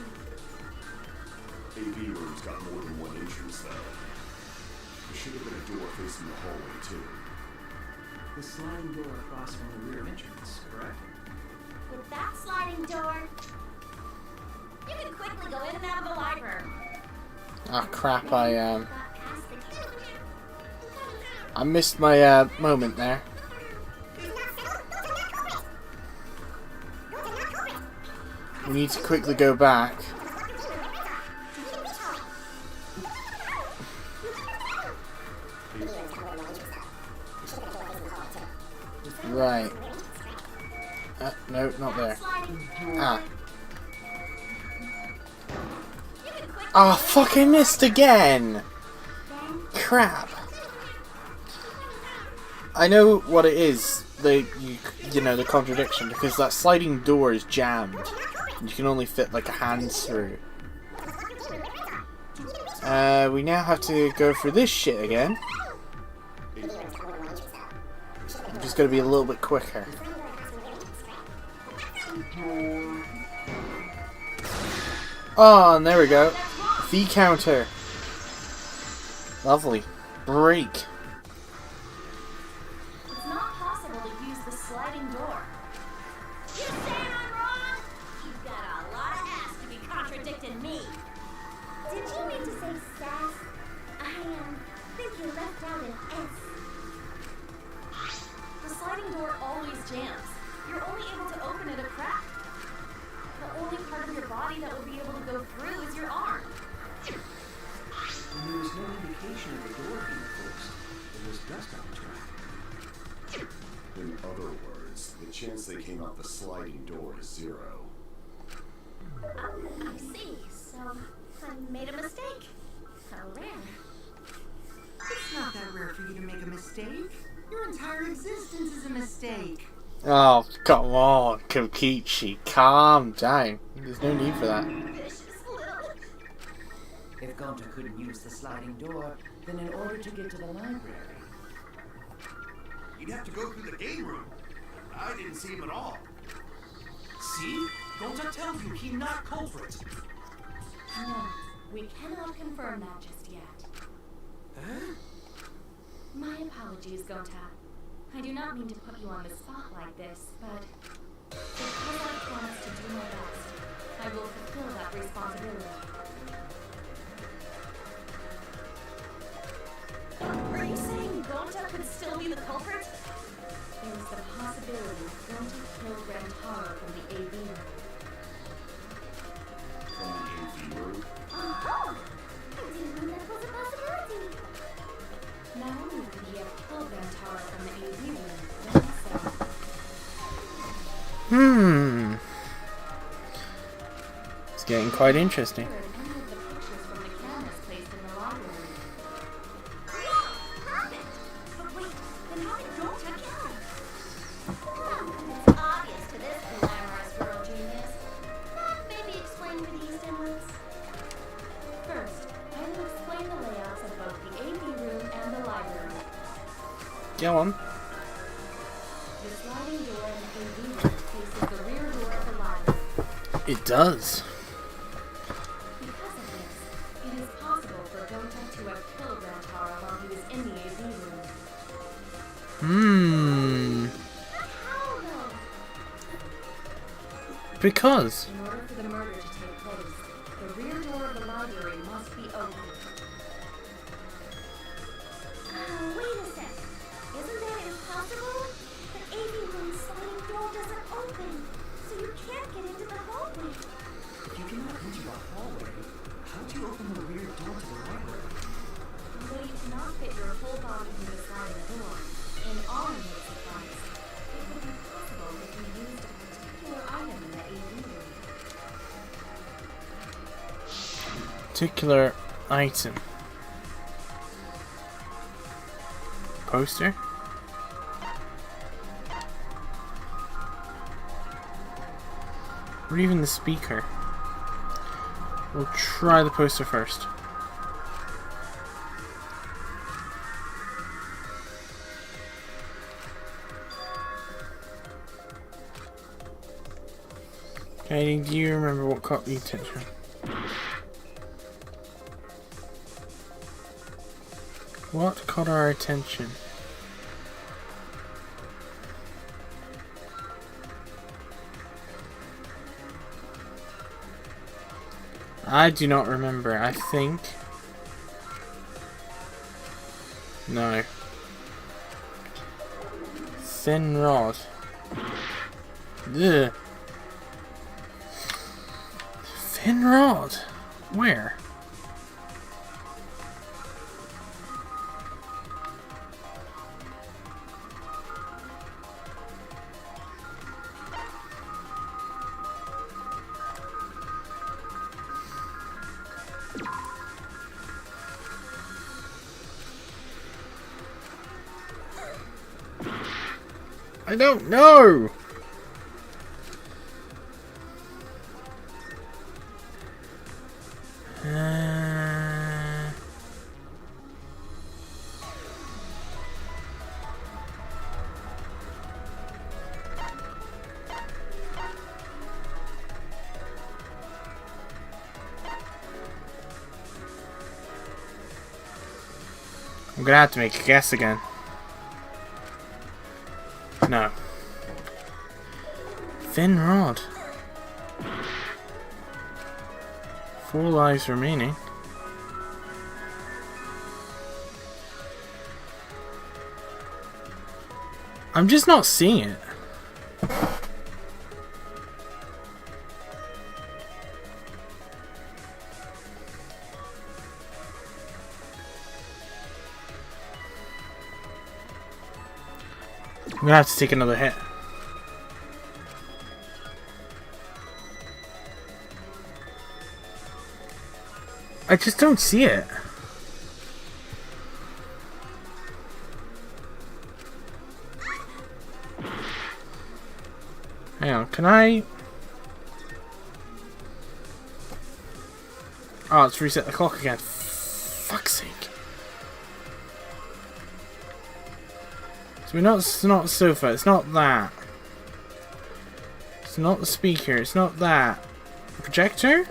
AV room's got more than one entrance though. There should have been a door facing the hallway too. The sliding door across from the rear entrance, correct? With that sliding door, You can quickly go in and out of the library. Ah, crap! I got past the gate. I missed my moment there. We need to quickly go back. Right. No, not there. Ah. Ah, fuck, I missed again! Crap. I know what it is, you know, the contradiction, because that sliding door is jammed. You can only fit like a hand through. We now have to go through this shit again. I'm just gonna be a little bit quicker. Oh, and there we go. V counter. Lovely. Break. It's not possible to use the sliding door. You saying I'm wrong? You've got a lot of ass to be contradicting me. Did you mean to say sass? I think you left out an S. The sliding door always jams. You're only able to open it a crack. The only part of your body that will be able to go through is your arm. And there was no indication of the door being closed. There was dust on the track. In other words, the chance they came out the sliding door is 0. I see. So I made a mistake. How rare. It's not that rare for you to make a mistake. Your entire existence is a mistake. Oh, come on, Kokichi. Calm down. There's no need for that. If Gonta couldn't use the sliding door, then in order to get to the library... You'd have to go through the game room. I didn't see him at all. See? Gonta tells you he's not culprit. No, we cannot confirm that just yet. Huh? My apologies, Gonta. I do not mean to put you on the spot like this, but because I promised to do my best, I will fulfill that responsibility. Are you saying Gonta could still be the culprit? There is the possibility Gonta killed Rentaro from the AV room. From the AV room? Oh! I didn't know that was a possibility. Not only could he have killed Rentaro from the AV room, but also... It's getting quite interesting. any of the pictures from the cameras placed in the library. Perfect! But wait, then how did Gonta kill him? It's obvious to this glamorous girl genius. Maybe explain for the East and West. First, I will explain the layouts of both the AV room and the library. Go on. The sliding door in the AV room faces the rear door of the library. It does. Because of this, it is possible for Gonta to have killed Rantaro while he was in the AV room. How though? Because. In order for the murder to take place, the rear door of the library must be open. Wait a sec. Isn't that impossible? The AV room sliding door doesn't open, so you can't get into the hallway. If you cannot enter the hallway, how do you open the rear door to the library? Although you cannot fit your whole body through the sliding door, in all intents and purposes, it would be possible if you used a particular item in the AV room. Particular item. Poster? Or even the speaker. We'll try the poster first. Okay, do you remember what caught the attention? What caught our attention? I do not remember. I think... No. Thin rod. Ugh. Thin rod? Where? I don't know! gonna have to make a guess again. No. Thin rod. 4 lives remaining. I'm just not seeing it. I'm gonna have to take another hit. I just don't see it. Hang on, can I... Oh, let's reset the clock again. Fuck's sake. So it's not the sofa, it's not that. It's not the speaker, it's not that. Projector?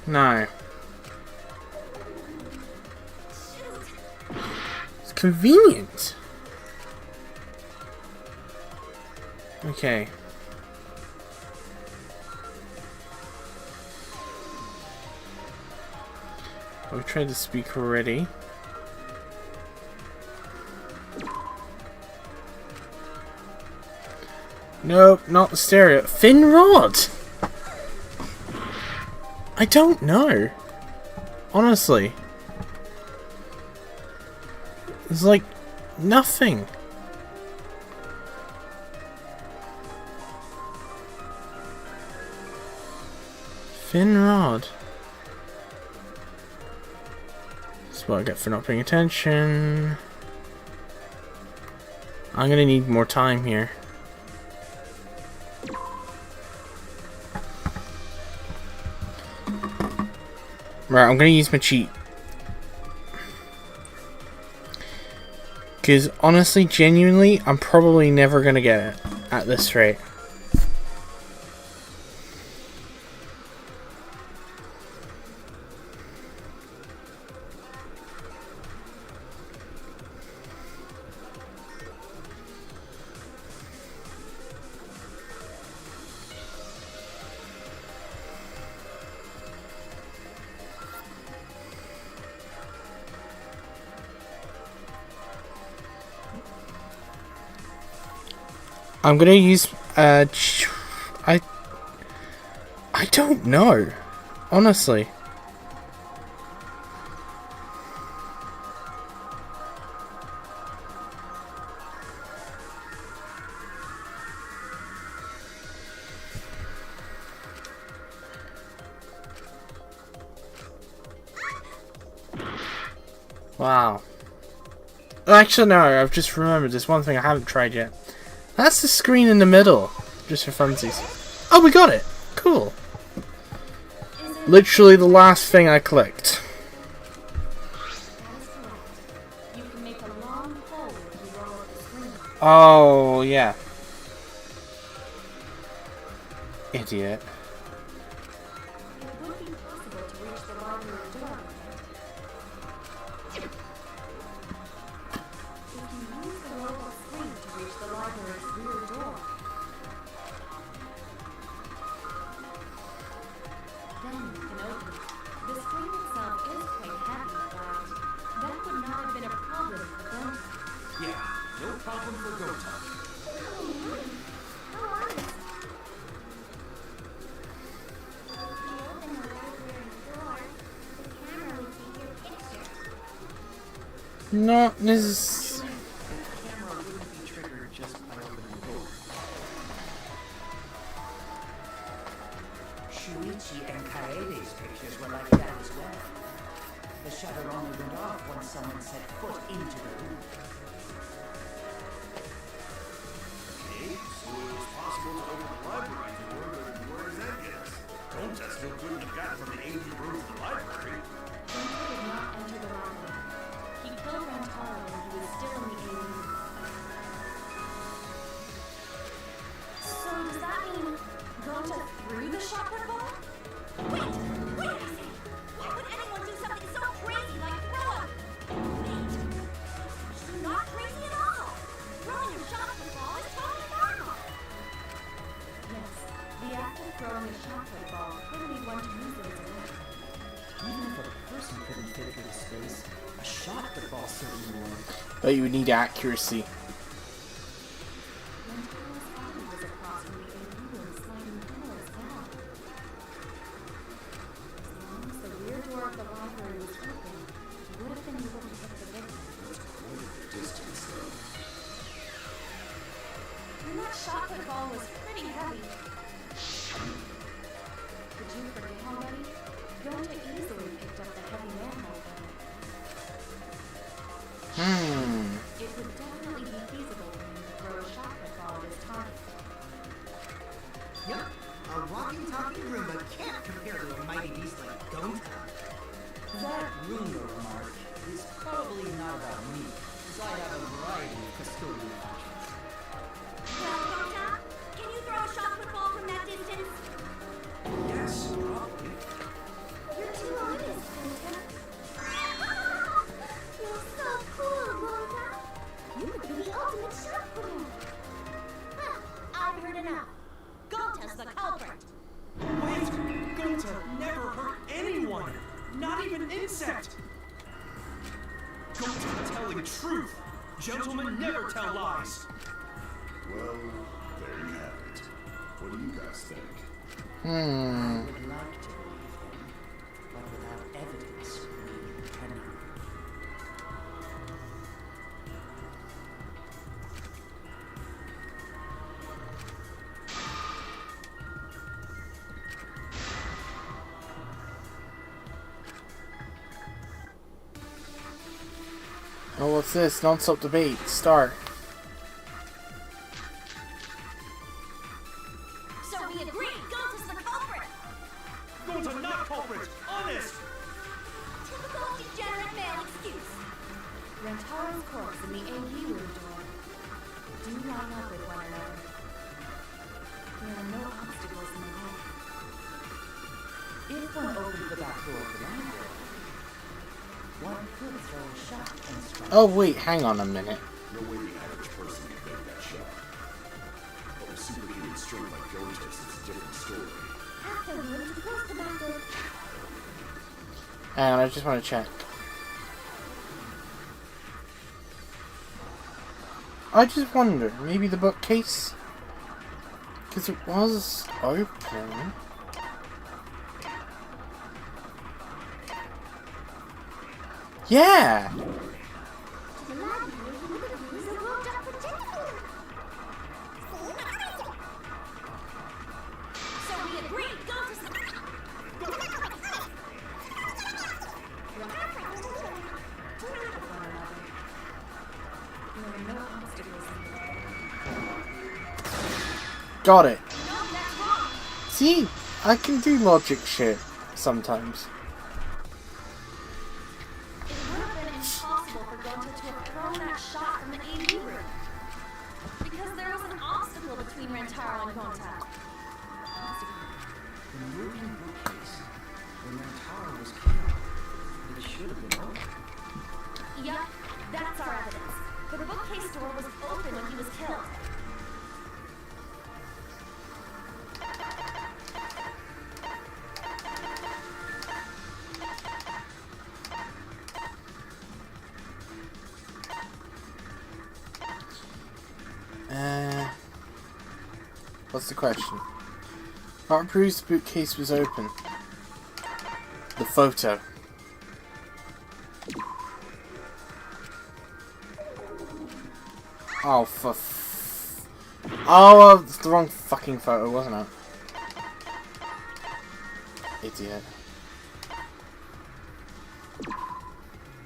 No. It's convenient. Okay. We tried the speaker already. Nope, not the stereo. Thin rod! I don't know. Honestly. It's like nothing. Thin rod. That's what I get for not paying attention. I'm gonna need more time here. Right, I'm gonna use my cheat. Because honestly, genuinely, I'm probably never gonna get it at this rate. I'm gonna use I don't know, honestly. Wow. Actually, no, I've just remembered there's one thing I haven't tried yet. That's the screen in the middle, just for funsies. Oh, we got it! Cool. Literally the last thing I clicked. Oh, yeah. Idiot. Not this. The camera wouldn't be triggered just by opening the door. Shuichi and Kaede's pictures were like that as well. The shutter only went off once someone set foot into the room. Okay, so it was possible to open the library door, but where does that get us? Gonta still couldn't have gotten from the ancient room to the library. Gonta did not enter the library. He killed Rantaro when he was still in the alien. So does that mean Gonta threw the shotgun ball? Wait a second! Why would anyone do something so crazy like throw After throwing a shot ball, could lead one to use it as a weapon. Even if a person couldn't fit it through space, a shot football certainly would. But you would need accuracy. When Taro's body was across from the AV room sliding door as well. As long as the rear door of the library was open, he would have been able to get the victim. Distance, though. And that shot ball was pretty heavy. Did you forget already? Gonta easily picked up the heavy manhole cover. It would definitely be feasible for him to throw a shot ball at his target. Yup, a walking, talking Roomba can't compare to a mighty beast like Gonta. That Roomba remark is probably not about me, as I have a variety of custodial functions. Well, Gonta, can you throw a shot ball from that distance? Yes, probably. You're too honest, Gonta. You're so cool, Gonta. You could be the ultimate shot putter. I've heard enough. Gonta's the culprit. Wait! Gonta never hurt anyone! Not even an insect! Gonta telling truth! Gentlemen never tell lies! Well, there you have it. What do you guys think? I would like to believe him, but without evidence, we cannot. Oh, what's this? Non-stop debate. Start. So we agree, Gonta's the culprit. Gonta not culprit! Honest! Typical degenerate male excuse. Rentaro's corpse and the AV room door do line up with one another. There are no obstacles in the way. If one opened the back door of the library, one could throw a shot and strike. Oh wait, hang on a minute. No way the average person can make that shot. But with superhuman strength like Gonta's, it's a different story. After room to close the back door. Hang on, I just want to check. I just wonder, maybe the bookcase? Because it was open. Yeah! The library would have used a roped up projector. So we agree, Gonta's the There are no obstacles in the way. Got it. No, that's wrong. See? I can do logic shit sometimes. It would have been impossible for Gonta to have thrown that shot from the AV room. Because there was an obstacle between Rentaro and Gonta. The moving bookcase, when Rentaro was killed, it should have been open. Yup, that's our evidence. The bookcase door was open when he was killed. What's the question? What proves the bookcase was open? The photo. Oh, oh, it's the wrong fucking photo, wasn't it? Idiot.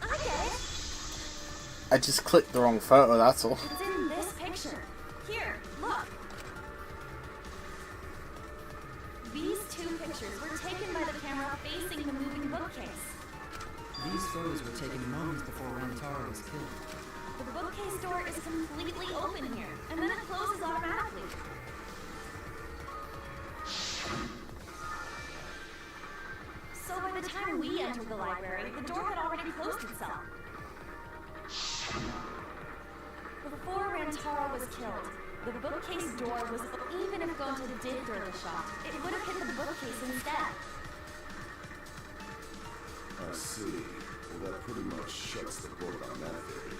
I get it. I just clicked the wrong photo, that's all. It's in this picture. Here, look. These two pictures were taken by the camera facing the moving bookcase. These photos were taken moments before Rentaro was killed. The bookcase door is completely open here, and then it closes automatically. So by the time we entered the library, the door had already closed itself. Before Rentaro was killed, The bookcase door was... Even if Gonta did throw the shot, it would have hit the bookcase instead. I see. Well, that pretty much shuts the book on that theory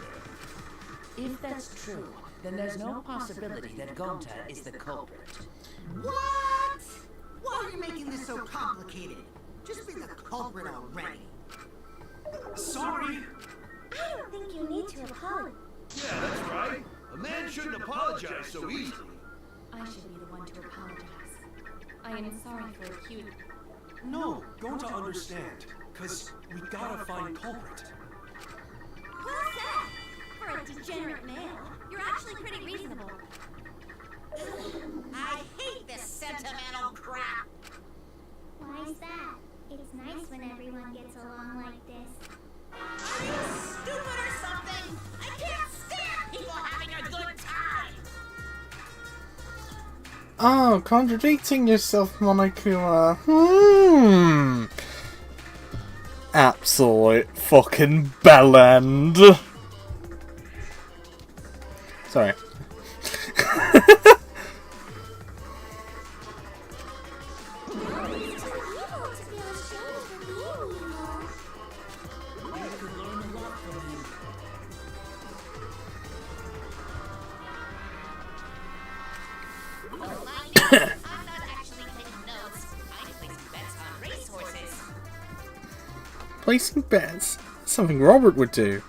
then. If that's true, then there's no possibility that Gonta is the culprit. What? Why are you making this so complicated? Just be the culprit already. Sorry. I don't think you need to apologize. Yeah, that's right. A man shouldn't apologize so easily. I should be the one to apologize. I am sorry for accusing... No, going to understand. Cause we gotta find culprit. Well said! For a degenerate male, you're actually pretty reasonable. I hate this sentimental crap. Why's that? It's nice when everyone gets along like this. Are you stupid or something? I can't stand people having a good time. Oh, contradicting yourself, Monokuma. Absolute fucking bellend. Sorry. I'm not actually taking notes. I'm placing bets on racehorses. Placing bets? Something Robert would do.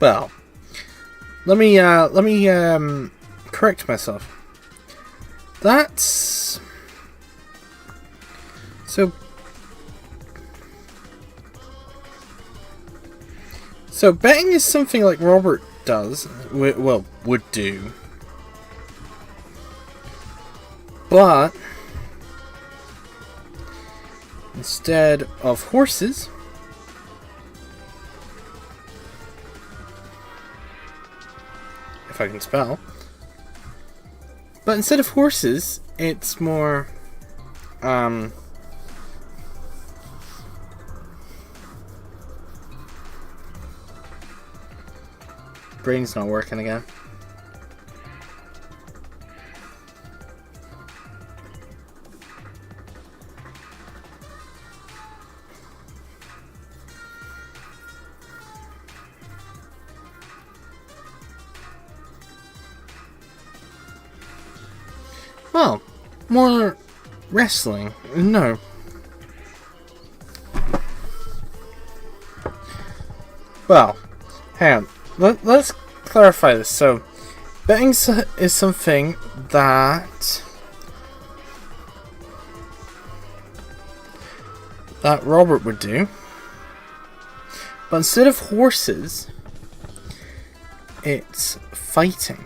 Well, let me correct myself. That's so betting is something like Robert does, well, would do, but instead of horses, if I can spell. But instead of horses, it's more, brain's not working again. Well, more wrestling. No. Well, hang on. Let's clarify this. So, betting is something that Robert would do. But instead of horses, it's fighting.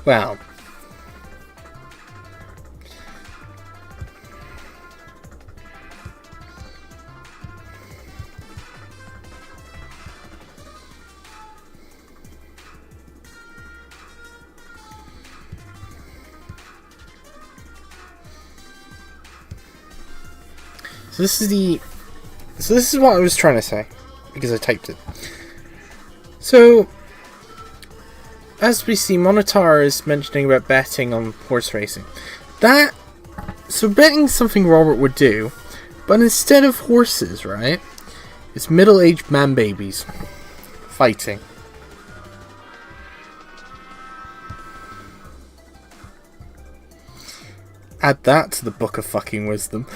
Well, so this is what I was trying to say, because I typed it. So, as we see, Monitar is mentioning about betting on horse racing. So betting is something Robert would do, but instead of horses, right, it's middle-aged man babies fighting. Add that to the Book of Fucking Wisdom.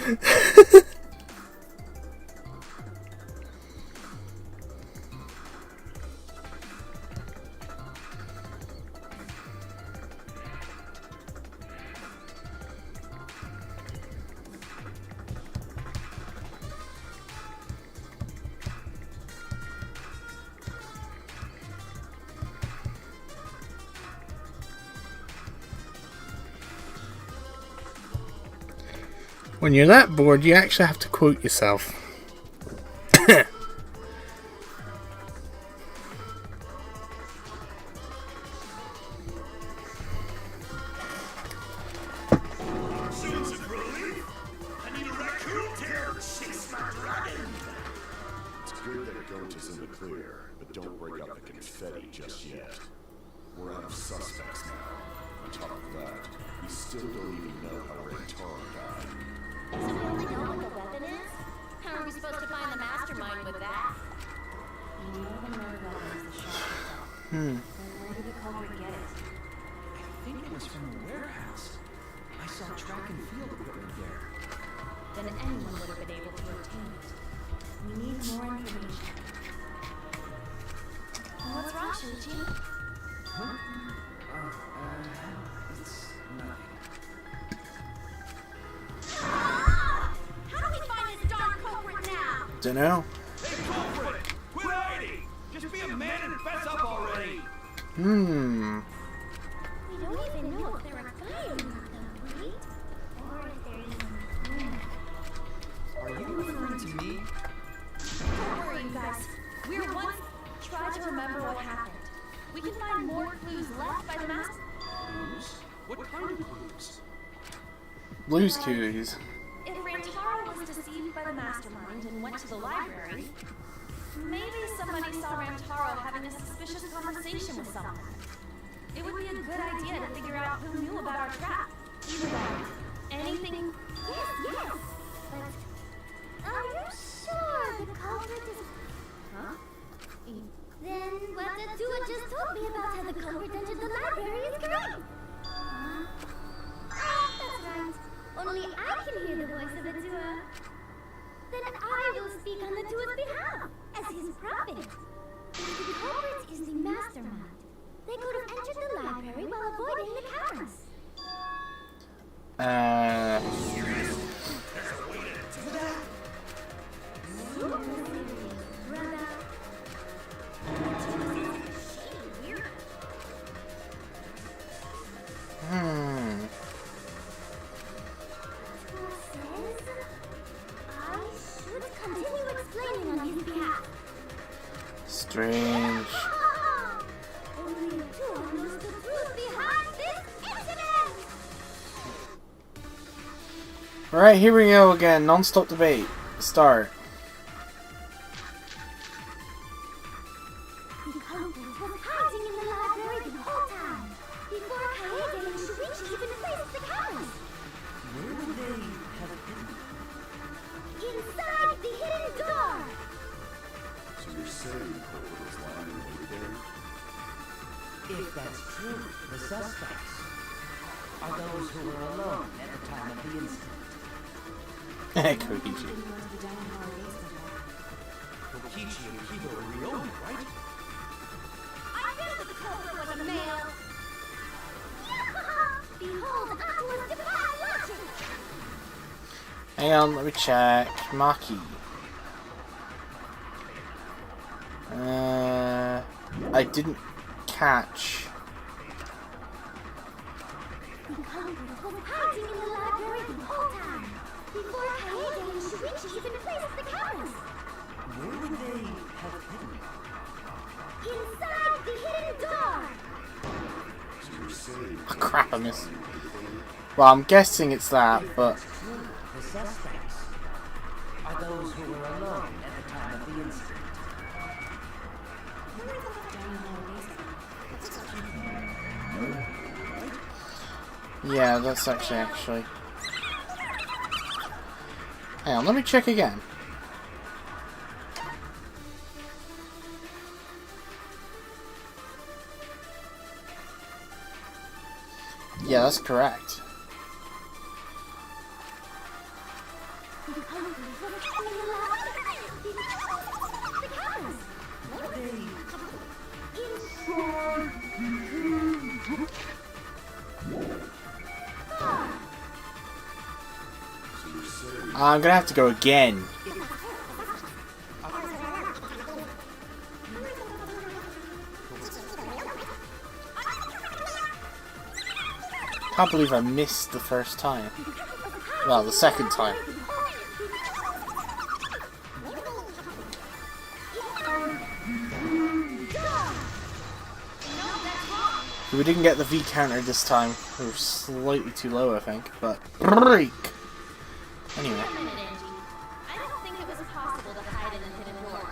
When you're that bored, you actually have to quote yourself. good that Goat is in the clear, but don't break up the confetti just yet. We're out of suspects now. On top of that, we still don't even know how Rantaro died. So we only know what the weapon is? How are we supposed to find the mastermind with that? You know the murder weapon is the shop itself. Then where did the culprit get it? I think it was from the warehouse. I saw track and field equipment there. Then anyone would have been able to obtain it. We need more information. What's wrong, Shuichi? Huh? It's nothing. How do we find this darn culprit now? Dunno. Hey, culprit! Quit hiding! Just be a man and fess up already! We don't even know if they're a guy or not, though, right? Or if they're even Are you referring to me? Don't worry, you guys. We're once... Try to remember what happened. We can find more clues left by the master... Clues? What kind of clues? Blues Clues. If Rantaro was deceived by the mastermind and went to the library, maybe somebody saw Rantaro having a suspicious conversation with someone. It would be a good idea to figure out who knew about our trap. Either way, anything... Yes! But are you sure the culprit is... Huh? Then what the Tua just told me about how the culprit entered the library is correct. Huh? Oh, that's right. Only I can hear the voice of the Tua. Then I will speak on the Tua's behalf, as his prophet. If the culprit is the mastermind, they could have entered the library while avoiding the cameras. I should continue explaining on his behalf. Strange. Only the Tua knows the truth behind this incident. Alright, here we go again. Non-stop debate. Start. The culprit was hiding in the library the whole time, before Kaede and Shuichi even placed the cameras. Where would they have hidden? Inside the hidden door! So you're saying Culprit was lying in wait there? If that's true, the suspects are those who were alone at the time of the incident. Koichi. Kokichi and Kido are Ryomi, right? I knew that the culprit was a male! Behold, Aqua's divine logic! Hang on, let me check. Maki. I didn't catch. The culprit was hiding in the library the whole time, before Kaede and Shuichi even placed the cameras. Where would they have hidden? Inside the hidden door! So you're saying Oh, crap, I missed. Well, I'm guessing it's that, but... True, the suspects are those who were alone at the time of the incident. Yeah, that's actually... Hang on, let me check again. Yeah, that's correct. The culprit was hiding in the library before the cameras. I'm gonna have to go again. Can't believe I missed the first time. Well, the second time. We didn't get the V counter this time. We were slightly too low, I think, but break. Anyway. Wait a minute, Angie. I don't think it was possible to hide in a hidden door.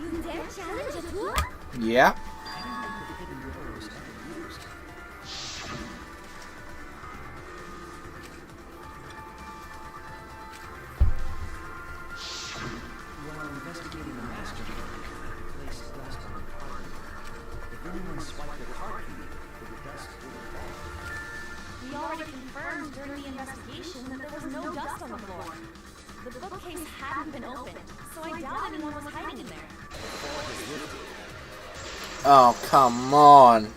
You dare challenge a tour? Yeah. While investigating the master key placed dust on the card, if anyone swiped the card key, the dust would have vanished. We already confirmed during the investigation that there was no dust on the floor. The bookcase hadn't been opened, so I doubt anyone was hiding in there. Oh, come on.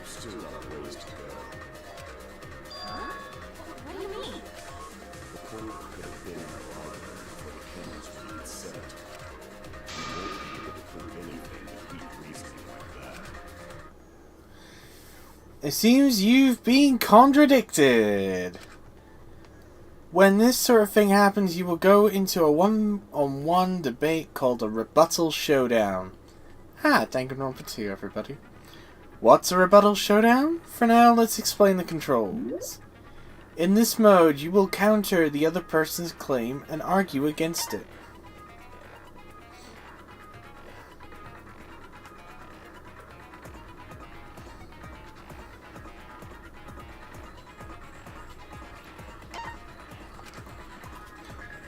Still got a ways to go. Huh? What do you mean? The culprit could have been in our auditor before the cameras were being set. You won't be able to prove anything with weak reasoning like that. It seems you've been contradicted. When this sort of thing happens, you will go into a one-on-one debate called a rebuttal showdown. Danganronpa 2, everybody. What's a rebuttal showdown? For now, let's explain the controls. In this mode, you will counter the other person's claim and argue against it.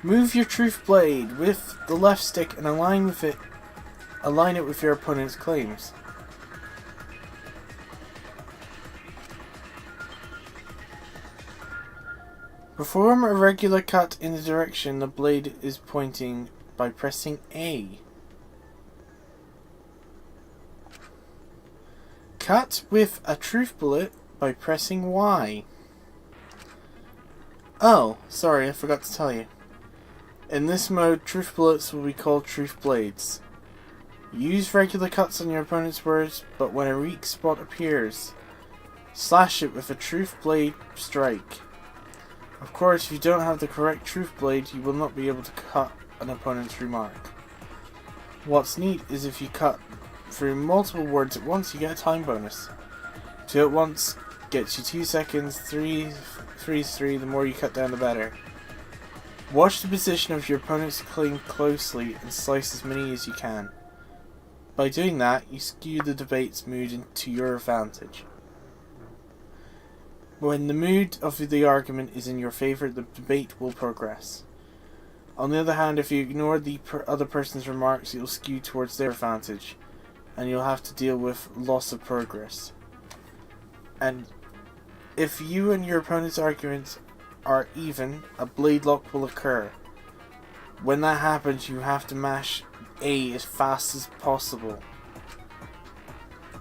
Move your truth blade with the left stick and align it with your opponent's claims. Perform a regular cut in the direction the blade is pointing by pressing A. Cut with a truth bullet by pressing Y. Oh, sorry, I forgot to tell you. In this mode, truth bullets will be called truth blades. Use regular cuts on your opponent's words, but when a weak spot appears, slash it with a truth blade strike. Of course, if you don't have the correct truth blade, you will not be able to cut an opponent's remark. What's neat is if you cut through multiple words at once, you get a time bonus. 2 at once gets you 2 seconds, 3 is 3, the more you cut down the better. Watch the position of your opponent's claim closely and slice as many as you can. By doing that, you skew the debate's mood to your advantage. When the mood of the argument is in your favor, the debate will progress. On the other hand, if you ignore the other person's remarks, it will skew towards their advantage, and you'll have to deal with loss of progress. And if you and your opponent's arguments are even, a blade lock will occur. When that happens, you have to mash A as fast as possible.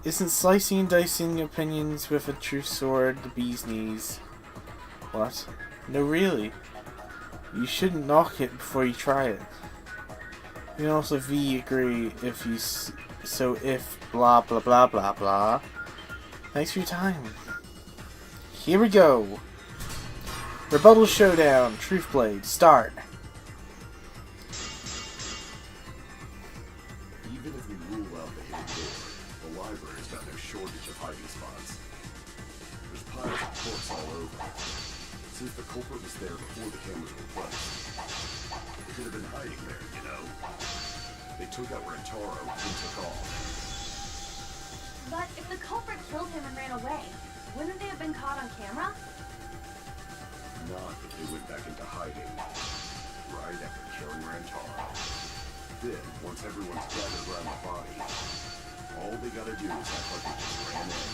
Isn't slicing and dicing opinions with a true sword the bee's knees? What? No, really. You shouldn't knock it before you try it. You can also V agree if you if blah blah blah blah blah. Thanks for your time. Here we go. Rebuttal showdown. Truth blade. Start. Even if we rule out the hidden door, the library's got no shortage of hiding spots. There's piles of books all over. Since the culprit was there before the cameras were placed, they could have been hiding there, you know. They took out Rentaro and took off. But if the culprit killed him and ran away, wouldn't they have been caught on camera? Not if they went back into hiding, right after killing Rantaro. Then, once everyone's gathered around the body, all they gotta do is act like they just ran in,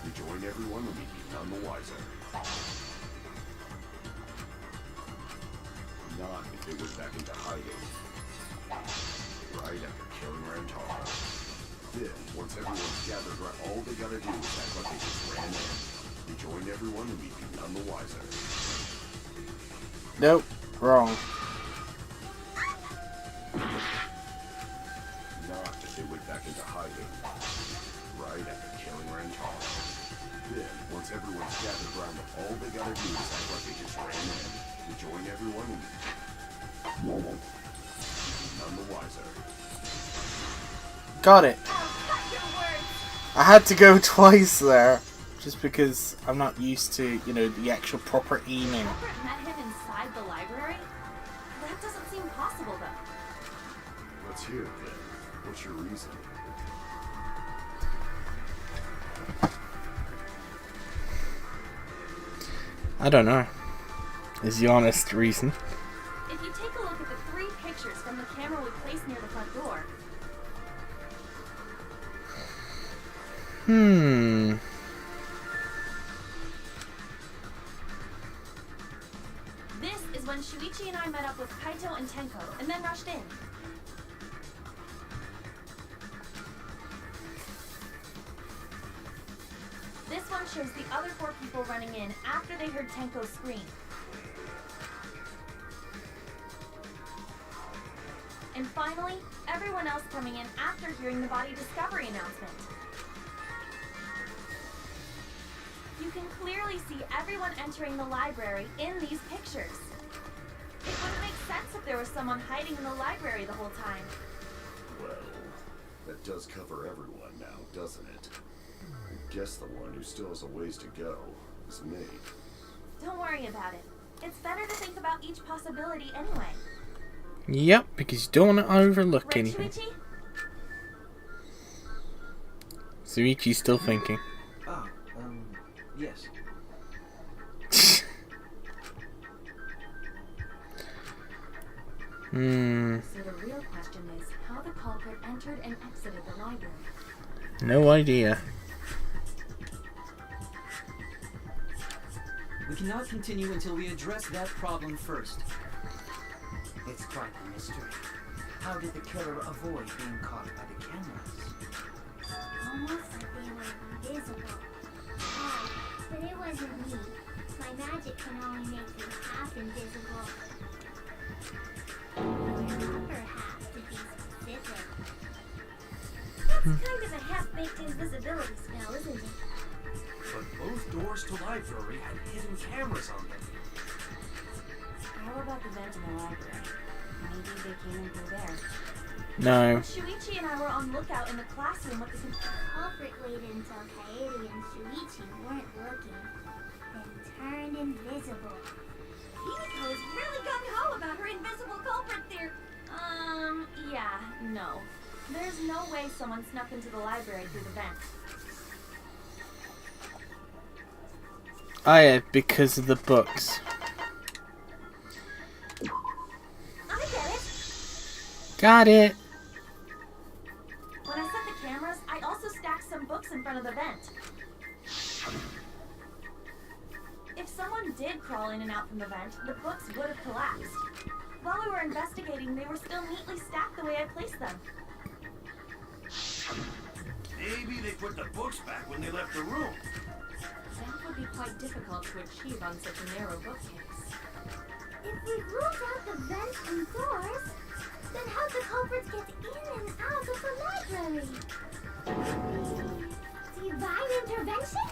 rejoin everyone, and we'd be none the wiser. Not if they went back into hiding, right after killing Rantaro. Then, once everyone's gathered around, all they gotta do is act like they just ran in, rejoin everyone, and we'd be none the wiser. Nope, wrong. Not if they went back into hiding, right after killing Rantaro. Then, once everyone's gathered around them, all they gotta do is act like they just ran in, rejoin everyone, and none the wiser. Got it. I had to go twice there, just because I'm not used to, the actual proper aiming. The culprit met him inside the library? That That doesn't seem possible, though. Let's hear it then. What's your reason? I don't know. Is the honest reason. If you take a look at the 3 pictures from the camera we placed near the front door, this is when Shuichi and I met up with Kaito and Tenko, and then rushed in. This one shows the other 4 people running in after they heard Tenko scream. And finally, everyone else coming in after hearing the body discovery announcement. You can clearly see everyone entering the library in these pictures. It wouldn't make sense if there was someone hiding in the library the whole time. Well, that does cover everyone now, doesn't it? I guess the one who still has a ways to go is me. Don't worry about it. It's better to think about each possibility anyway. Yep, because you don't want to overlook Right, anything. Shuichi? Shuichi's still thinking. Ah, yes. So the real question is how the culprit entered and exited the library. No idea. We cannot continue until we address that problem first. It's quite a mystery. How did the killer avoid being caught by the cameras? Almost like they were invisible. But it wasn't me. My magic can only make them half invisible. Upper half, to be specific. That's kind of a half-baked invisibility spell, isn't it? But both doors to library had hidden cameras on them. How about the vent in the library? Maybe they came in through there. No. Shuichi and I were on lookout in the classroom with the Culprit waited until Kaede and Shuichi weren't looking, then turned invisible. Himiko is really gung-ho about her invisible culprit theory. Yeah, no. There's no way someone snuck into the library through the vent. Oh yeah, because of the books. I get it! Got it! When I set the cameras, I also stacked some books in front of the vent. If someone did crawl in and out from the vent, the books would have collapsed. While we were investigating, they were still neatly stacked the way I placed them. Maybe they put the books back when they left the room. That would be quite difficult to achieve on such a narrow bookcase. If we ruled out the vents and doors, then how'd the culprits get in and out of the library? Divine intervention?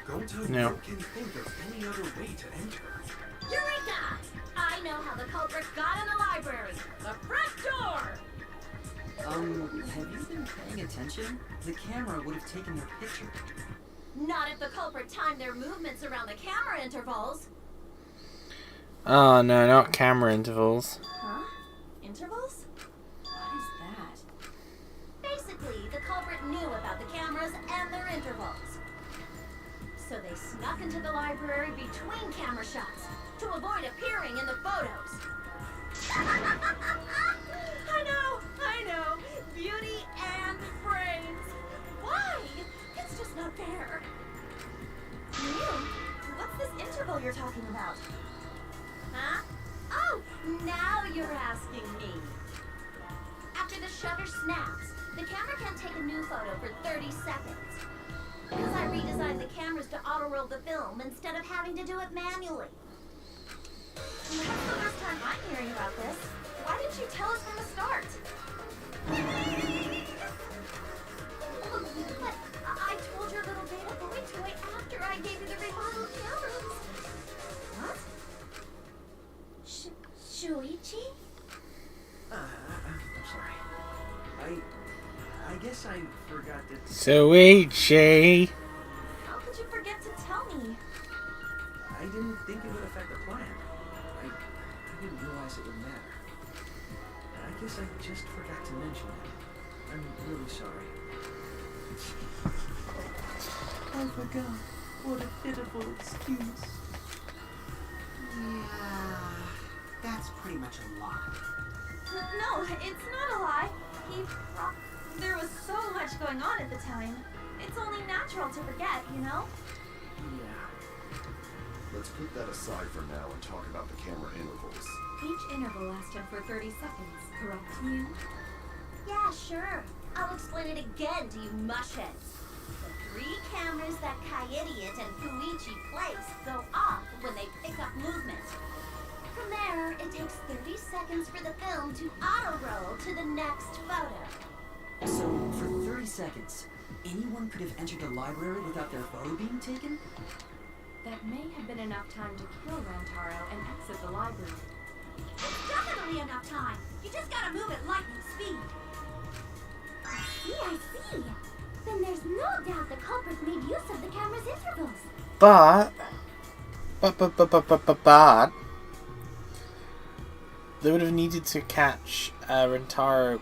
Go tell No. you can think of any other way to enter. Eureka! I know how the culprit got in the library. The front door! Have you been paying attention? The camera would have taken your picture. Not if the culprit timed their movements around the camera intervals. Oh no, not camera intervals. Huh? Intervals? What is that? Basically, the culprit knew about the cameras and their intervals. So they snuck into the library between camera shots to avoid appearing in the photos. I know. Beauty and brains. Why? It's just not fair. What's this interval you're talking about? Huh? Oh, now you're asking me. After the shutter snaps, the camera can take a new photo for 30 seconds. Because I redesigned the cameras to auto-roll the film instead of having to do it manually. That's the first time I'm hearing about this. Why didn't you tell us from the start? But I told your little beta boy toy after I gave you the remodeled cameras. What? Shuichi? I'm sorry. I guess I forgot that. Shuichi! How could you forget to tell me? I didn't think it would affect the plan. I didn't realize realize it would matter. I guess I just forgot to mention it. I'm really sorry. I forgot. What a pitiful excuse. Yeah, that's pretty much a lie. No, it's not a lie. There was so much going on at the time. It's only natural to forget, you know? Yeah. Let's put that aside for now and talk about the camera intervals. Each interval lasted for 30 seconds, correct, Mew? Yeah, sure. I'll explain it again to you mushheads. The 3 cameras that Kaidiot and Fuichi place go off when they pick up movement. From there, it takes 30 seconds for the film to auto-roll to the next photo. So, for 30 seconds, anyone could have entered the library without their photo being taken? That may have been enough time to kill Rantaro and exit the library. It's definitely enough time. You just gotta move at lightning speed. I see. Then there's no doubt the culprit made use of the camera's intervals. But they would have needed to catch Rentaro.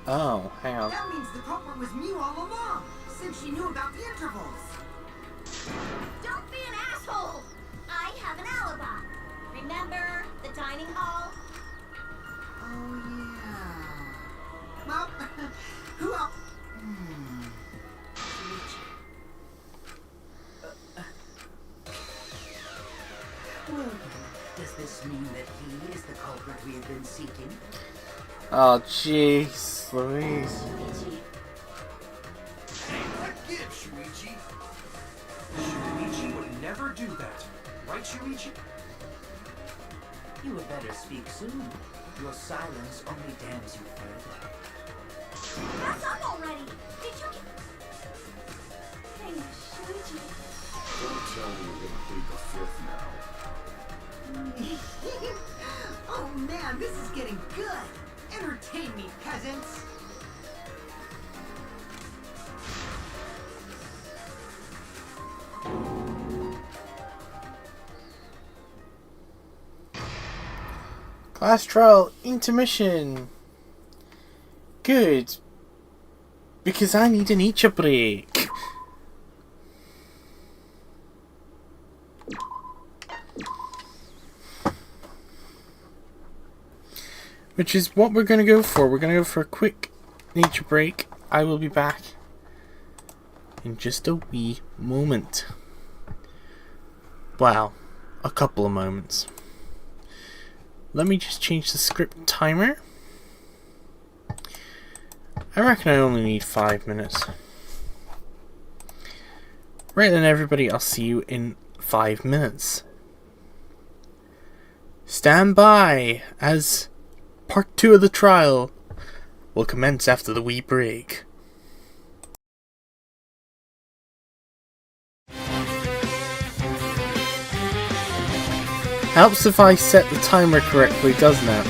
Oh, hang on. That means the culprit was Mew all along, since she knew about the intervals. Don't be an asshole. I have an alibi. Remember the dining hall? Oh, yeah. Well, who else? Well, does this mean that he is the culprit we have been seeking? Oh, jeez, Louise. Hey, what gives, Shuichi? Shuichi would never do that. Right, Shuichi? You had better speak soon. Your silence only damns you further. That's up already. Did you get... Hey, Shuichi. Don't tell me you're gonna plead the fifth now. Oh man, this is getting good. Entertain me, peasants. Class trial intermission. Good. Because I need an eat break. Which is what we're going to go for. We're going to go for a quick nature break. I will be back in just a wee moment. Wow, a couple of moments. Let me just change the script timer. I reckon I only need 5 minutes. Right then, everybody, I'll see you in 5 minutes. Stand by as Part 2 of the trial will commence after the wee break. Helps if I set the timer correctly, doesn't it?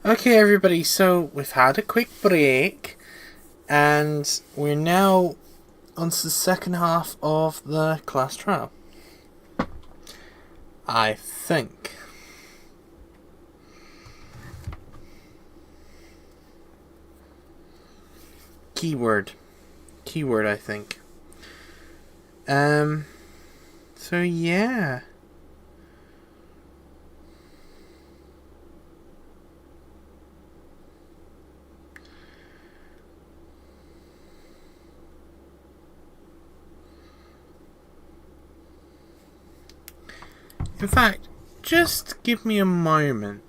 Okay, everybody, so we've had a quick break, and we're now on to the second half of the class trial. I think. Keyword, I think. So yeah. In fact, just give me a moment.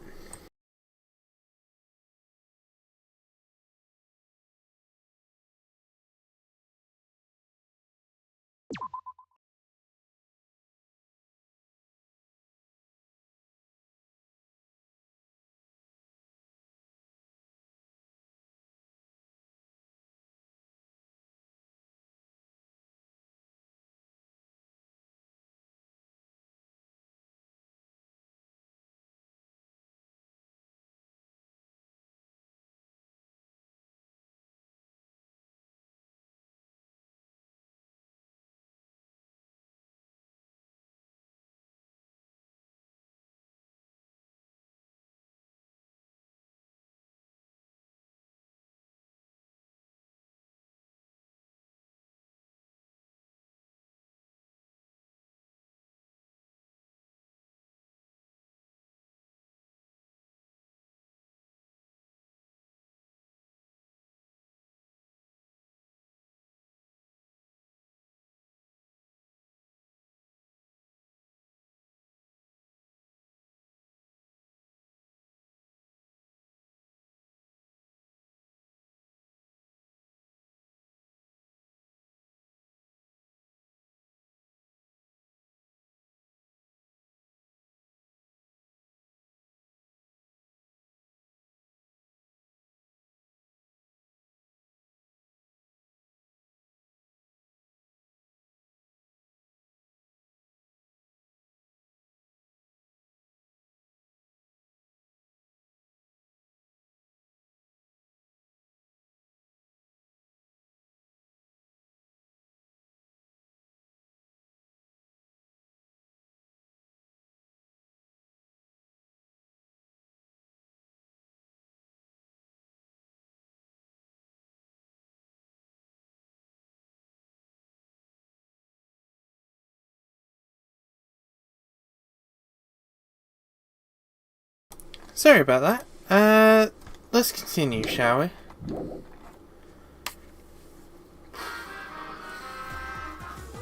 Sorry about that. Let's continue, shall we?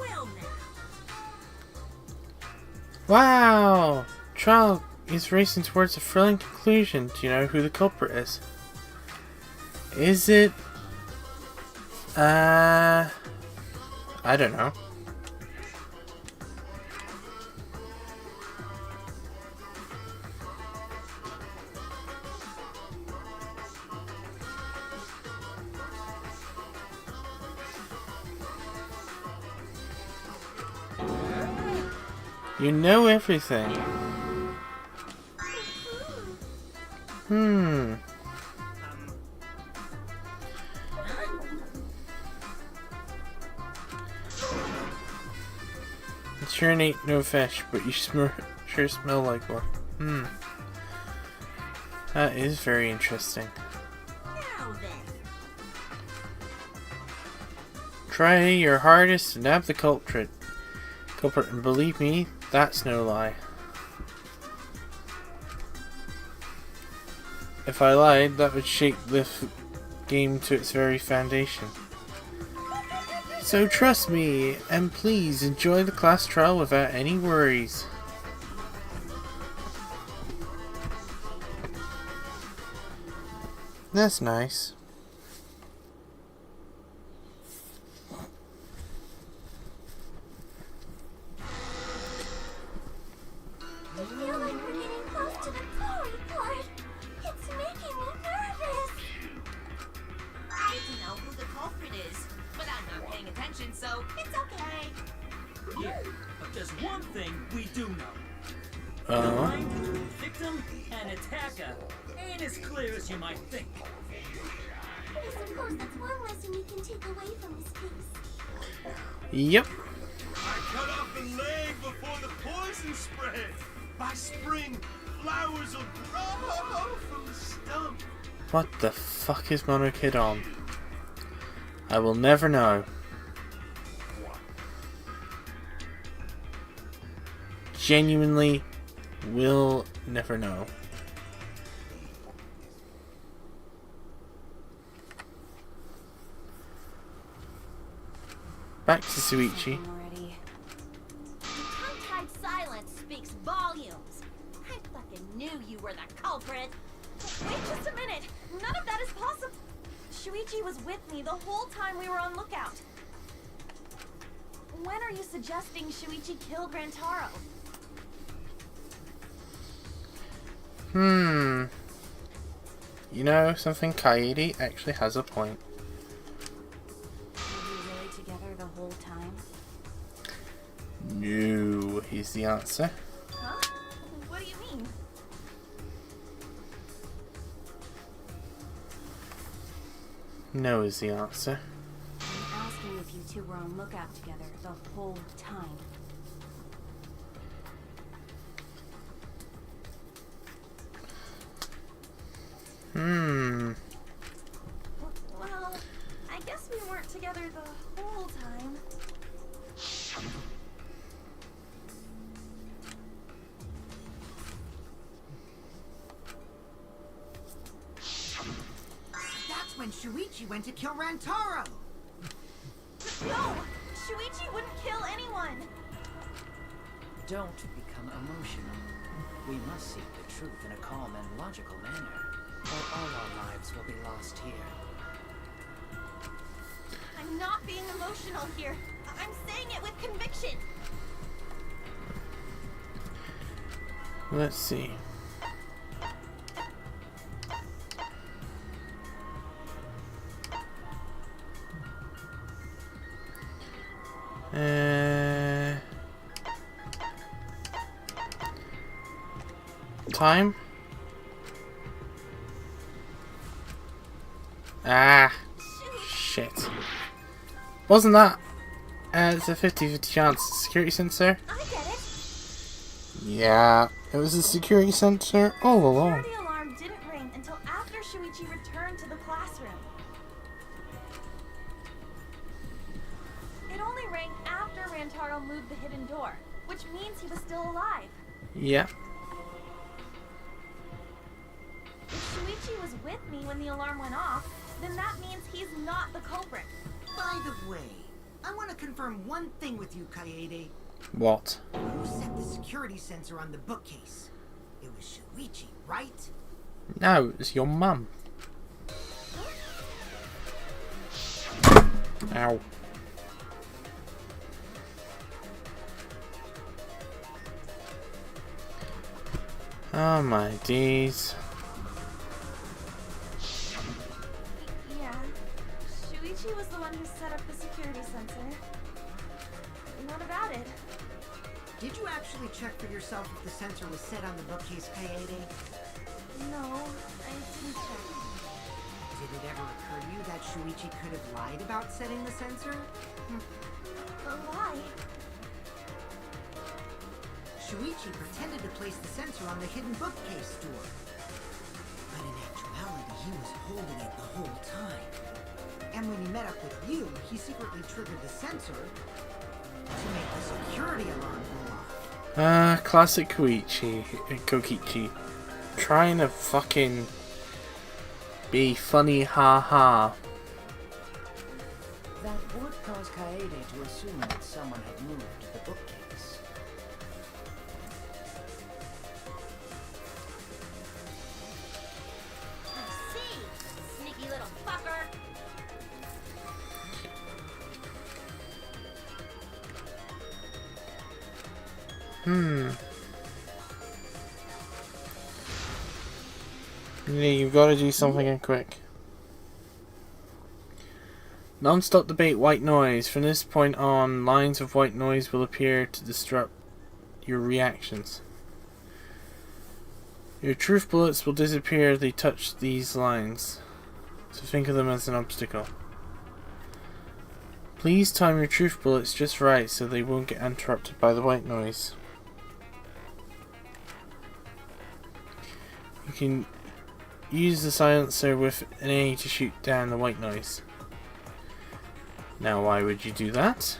Well now. Wow! Trial is racing towards a thrilling conclusion. Do you know who the culprit is? Is it... I don't know. You know everything. It sure ain't no fish, but you sure smell like one. That is very interesting. Now then. Try your hardest to nab the culprit, and believe me, that's no lie. If I lied, that would shake the game to its very foundation. So trust me, and please enjoy the class trial without any worries. That's nice. I feel like we're getting close to the glory part. It's making me nervous. I need to know who the culprit is, but I'm not paying attention, so it's okay. Yeah, but there's one thing we do know. The Uh-huh. line between victim and attacker ain't as clear as you might think. I suppose that's one lesson we can take away from this case. Yep. I cut off the leg before the poison spread. By spring, flowers will grow from the stump. What the fuck is Mono Kid on? I will never know. Genuinely will never know. Back to Suichi. Tongue-tied silence speaks volumes. I fucking knew you were the culprit. Wait just a minute. None of that is possible. Shuichi was with me the whole time we were on lookout. When are you suggesting Shuichi killed Rantaro? You know something? Kaede actually has a point. Were you really together the whole time? No, is the answer. Huh? What do you mean? No is the answer. I'm asking if you two were on lookout together the whole time. Well, I guess we weren't together the whole time. That's when Shuichi went to kill Rantaro. No! Shuichi wouldn't kill anyone! Don't become emotional. We must seek the truth in a calm and logical manner, or all our lives will be lost here. I'm not being emotional here. I'm saying it with conviction. Let's see. Time? Ah, shit. Wasn't that? It's a 50-50 chance. Security sensor? I get it. Yeah, it was a security sensor all along. The security alarm didn't ring until after Shuichi returned to the classroom. It only rang after Rantaro moved the hidden door, which means he was still alive. Yeah. If Shuichi was with me when the alarm went off, then that means he's not the culprit. By the way, I want to confirm one thing with you, Kaede. What? Who set the security sensor on the bookcase? It was Shuichi, right? No, it's your mum. Ow. Oh my days. Yeah, Shuichi was the one who set up the security sensor. What about it? Did you actually check for yourself if the sensor was set on the bookcase, Kaede? No, I didn't check. Did it ever occur to you that Shuichi could have lied about setting the sensor? But why? Shuichi pretended to place the sensor on the hidden bookcase door. But in actuality, he was holding it the whole time. And when he met up with you, he secretly triggered the sensor to make the security alarm go off. Classic Kokichi. Trying to fucking be funny, ha. That would cause Kaede to assume that someone had moved the bookcase. I see, sneaky little fucker. Yeah, you've got to do something and quick. Non-stop debate white noise. From this point on, lines of white noise will appear to disrupt your reactions. Your truth bullets will disappear if they touch these lines, so think of them as an obstacle. Please time your truth bullets just right so they won't get interrupted by the white noise. You can use the silencer with an A to shoot down the white noise. Now why would you do that?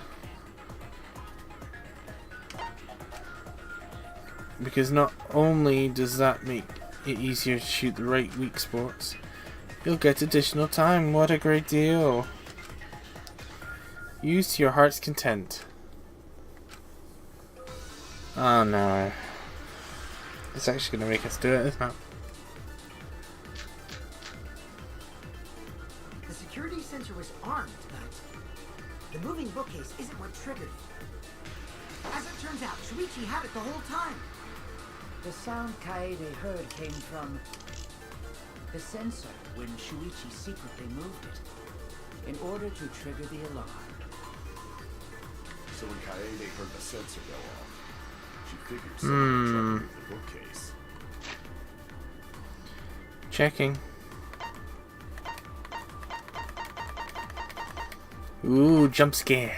Because not only does that make it easier to shoot the right weak spots, you'll get additional time. What a great deal! Use to your heart's content. Oh no. It's actually going to make us do it, isn't it? The security sensor was armed, but the moving bookcase isn't what triggered it. As it turns out, Shuichi had it the whole time. The sound Kaede heard came from the sensor when Shuichi secretly moved it, in order to trigger the alarm. So when Kaede heard the sensor go off, she figured someone tried to move the bookcase. Checking. Ooh, jump scare.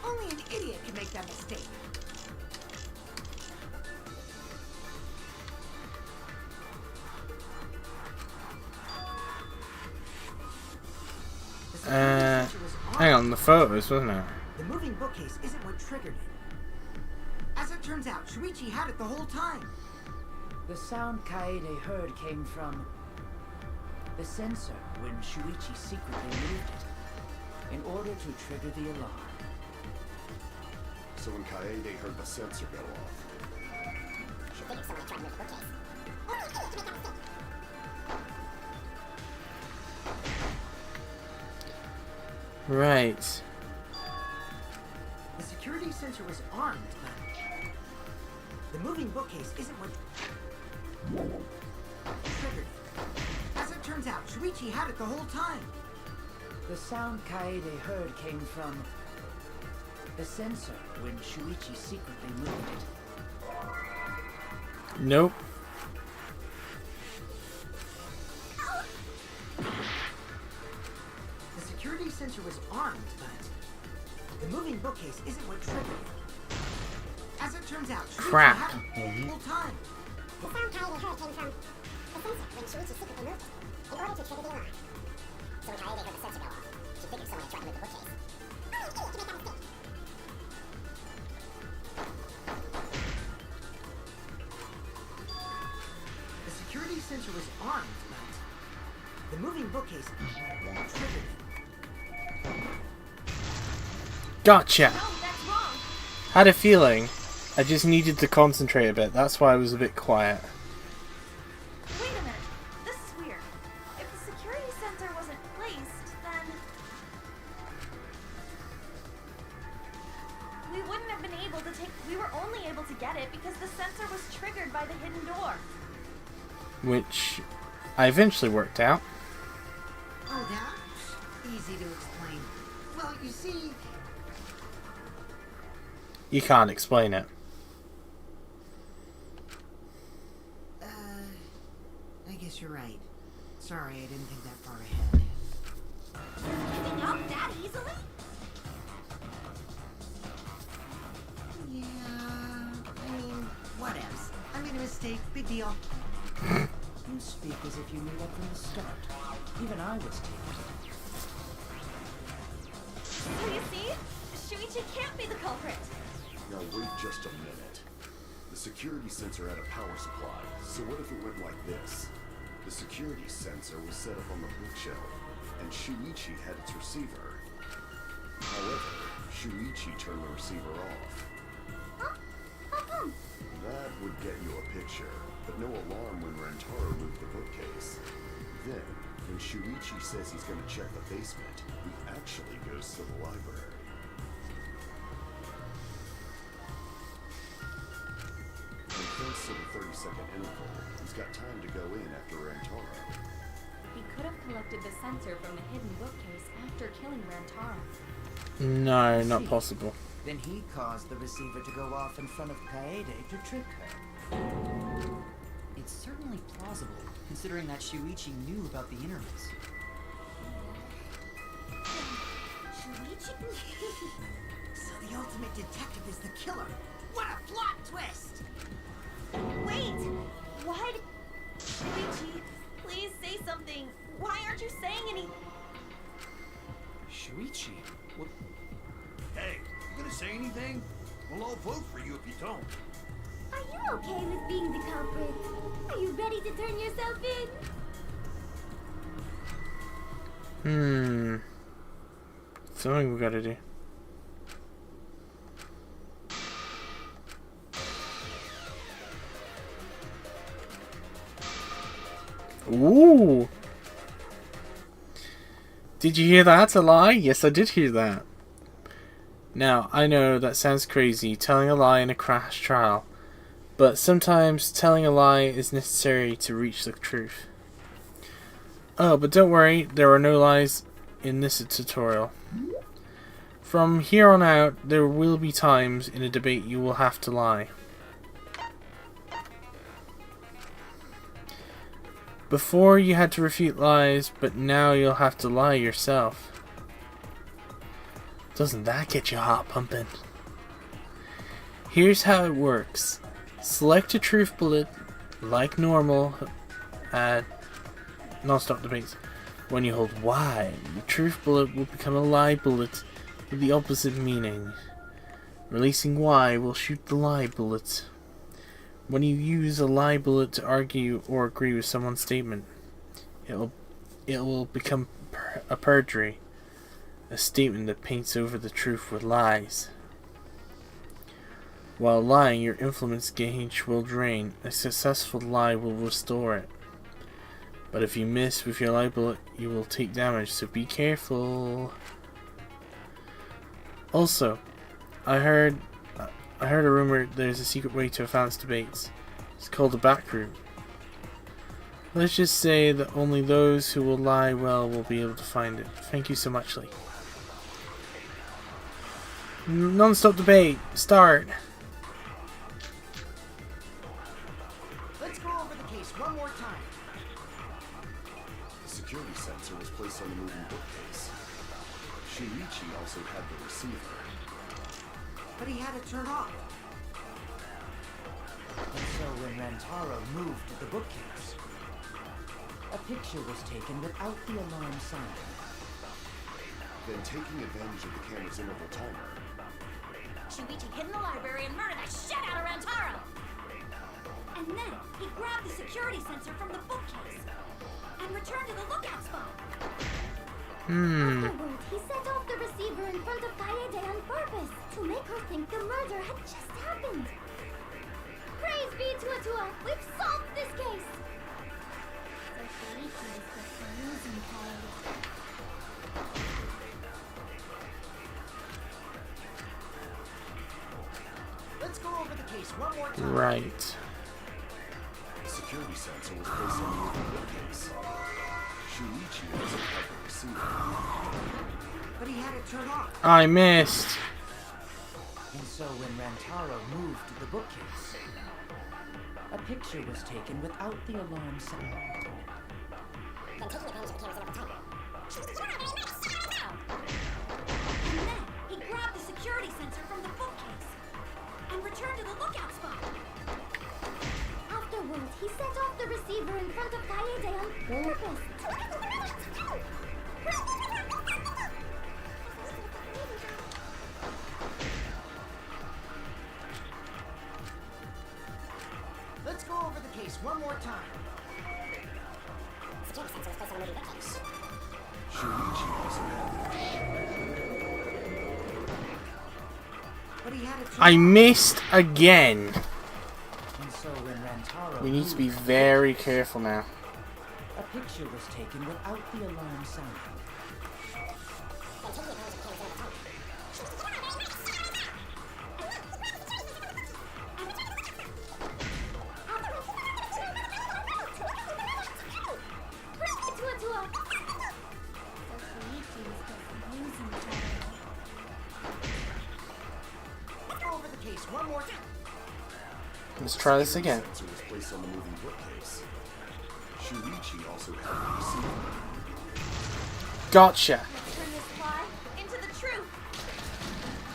Only an idiot can make that mistake. Hang on, the photos, wasn't it? The moving bookcase isn't what triggered it. As it turns out, Shuichi had it the whole time. The sound Kaede heard came from the sensor when Shuichi secretly moved it, in order to trigger the alarm. So when Kaede heard the sensor go off, she figured someone tried to move the bookcase. Right. The security sensor was armed, but the moving bookcase isn't what triggered it. As it turns out, Shuichi had it the whole time. The sound Kaede heard came from the sensor when Shuichi secretly moved it. Nope. The security sensor was armed, but the moving bookcase isn't what triggered it. As it turns out, Shuichi Crap. had it the whole time. The sound Kaede heard came from the sensor when Shuichi secretly moved it, in order to trigger the alarm. So when Kaede heard the sensor go off, she figured someone had tried to move the bookcase. The security sensor was armed, but the moving bookcase triggered it. Gotcha! No, that's wrong. Had a feeling. I just needed to concentrate a bit. That's why I was a bit quiet. Wait a minute. This is weird. If the security sensor wasn't placed, then we wouldn't have been able to take. We were only able to get it because the sensor was triggered by the hidden door. Which I eventually worked out. Oh, that? Easy to explain. Well, you see, You can't explain it. I guess you're right. Sorry, I didn't think that far ahead. Giving up that easily? Yeah, I mean, whatevs. I made a mistake. Big deal. You speak as if you knew that from the start. Even I was tempted. So you see? Shuichi can't be the culprit. now wait just a minute. The security sensor had a power supply, so what if it went like this? The security sensor was set up on the bookshelf, and Shuichi had its receiver. However, Shuichi turned the receiver off. Huh? How come? That would get you a picture, but no alarm when Rentaro moved the bookcase. Then, When Shuichi says he's going to check the basement, he actually goes to the library. And thanks to the 30-second interval, he's got time to go in after Rantaro. He could have collected the sensor from the hidden bookcase after killing Rantaro. No, not possible. Then he caused the receiver to go off in front of Kaede to trick her. It's certainly plausible, considering that Shuichi knew about the intervals. Shuichi? So the ultimate detective is the killer. What a plot twist! Wait! Why did... Shuichi, please say something. Why aren't you saying any... Shuichi? What? Hey, you gonna say anything? Well, I'll vote for you if you don't. Are you okay with being the culprit? Are you ready to turn yourself in? Something we gotta do. Ooh! Did you hear that? That's a lie? Yes, I did hear that. Now, I know that sounds crazy, telling a lie in a crash trial. But sometimes telling a lie is necessary to reach the truth. Oh, but don't worry, there are no lies in this tutorial. From here on out, there will be times in a debate you will have to lie. Before you had to refute lies, but now you'll have to lie yourself. Doesn't that get you hot pumping? Here's how it works. Select a truth bullet, like normal, at non-stop debates. When you hold Y, the truth bullet will become a lie bullet with the opposite meaning. Releasing Y will shoot the lie bullet. When you use a lie bullet to argue or agree with someone's statement, it will become a perjury, a statement that paints over the truth with lies. While lying, your influence gauge will drain. A successful lie will restore it. But if you miss with your lie bullet, you will take damage, so be careful. Also, I heard a rumor there's a secret way to advance debates. It's called a back room. Let's just say that only those who will lie well will be able to find it. Thank you so much, Lee. Non-stop debate, start! Let's go over the case one more time. The security sensor was placed on the moving bookcase. Shuichi also had the receiver. But he had it turned off. And so when Rantaro moved to the bookcase, a picture was taken without the alarm sound. Then, taking advantage of the camera's interval timer, Shuichi hid in the library and murdered the shit out of Rantaro! And then, he grabbed the security sensor from the bookcase and returned to the lookout spot. Afterwards, he set off the receiver in front of Kaede on purpose to make her think the murder had just happened. Praise be to Atua! We've solved this case! So Shuichi is just a losing card. Let's go over the case one more time. Right. the security sensor was placed on the moving bookcase. Shuichi also had the receiver. But he had it turned off. I missed. And so when Rantaro moved to the bookcase, a picture was taken without the alarm sound. And then, he grabbed the security sensor from the bookcase and returned to the lookout spot. Afterwards, he set off the receiver in front of Kaede on purpose. Let's go over the case one more time. Shuichi also had But he had it turned I off. missed again. And so when Rantaro We need to be moved to the very bookcase, careful now. A picture was taken without the alarm sounding. Over the case one more time. Let's try this again. Sensor was placed on the moving bookcase. Shuichi also had the receiver. Gotcha! Turn this fly into the truth.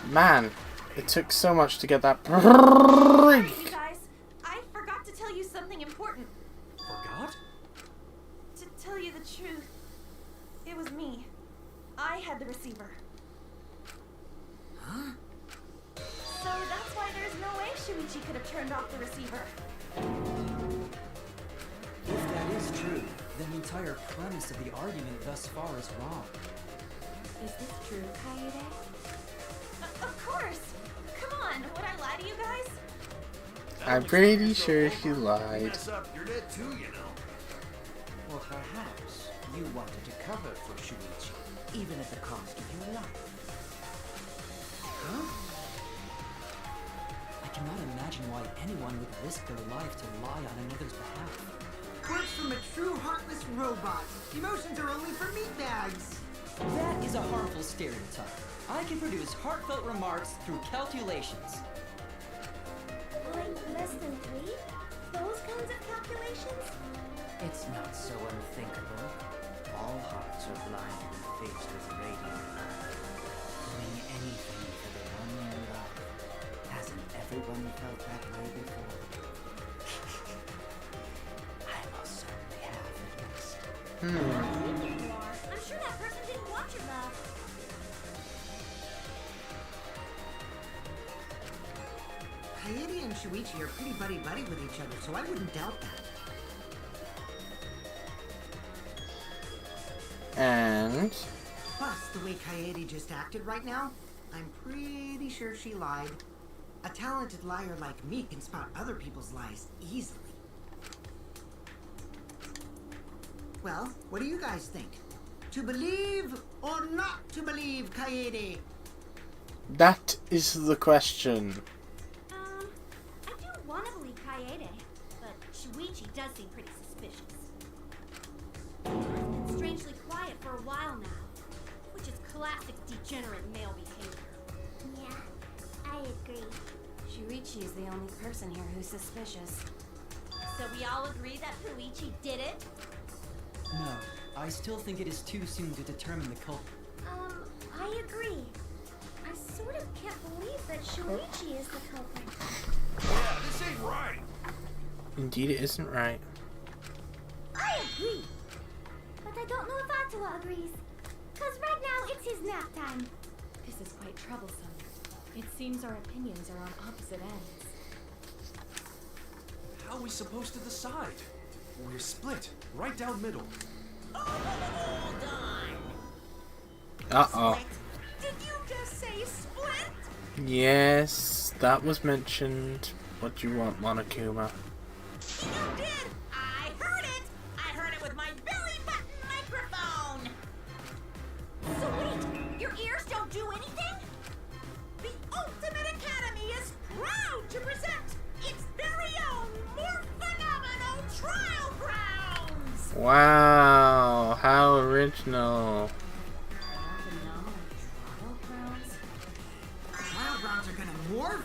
Man, it took so much to get that You guys, I forgot to tell you something important. Forgot? To tell you the truth, it was me. I had the receiver. Huh? So that's why there's no way Shuichi could have turned off the receiver. If that is true, then the entire premise of the argument thus far is wrong. Is this true, Kaede? Of course. Come on, would I lie to you guys? I'm pretty sure she lied. Mess up, you're dead too, you know. Or perhaps you wanted to cover for Shuichi, even at the cost of your life. Huh? I cannot imagine why anyone would risk their life to lie on another's behalf. Words from a true heartless robot. Emotions are only for meatbags. That is a harmful stereotype. I can produce heartfelt remarks through calculations. Like less than 3? Those kinds of calculations? It's not so unthinkable. All hearts are blinded and faced with radiant light. Doing anything for the one you love. Hasn't everyone felt that way before? I most certainly have, at least. I'm sure that person didn't want your love. Kaede and Shuichi are pretty buddy-buddy with each other, so I wouldn't doubt that. And Plus, the way Kaede just acted right now, I'm pretty sure she lied. A talented liar like me can spot other people's lies easily. Well, what do you guys think? To believe or not to believe, Kaede? that is the question. I do want to believe Kaede, but Shuichi does seem pretty suspicious. He's been strangely quiet for a while now, which is classic degenerate male behavior. Yeah, I agree. Shuichi is the only person here who's suspicious. So we all agree that Shuichi did it? No, I still think it is too soon to determine the culprit. I agree. I sort of can't believe that Shuichi is the culprit. Yeah, this ain't right. Indeed, it isn't right. I agree. But I don't know if Atua agrees. Cause right now it's his nap time. This is quite troublesome. It seems our opinions are on opposite ends. How are we supposed to decide? We're split, right down middle. Hold on. Uh-oh. Did you just say split? Yes, that was mentioned. What do you want, Monokuma? You did! I heard it! I heard it with my belly button microphone! So wait, your ears don't do anything? The Ultimate Academy is proud to present its very own more phenomenal trial grounds! Wow, how original. Trial grounds are gonna morph?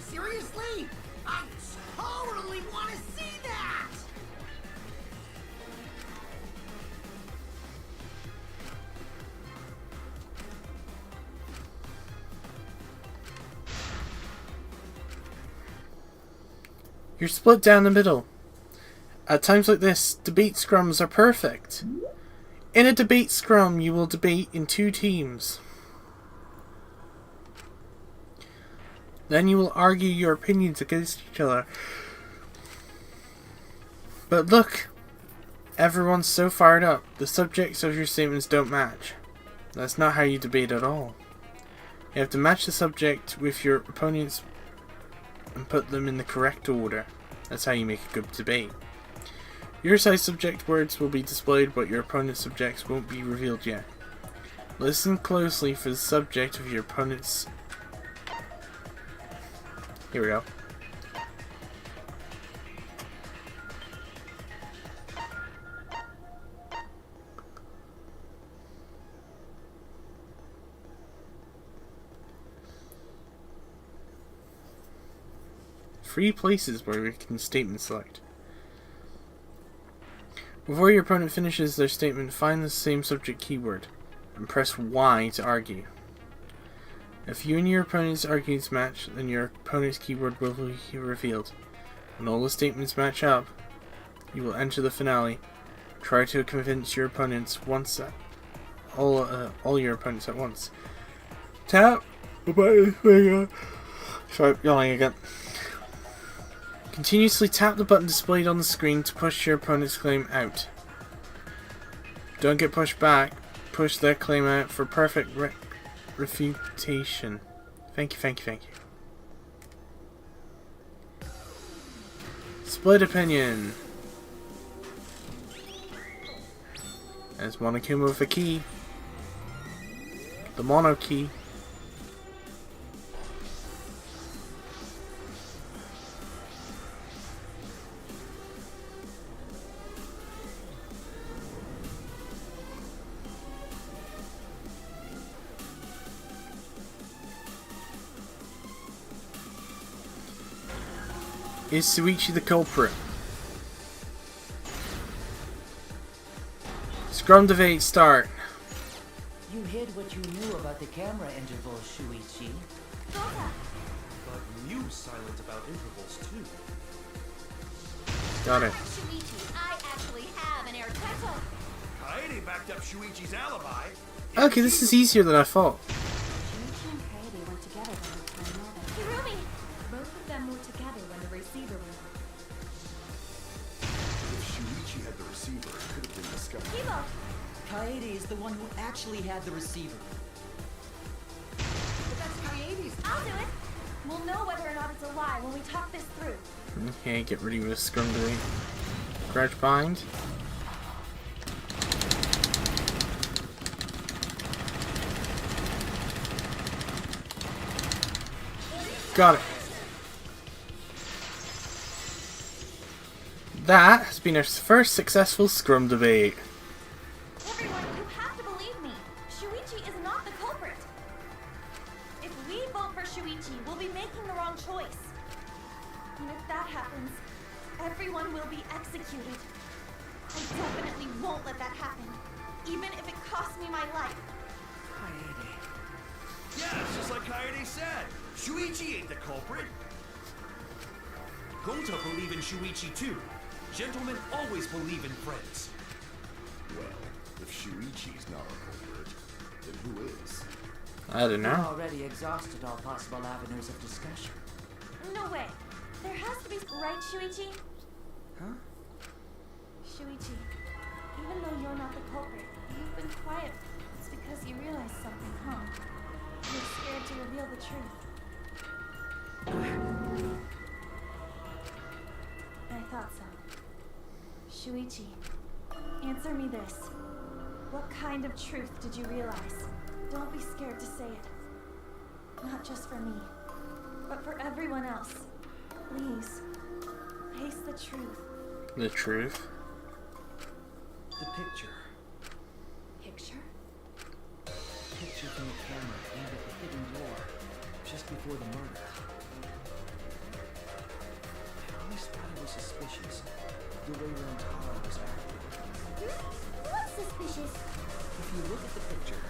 Seriously? I totally want to see that! You're split down the middle. At times like this, debate scrums are perfect. In a debate scrum, you will debate in 2 teams. Then you will argue your opinions against each other. But look, everyone's so fired up, the subjects of your statements don't match. That's not how you debate at all. You have to match the subject with your opponents and put them in the correct order. That's how you make a good debate. Your side subject words will be displayed, but your opponent's subjects won't be revealed yet. Listen closely for the subject of your opponent's... Here we go. Three places where we can statement select. Before your opponent finishes their statement, find the same subject keyword and press Y to argue. If you and your opponent's arguments match, then your opponent's keyword will be revealed. When all the statements match up, you will enter the finale. Try to convince your opponents all your opponents at once. Tap. Sorry, yawning again. Continuously tap the button displayed on the screen to push your opponent's claim out. Don't get pushed back. Push their claim out for perfect refutation. Thank you, thank you, thank you. Split opinion. There's Monokuma with a key. The mono key. Is Shuichi the culprit? Scrum debate start. You hid what you knew about the camera intervals, Shuichi. But you silent about intervals too. Got it. Shuichi, I actually have an air tunnel. Kaede backed up Shuichi's alibi. Okay, this is easier than I thought. Shuichi and Kaede were together when the time mattered. Hirumi! Both of them were together when the receiver went off. If Shuichi had the receiver, it could have been discovered. Kibo! Kaede is the one who actually had the receiver. But that's Kaede's. I'll do it. We'll know whether or not it's a lie when we talk this through. Okay, get ready with a scrum debate. Crouch bind. Got it. That has been our first successful scrum debate. Everyone, you have to believe me. Shuichi is not the culprit. If we vote for Shuichi, we'll be making the wrong choice. And if that happens, everyone will be executed. I definitely won't let that happen, even if it costs me my life. Kaede. Yeah, it's just like Kaede said. Shuichi ain't the culprit. Gota believe in Shuichi too. Gentlemen always believe in friends. Well, if Shuichi's not a culprit, then who is? I don't We've know. already exhausted all possible avenues of discussion. No way. There has to be... Right, Shuichi? Huh? Shuichi, even though you're not the culprit, you've been quiet. It's because you realized something, huh? You're scared to reveal the truth. I thought so. Shuichi, answer me this. What kind of truth did you realize? Don't be scared to say it. Not just for me, but for everyone else. Please, face the truth. The truth. The picture. Picture? Picture from the camera aimed at the hidden door just before the murder. I always thought it was suspicious, the way Rantaro was acting. What's suspicious? If you look at the picture,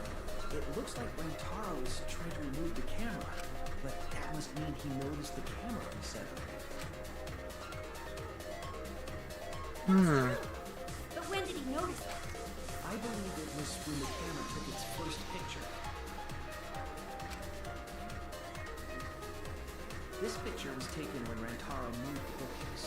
it looks like Rantaro is trying to remove the camera, but that must mean he noticed the camera he set up. But when did he notice it? I believe it was when the camera took its first picture. This picture was taken when Rantaro moved the bookcase.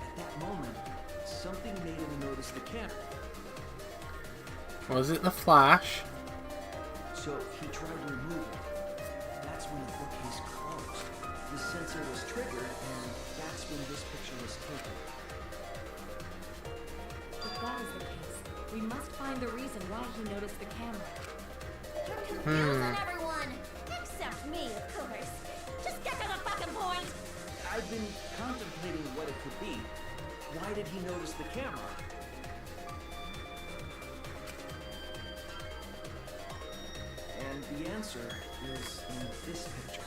At that moment, something made him notice the camera. Was it the flash? So he tried to remove it. That's when the bookcase sensor was triggered, and that's when this picture was taken. If that is the case, we must find the reason why he noticed the camera. You're confusing everyone! Except me, of course. Just get to the fucking point! I've been contemplating what it could be. Why did he notice the camera? And the answer is in this picture.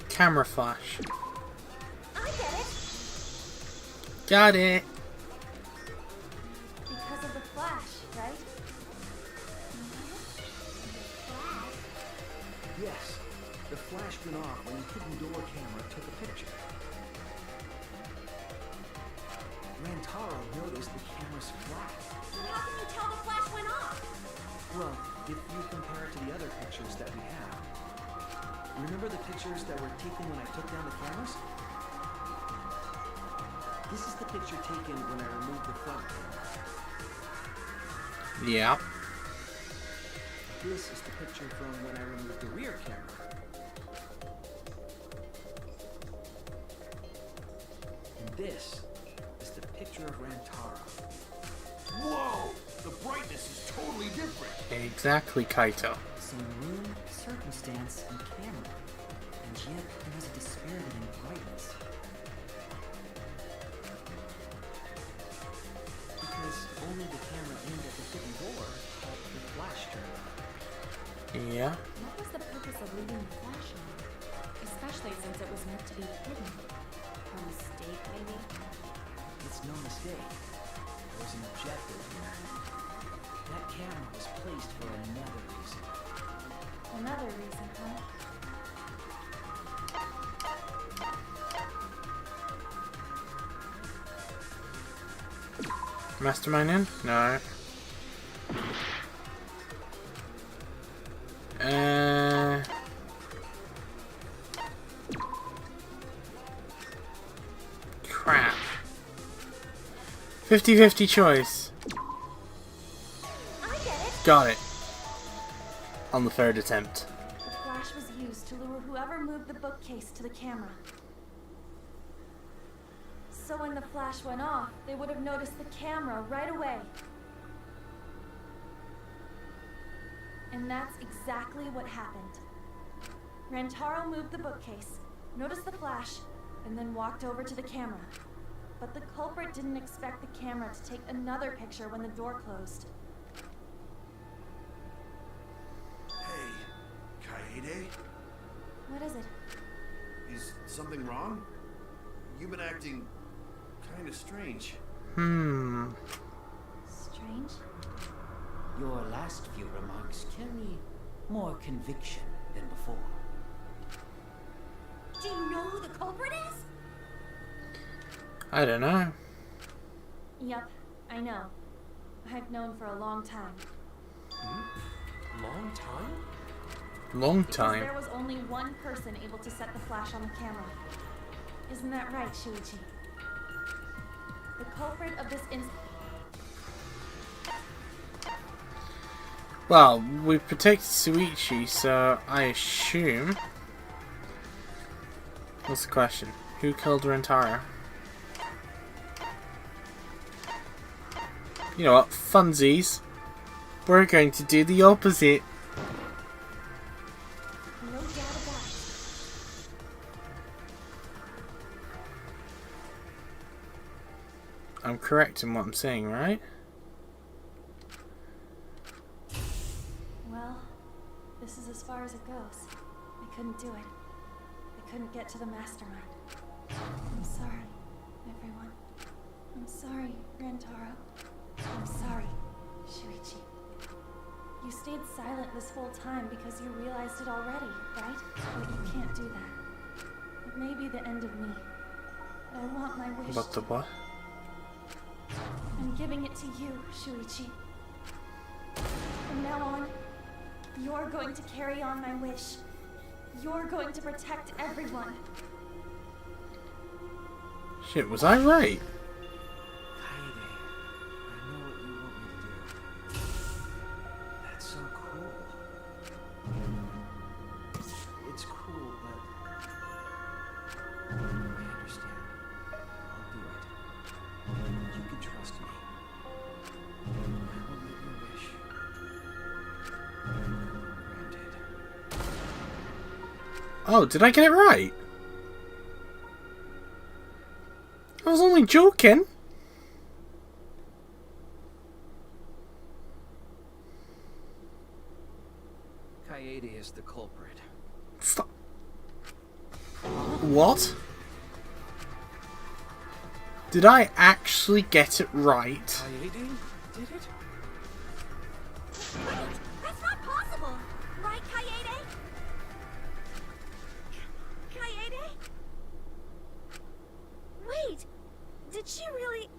Camera flash. I get it! Got it. Because of the flash, right? Yes, the flash went off when the hidden door camera took a picture. Rantaro noticed the camera's flash. Then how can you tell the flash went off? Well, if you compare it to the other pictures that we have. Remember the pictures that were taken when I took down the cameras? This is the picture taken when I removed the front camera. Yeah. This is the picture from when I removed the rear camera. And this is the picture of Rantaro. Whoa! The brightness is totally different. Exactly, Kaito. Some room, circumstance, and camera. And yet, there was a disparity in brightness. Because only the camera aimed at the hidden door helped the flash turn on. Yeah. What was the purpose of leaving the flash on? Especially since it was meant to be hidden. A mistake, maybe? It's no mistake. There was an objective here. That camera was placed for another reason. Another reason, huh? Mastermind in? No. Crap. 50-50 choice. I get it! Got it. On the third attempt. The flash was used to lure whoever moved the bookcase to the camera. So when the flash went off, they would have noticed the camera right away. And that's exactly what happened. Rantaro moved the bookcase, noticed the flash, and then walked over to the camera. But the culprit didn't expect the camera to take another picture when the door closed. Hey, Kaede? What is it? Is something wrong? You've been acting kind of strange. Strange? Your last few remarks carry more conviction than before. Do you know who the culprit is? I don't know. Yep, I know. I've known for a long time. Long time? Long Because time. there was only one person able to set the flash on the camera. Isn't that right, Shuichi? The culprit of this incident. Well, we protected Suichi, so I assume... What's the question? Who killed Rantaro? You know what? Funsies. We're going to do the opposite. No doubt about it. I'm correct in what I'm saying, right? Well, this is as far as it goes. I couldn't do it. I couldn't get to the mastermind. I'm sorry, everyone. I'm sorry, Rantaro. I'm sorry, Shuichi. You stayed silent this whole time because you realized it already, right? But you can't do that. It may be the end of me. But I want my wish. What the what? I'm giving it to you, Shuichi. From now on, you're going to carry on my wish. You're going to protect everyone. Shit, was I right? Kaede, I know what you want me to do. That's so cool. Oh, did I get it right? I was only joking. Kaede is the culprit. Stop. What? Did I actually get it right? Kaede did it? Wait, that's not possible. Right, Kaede? Kaede? Wait, did she really...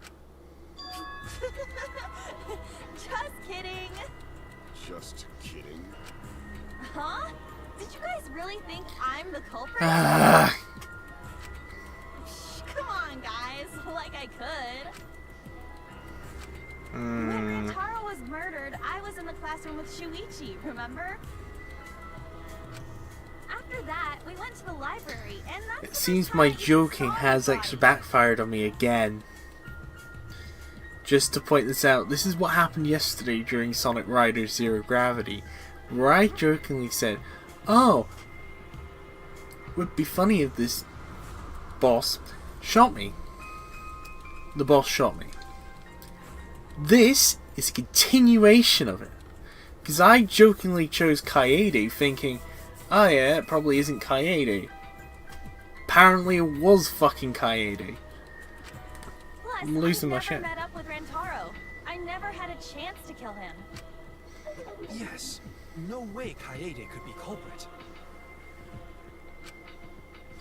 Just kidding. Just kidding. Huh? Did you guys really think I'm the culprit? Come on, guys. Like I could. When Rantaro was murdered, I was in the classroom with Shuichi, remember? After that, we went to the library, and that's... It seems my joking has actually backfired on me again. Just to point this out, this is what happened yesterday during Sonic Riders Zero Gravity, where I jokingly said, oh, would be funny if this boss shot me. The boss shot me. This is a continuation of it. Because I jokingly chose Kaede thinking, oh yeah, it probably isn't Kaede. Apparently it was fucking Kaede. Plus, I'm losing my I shit. never met up with Rantaro. I never had a chance to kill him. Yes. No way Kaede could be culprit.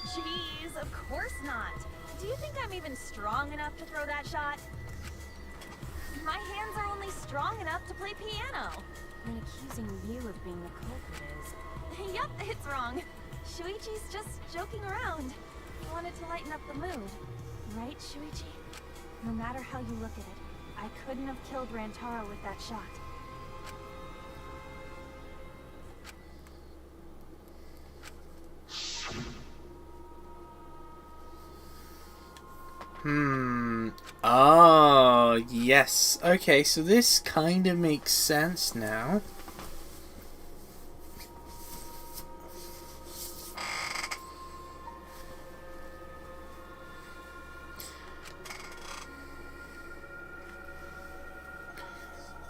Jeez, of course not. Do you think I'm even strong enough to throw that shot? My hands are only strong enough to play piano. And accusing you of being the culprit is... Yep, it's wrong. Shuichi's just joking around. He wanted to lighten up the mood. Right, Shuichi? No matter how you look at it, I couldn't have killed Rantaro with that shot. Oh, yes. Okay, so this kind of makes sense now.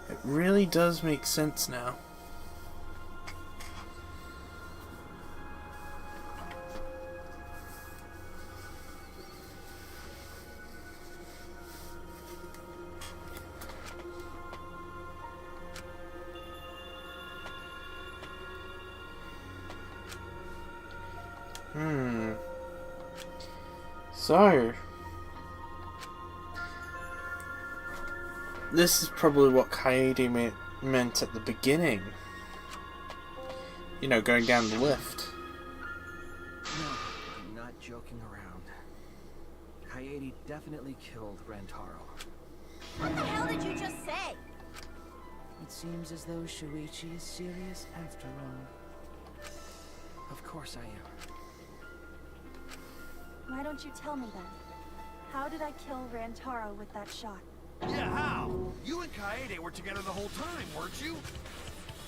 It really does make sense now. So, this is probably what Kaede meant at the beginning. You know, going down the lift. No, I'm not joking around. Kaede definitely killed Rantaro. What the hell did you just say? It seems as though Shuichi is serious after all. Of course I am. Why don't you tell me then? How did I kill Rantaro with that shot? Yeah, how? You and Kaede were together the whole time, weren't you?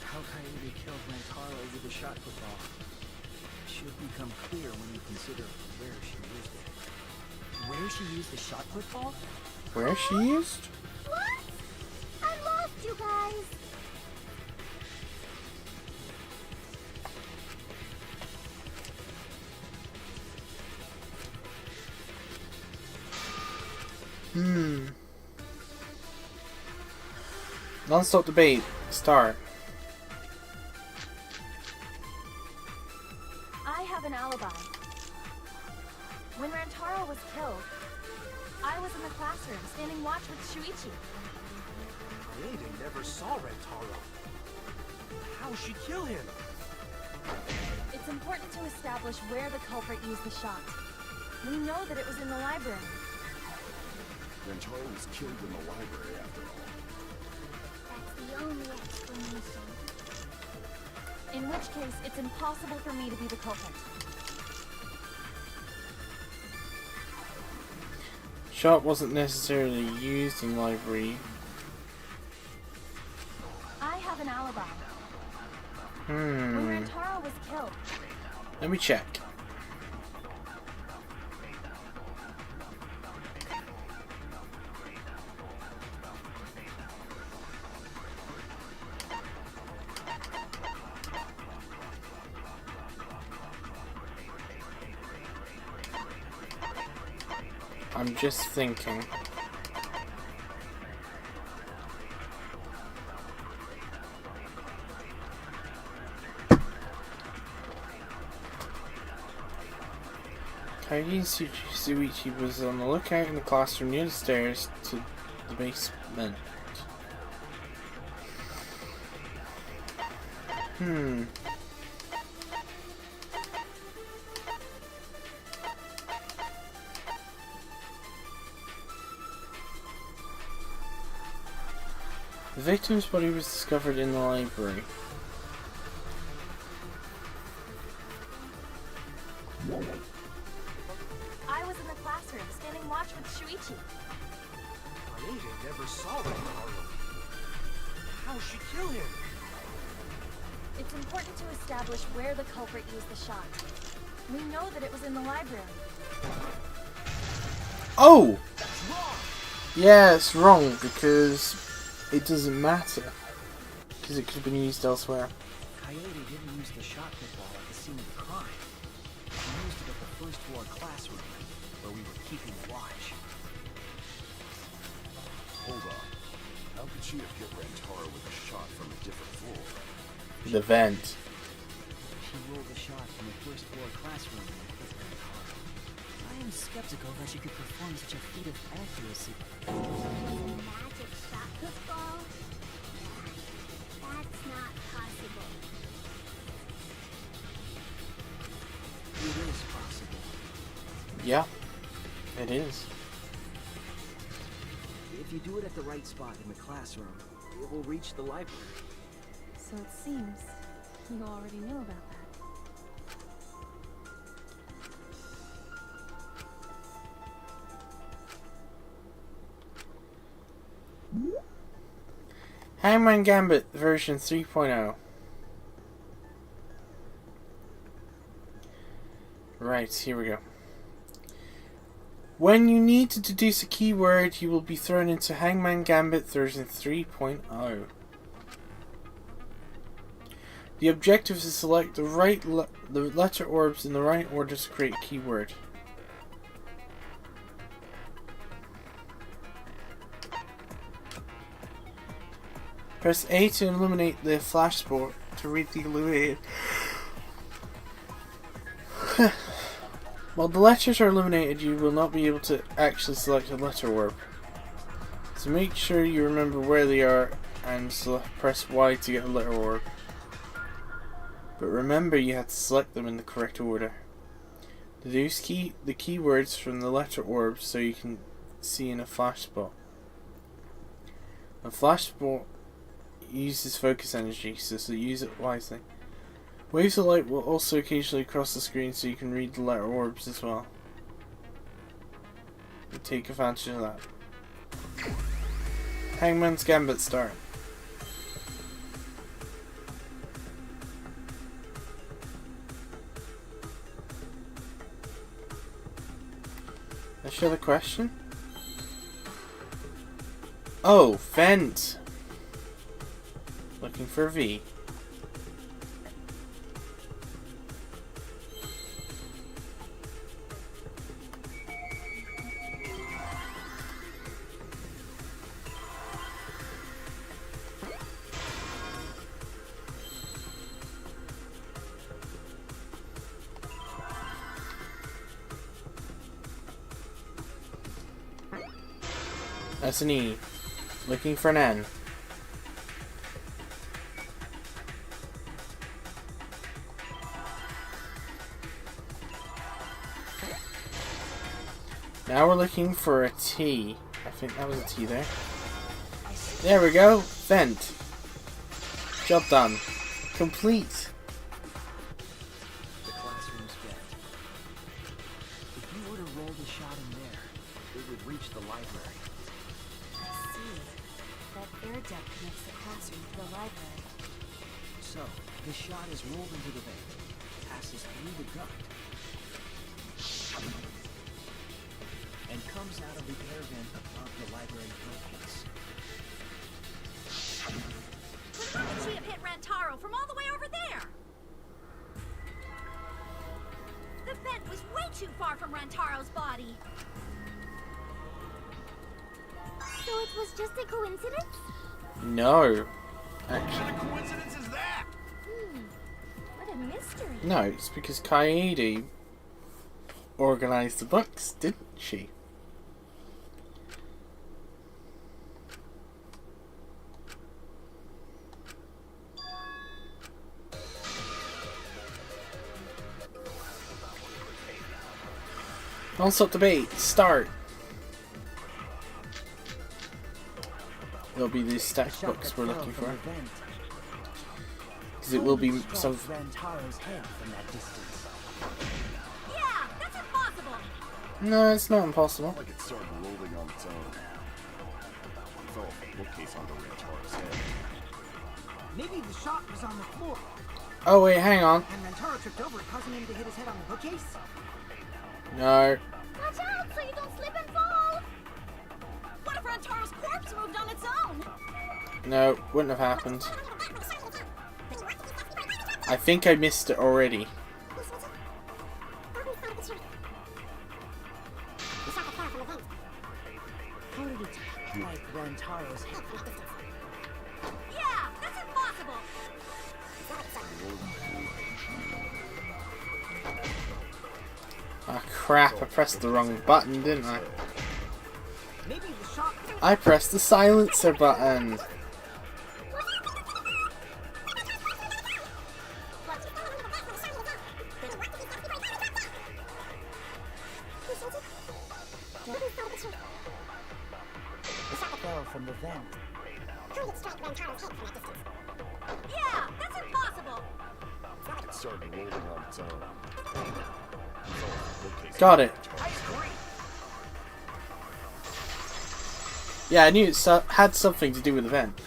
How Kaede killed Rantaro with the shot football should become clear when you consider where she used it. Where she used the shot football? Where she used? What? I lost you guys. Non-stop debate. Start. I have an alibi. When Rantaro was killed, I was in the classroom standing watch with Shuichi. Kaede never saw Rantaro. How'd she kill him? It's important to establish where the culprit used the shot. We know that it was in the library. Rantaro was killed in the library after all. That's the only explanation. In which case, it's impossible for me to be the culprit. Shot wasn't necessarily used in library. I have an alibi. When Rantaro was killed, Let me check. I'm just thinking. Kaigi Suichi was on the lookout in the classroom near the stairs to the basement. The victim's body was discovered in the library. I was in the classroom, standing watch with Shuichi. Kaede never saw Rentaro. How'd she kill him? It's important to establish where the culprit used the shot. We know that it was in the library. Oh! Yeah, it's wrong because it doesn't matter. Because it could have been used elsewhere. Kaede didn't use the shot pit ball at the scene of the crime. She used it at the first floor classroom, where we were keeping watch. Hold on. How could she have hit Rentaro with a shot from a different floor? The vent. She rolled the shot from the first floor classroom and hit Rentaro. I am skeptical that you could perform such a feat of accuracy. Magic shot football? That's not possible. It is possible. Yeah, it is. If you do it at the right spot in the classroom, it will reach the library. So it seems you already knew about that. Hangman Gambit version 3.0. Right, here we go. When you need to deduce a keyword, you will be thrown into Hangman Gambit version 3.0. The objective is to select the letter orbs in the right order to create a keyword. Press A to illuminate the flash spot to read the illuminated. While the letters are illuminated, you will not be able to actually select a letter orb. So make sure you remember where they are and press Y to get a letter orb. But remember you have to select them in the correct order. Deduce the keywords from the letter orbs so you can see in a flash spot. A flash spot uses focus energy, so use it wisely. Waves of light will also occasionally cross the screen so you can read the letter orbs as well. And take advantage of that. Hangman's Gambit start. Let's show the question. Oh, vent. Looking for V. That's an E. Looking for an N. Now we're looking for a T. I think that was a T there. There we go. Vent. Job done. Complete. The classroom's vent. If you were to roll the shot in there, it would reach the library. I see. That air duct connects the classroom to the library. So, the shot is rolled into the vent, passes through the duct, and comes out of the air vent above the library bookcase. But how could she have hit Rantaro from all the way over there? The vent was way too far from Rantaro's body. So it was just a coincidence? No. What Actually, kind of coincidence is that? What a mystery. no, it's because Kaede organized the books, didn't she? Non-stop debate, start! It'll be these stacked books we're looking for. Because it will be some... Rantaro's head from that distance. Yeah, that's impossible. No, it's not impossible. Like it started rolling on its own. It fell off the bookcase onto Rantaro's head. Maybe the shot was on the floor, Oh wait, hang on. and Rantaro tripped over it, causing him to hit his head on the bookcase. No. Watch out so you don't slip and fall. What if Rantaro's corpse moved on its own? No, wouldn't have happened. I think I missed it already. How did it like Rantaro's head? Yeah, that's impossible. Ah crap, I pressed the wrong button, didn't I? Maybe the shot. I pressed the silencer button. Fell from the vent. Yeah, that's impossible. It started rolling on its own. It fell off the bookcase Got it. onto Yeah, I knew it had something to do with the vent.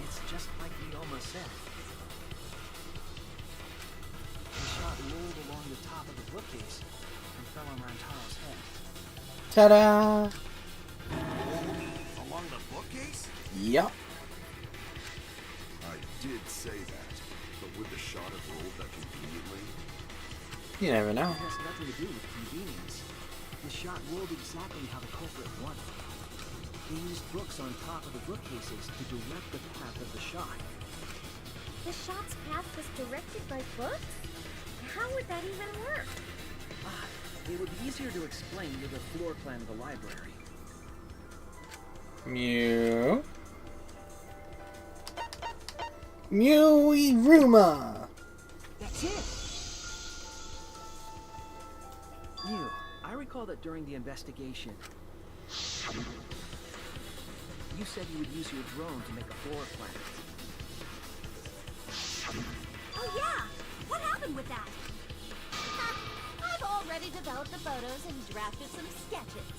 It's just like Leoma said. The shot rolled along the top of the bookcase and fell on Rantaro's head. Ta-da! Along the bookcase? Yup. I did say that, but would the shot have rolled that conveniently? You never know. It has nothing to do with convenience. The shot rolled exactly how the culprit wanted. They used books on top of the bookcases to direct the path of the shot. The shot's path was directed by books? How would that even work? It would be easier to explain with the floor plan of the library. Mew. Mew-Iruma! That's it. Mew, I recall that during the investigation, you said you would use your drone to make a floor plan. Oh yeah, what happened with that? I've already developed the photos and drafted some sketches.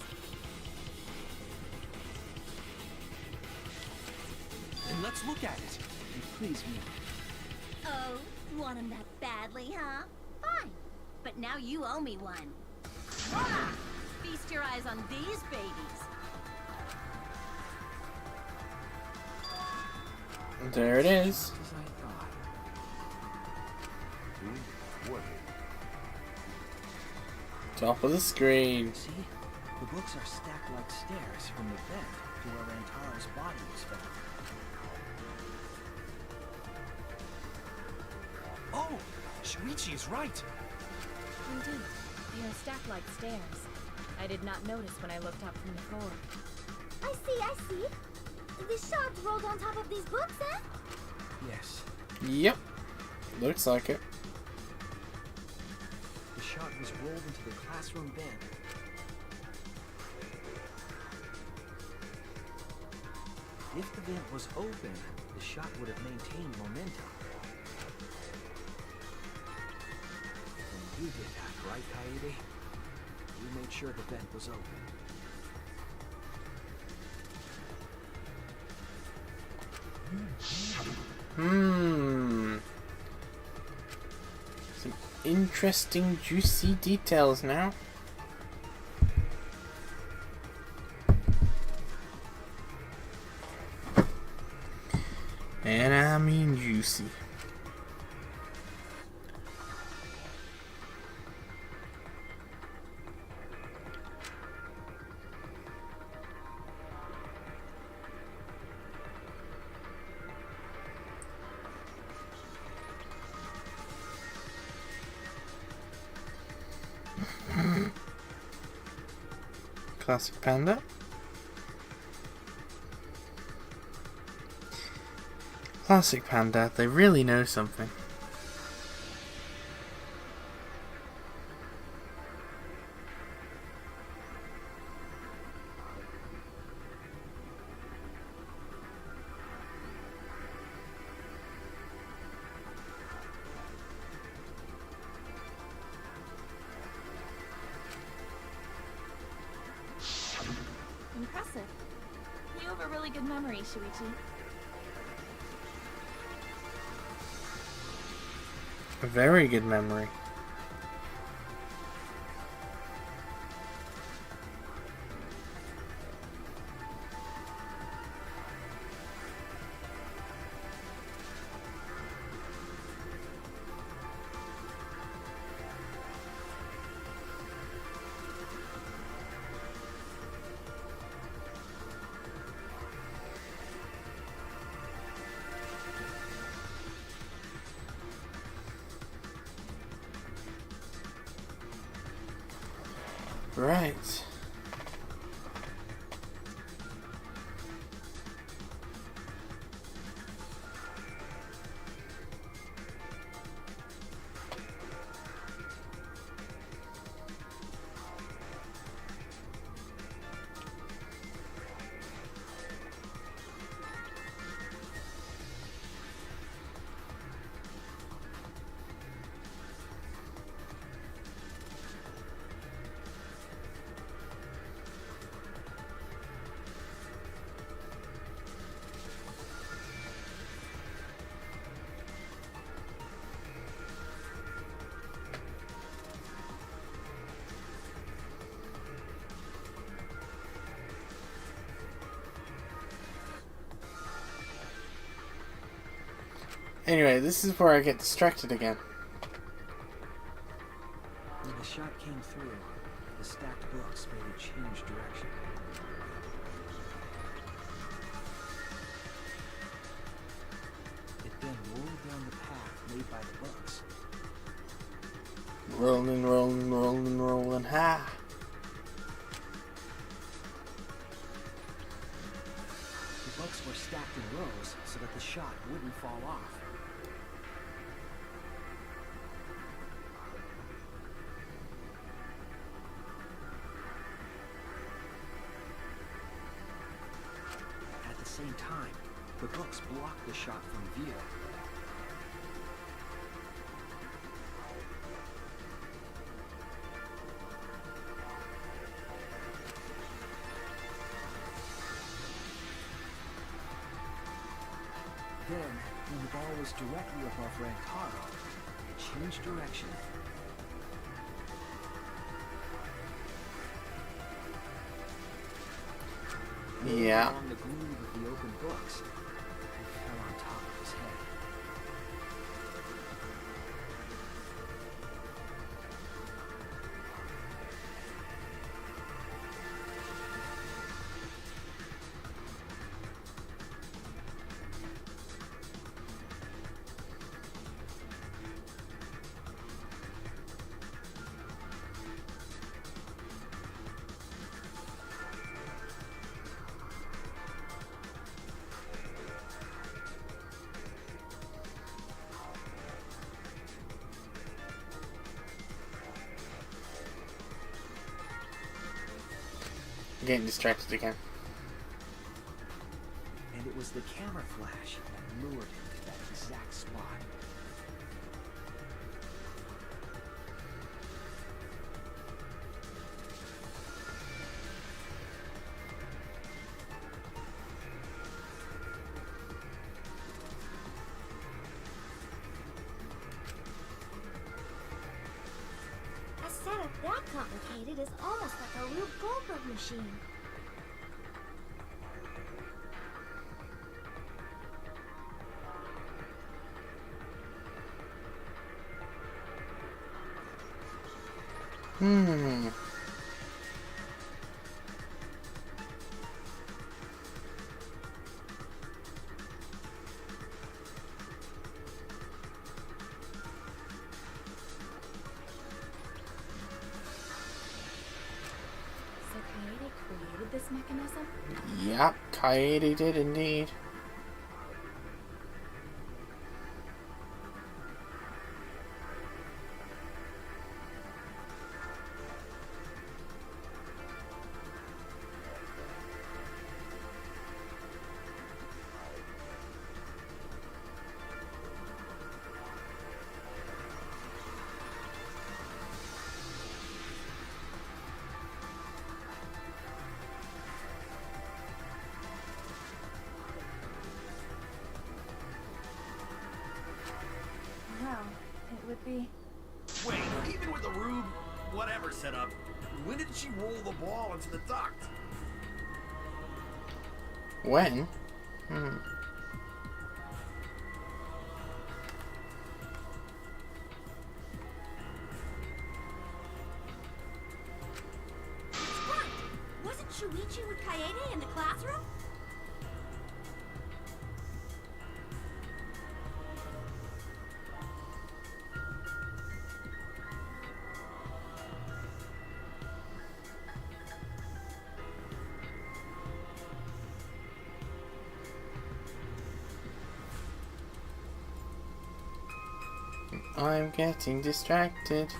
Then let's look at it. And please, Mew. Oh, want him that badly, huh? Fine, but now you owe me one. Voila! Feast your eyes on these babies. There it is. Just as I thought. What? Top of the screen. See? The books are stacked like stairs from the vent to where Rantaro's body was found. Oh, Shuichi is right. Indeed, they are stacked like stairs. I did not notice when I looked up from the floor. I see. The shot rolled on top of these books, eh? Yes, Yep. Looks like it. the shot was rolled into the classroom vent. If the vent was open, the shot would have maintained momentum. And you did that, right, Kaede? You made sure the vent was open. Some interesting, juicy details now. And I mean juicy. Classic Panda. Classic Panda, they really know something. Impressive. You have a really good memory, Shuichi. A very good memory. Right. Anyway, this is where I get distracted again. When the shot came through, the stacked books made it change direction. It then rolled down the path made by the books. Rolling, rolling, rolling, rolling, ha! The books were stacked in rows so that the shot wouldn't fall off. At the same time, the books blocked the shot from view. Then, when the ball was directly above Rantaro, it changed direction. Yeah. Along the groove of the open books, and fell on top of his head. Getting distracted again. And it was the camera flash that lured him to that exact spot. A setup that complicated is almost like a real Goldberg machine. So create a access mechanism? Yep, Kaede did indeed. Wow, it would be... Wait, even with the Rube, whatever set up, when did she roll the ball into the duct? When? That's right! Wasn't Shuichi with Kaede in the classroom? I'm getting distracted.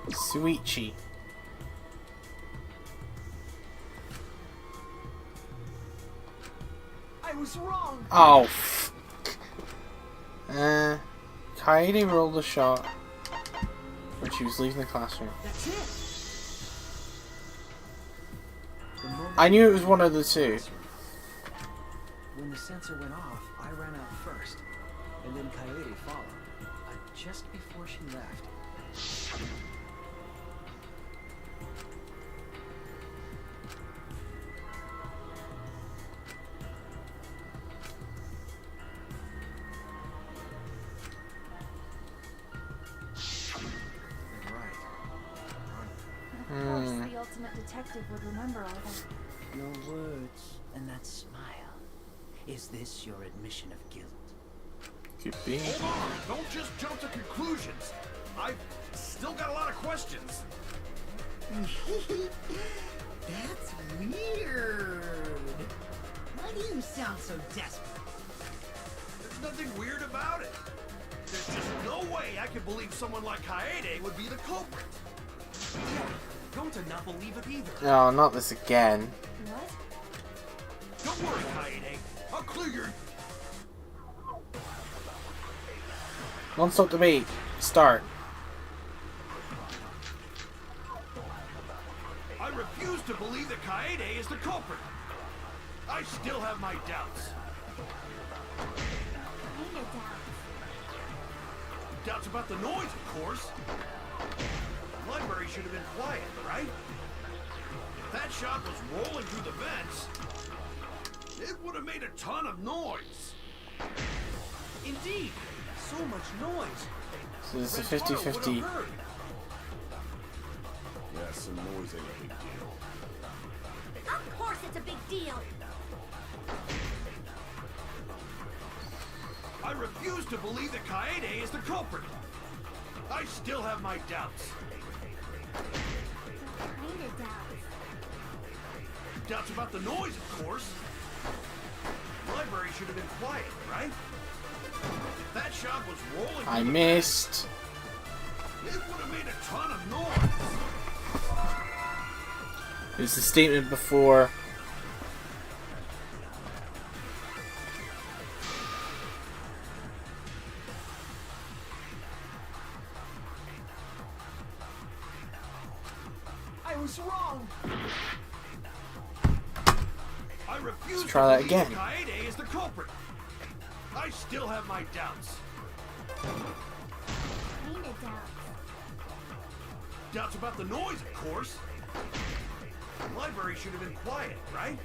Shuichi. I was wrong. Oh, Kaede rolled a shot when she was leaving the classroom. That's it. The moment I knew it was one of the two. When the sensor went off, I ran out first, and then Kaede followed. Just before she left. Of course, the ultimate detective would remember all that. Your words and that smile. Is this your admission of guilt? Could be. Hold on, don't just jump to conclusions. I've still got a lot of questions. That's weird. Why do you sound so desperate? There's nothing weird about it. There's just no way I could believe someone like Kaede would be the culprit. Yeah, don't enough believe it either. No, not this again. What? Don't worry, Kaede. I'll clear your... Non-stop debate. Start. I refuse to believe that Kaede is the culprit. I still have my doubts. Doubts about the noise, of course. The library should have been quiet, right? If that shot was rolling through the vents, it would have made a ton of noise. Indeed, so much noise. So this is a Rentaro would 50-50. have heard. Yeah, some noise ain't a big deal. Of course it's a big deal! I refuse to believe that Kaede is the culprit. I still have my doubts. Kinda doubts. Doubts about the noise, of course. The library should have been quiet, right? If that shot was rolling... I missed. It would have made a ton of noise. It was the statement before. I was wrong. I refuse Let's try that to believe again. Kaede is the culprit. I still have my doubts. Kinda doubts. Doubts about the noise, of course. The library should have been quiet, right?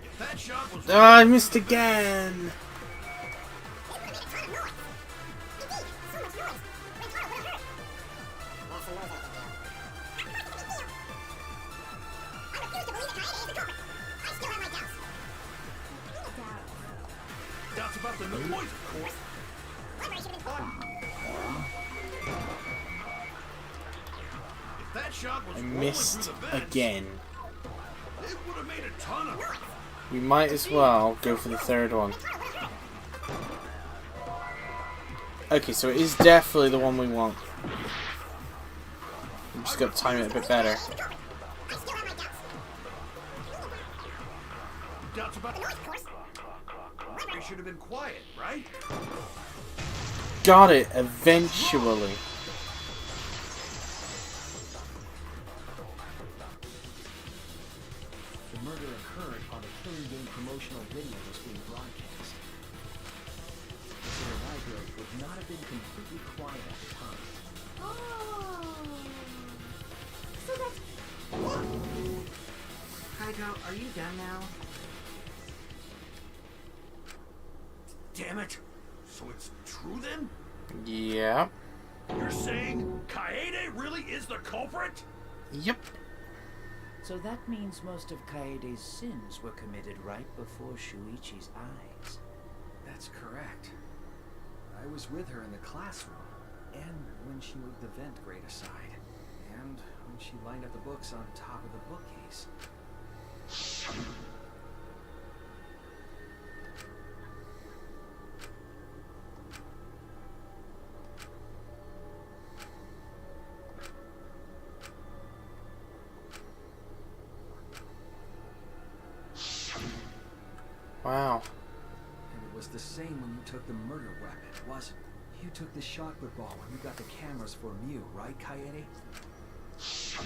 If that shot was... Oh, I missed again! Doubts about the noise, of course. If that shot was I rolling missed through the vents, again. it would have made a ton of... We might as well go for the third one. Okay, so it is definitely the one we want. We just got to time it a bit better. Doubts about... They should have been quiet, right? Got it, eventually. The murder occurred while the Killing Game promotional video was being broadcast. So the library would not have been completely quiet at the time. Oh. So that's... Kaito, are you done now? Damn it! So it's true then? Yeah. You're saying Kaede really is the culprit? Yep. So that means most of Kaede's sins were committed right before Shuichi's eyes. That's correct. I was with her in the classroom, and when she moved the vent grate aside, and when she lined up the books on top of the bookcase. Wow. And it was the same when you took the murder weapon, wasn't it? You took the shot put ball when you got the cameras for Mew, right, Kaede? So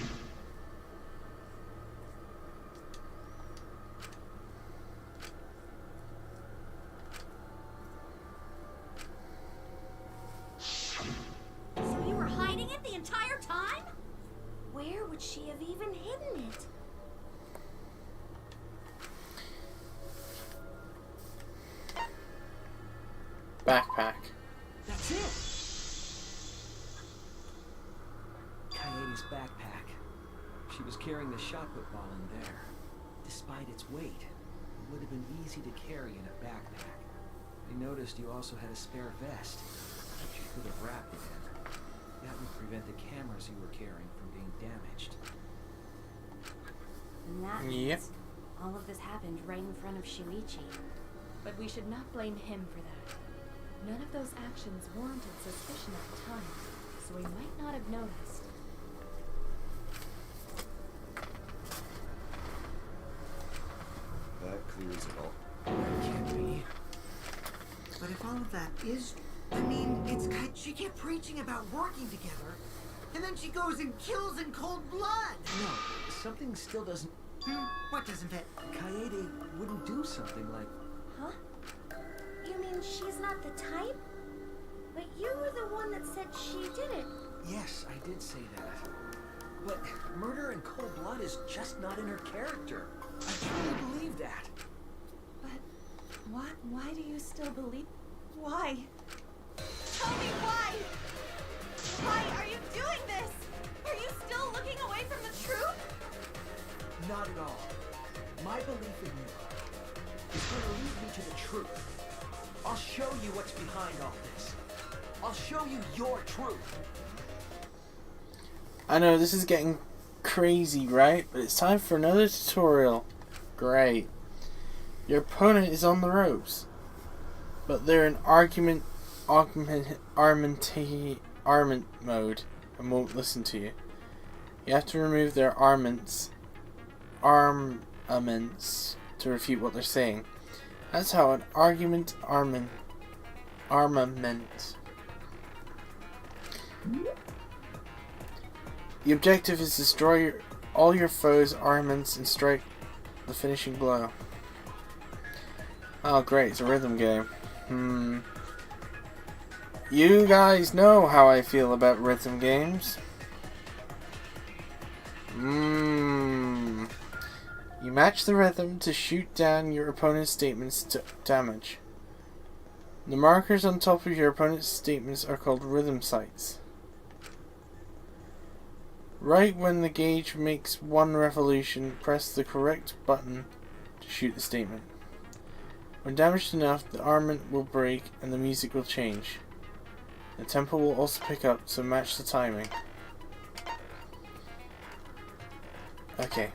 you were hiding it the entire time? Where would she have even hidden it? Backpack. That's it! Kaede's backpack. She was carrying the shot put ball in there. Despite its weight, it would have been easy to carry in a backpack. I noticed you also had a spare vest, which you could have wrapped it in. That would prevent the cameras you were carrying from being damaged. And that Yep. means all of this happened right in front of Shuichi. But we should not blame him for that. None of those actions warranted suspicion at the time, so he might not have noticed. That clears it all. It can't be. But if all of that is... I mean, she kept preaching about working together, and then she goes and kills in cold blood! No, something still doesn't... What doesn't fit? Kaede wouldn't do something like... Huh? You mean she's not the type? But you were the one that said she did it. Yes, I did say that. But murder in cold blood is just not in her character. I truly believe that. But why do you still believe? Why? Tell me why! Why are you doing this? Are you still looking away from the truth? Not at all. My belief in you is going to lead me to the truth. I'll show you what's behind all this. I'll show you your truth. I know this is getting crazy, right? But it's time for another tutorial. Great. Your opponent is on the ropes, but they're in armament mode and won't listen to you. You have to remove their armaments to refute what they're saying. That's how an armament. The objective is to destroy all your foes' armaments and strike the finishing blow. Oh great, it's a rhythm game. You guys know how I feel about rhythm games. You match the rhythm to shoot down your opponent's statements to damage. The markers on top of your opponent's statements are called rhythm sights. Right when the gauge makes one revolution, press the correct button to shoot the statement. When damaged enough, the armament will break and the music will change. The tempo will also pick up, so match the timing. Okay.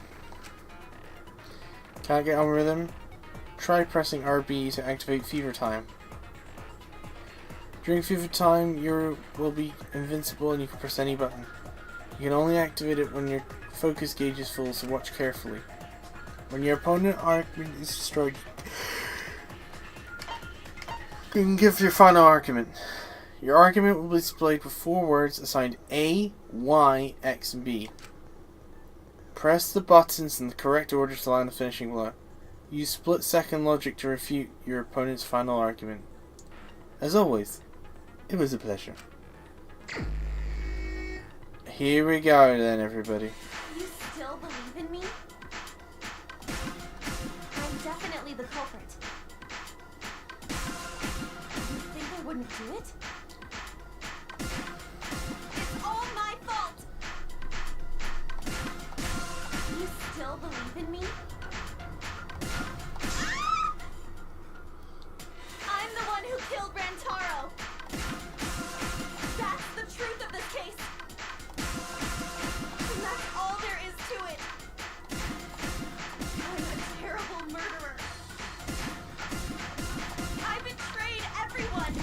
Can't get on rhythm? Try pressing RB to activate fever time. During fever time, you will be invincible and you can press any button. You can only activate it when your focus gauge is full, so watch carefully. When your opponent's argument is destroyed, you can give your final argument. Your argument will be displayed with 4 words assigned A, Y, X, and B. Press the buttons in the correct order to land the finishing blow. Use split-second logic to refute your opponent's final argument. As always, it was a pleasure. Here we go then, everybody. You still believe in me? I'm definitely the culprit. You think I wouldn't do it? It's all my fault! You still believe in me? I'm the one who killed Rantaro! That's the truth of this case! And that's all there is to it! I'm a terrible murderer! I betrayed everyone!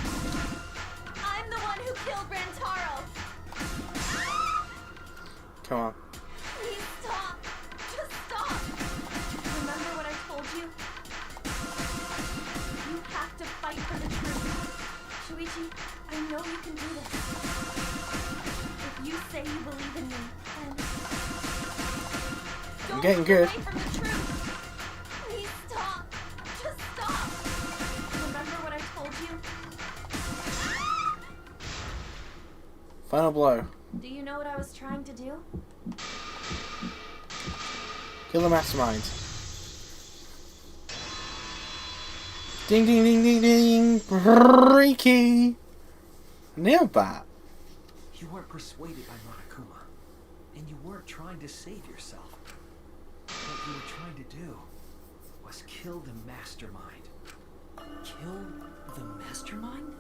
I'm the one who killed Rantaro! Come on. Please stop! Just stop! Remember what I told you? You have to fight for the truth. Shuichi, I know you can do this. If you say you believe in me, then... I'm getting good. Away from the truth. Please stop! Just stop! Remember what I told you? Final blow. Do you know what I was trying to do? Kill the mastermind. Ding ding ding ding ding. Freaky. Nailed that. You weren't persuaded by Monokuma, and you weren't trying to save yourself. What you were trying to do was kill the mastermind. Kill the mastermind?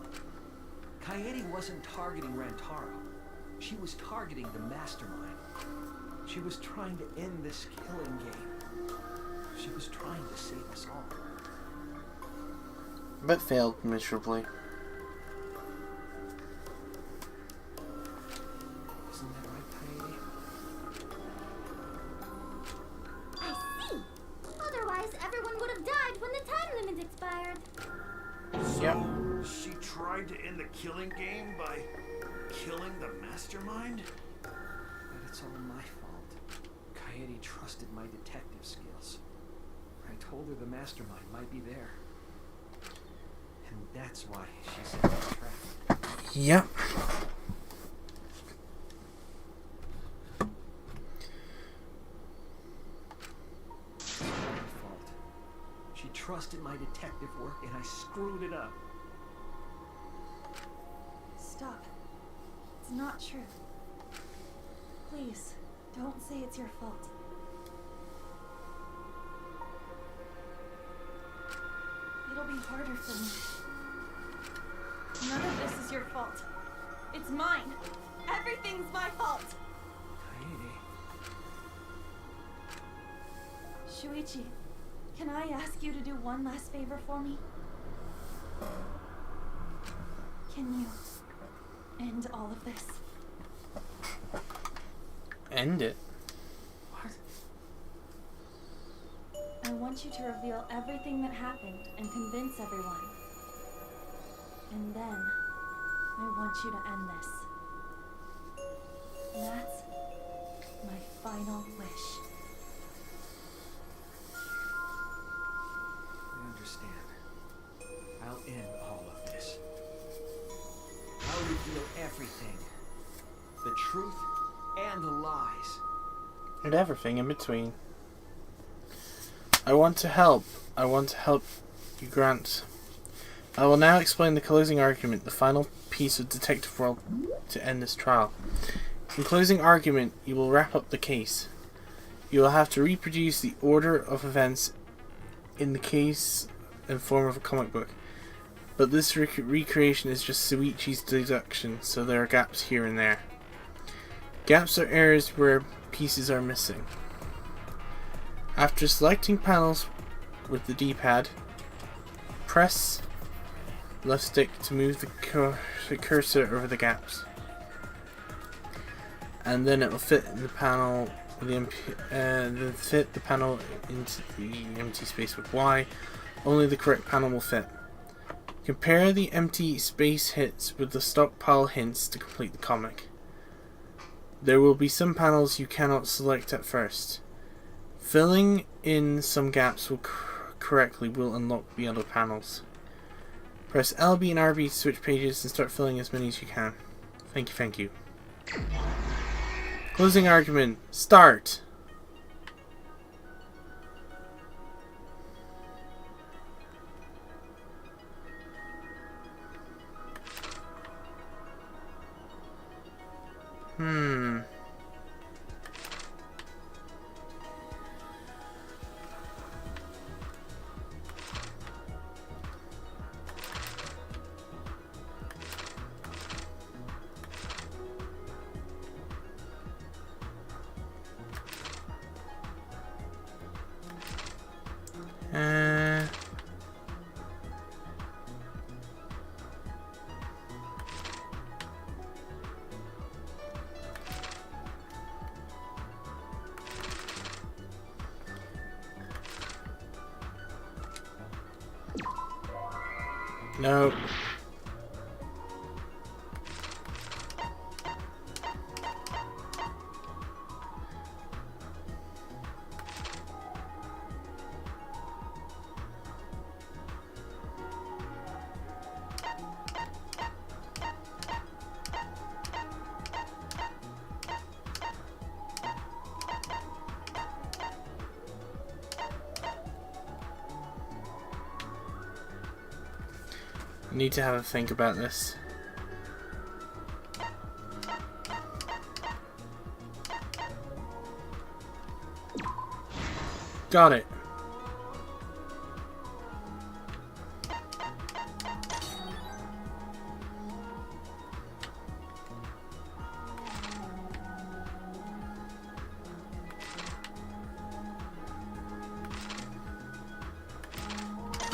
Kaede wasn't targeting Rantaro. She was targeting the mastermind. She was trying to end this killing game. She was trying to save us all. But failed miserably. Isn't that right, Kaede? I see. Otherwise, everyone would have died when the time limit expired. Yep. She tried to end the killing game by killing the mastermind? But it's all my fault. Kaede trusted my detective skills. I told her the mastermind might be there. And that's why she set the trap. Yep. It's my fault. She trusted my detective work and I screwed it up. Stop. It's not true. Please, don't say it's your fault. It'll be harder for me. None of this is your fault. It's mine. Everything's my fault. Kaede. Shuichi, can I ask you to do one last favor for me? Can you end all of this? End it. What? I want you to reveal everything that happened and convince everyone. And then, I want you to end this. That's my final wish. I understand. I'll end all of this. I'll reveal everything. The truth and the lies. and everything in between. I want to help. I want to help you, Grant. I will now explain the closing argument, the final piece of detective work to end this trial. In closing argument, you will wrap up the case. You will have to reproduce the order of events in the case in form of a comic book. But this recreation is just Suichi's deduction, so there are gaps here and there. Gaps are areas where pieces are missing. After selecting panels with the D-pad, press left stick to move the cursor over the gaps, and then it will fit the panel fit the panel into the empty space with Y. Only the correct panel will fit. Compare the empty space hits with the stockpile hints to complete the comic. There will be some panels you cannot select at first. Filling in some gaps correctly will unlock the other panels. Press LB and RB to switch pages and start filling as many as you can. Thank you. Closing argument. Start! No. I need to have a think about this. Got it.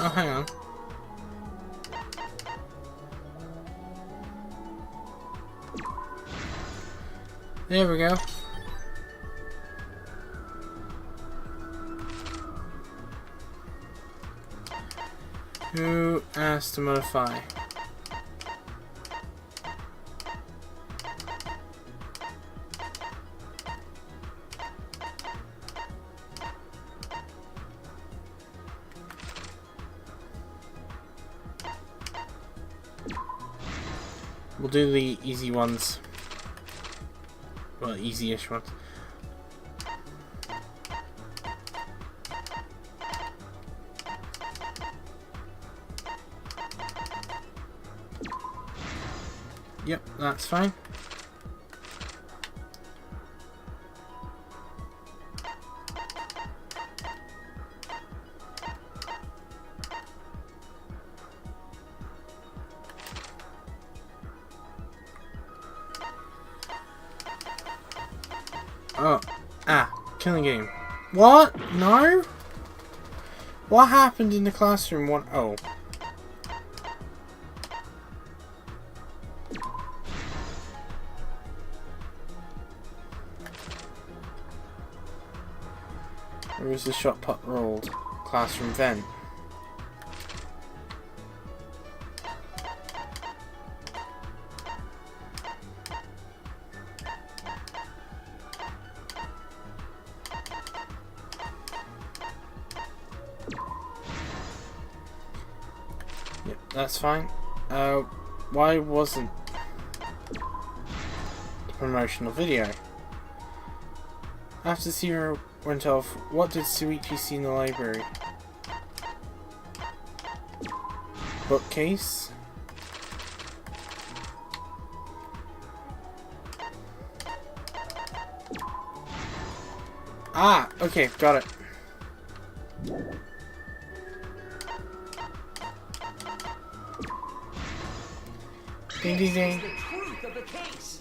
Oh, hang on. There we go. Who asked to modify? We'll do the easy ones. Well, easy-ish ones. Yep, that's fine. Oh, killing game. What? No? What happened in the classroom? What? Oh. Where was the shot put rolled? Classroom vent. Yep, that's fine. Why wasn't the promotional video? After Sierra went off, what did Suichi see in the library? Bookcase? Ah, okay, got it. Ding ding ding. The truth of the case.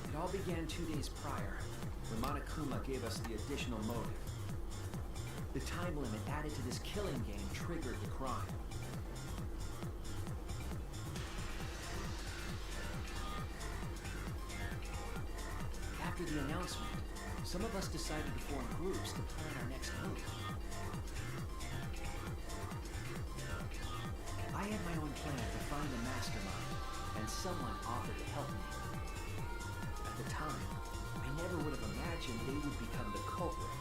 It all began 2 days prior, when Monokuma gave us the additional motive. The time limit added to this killing game triggered the crime. After the announcement, some of us decided to form groups to plan our next move. I had my own plan to find the mastermind, and someone offered to help me. At the time, I never would have imagined they would become the culprit.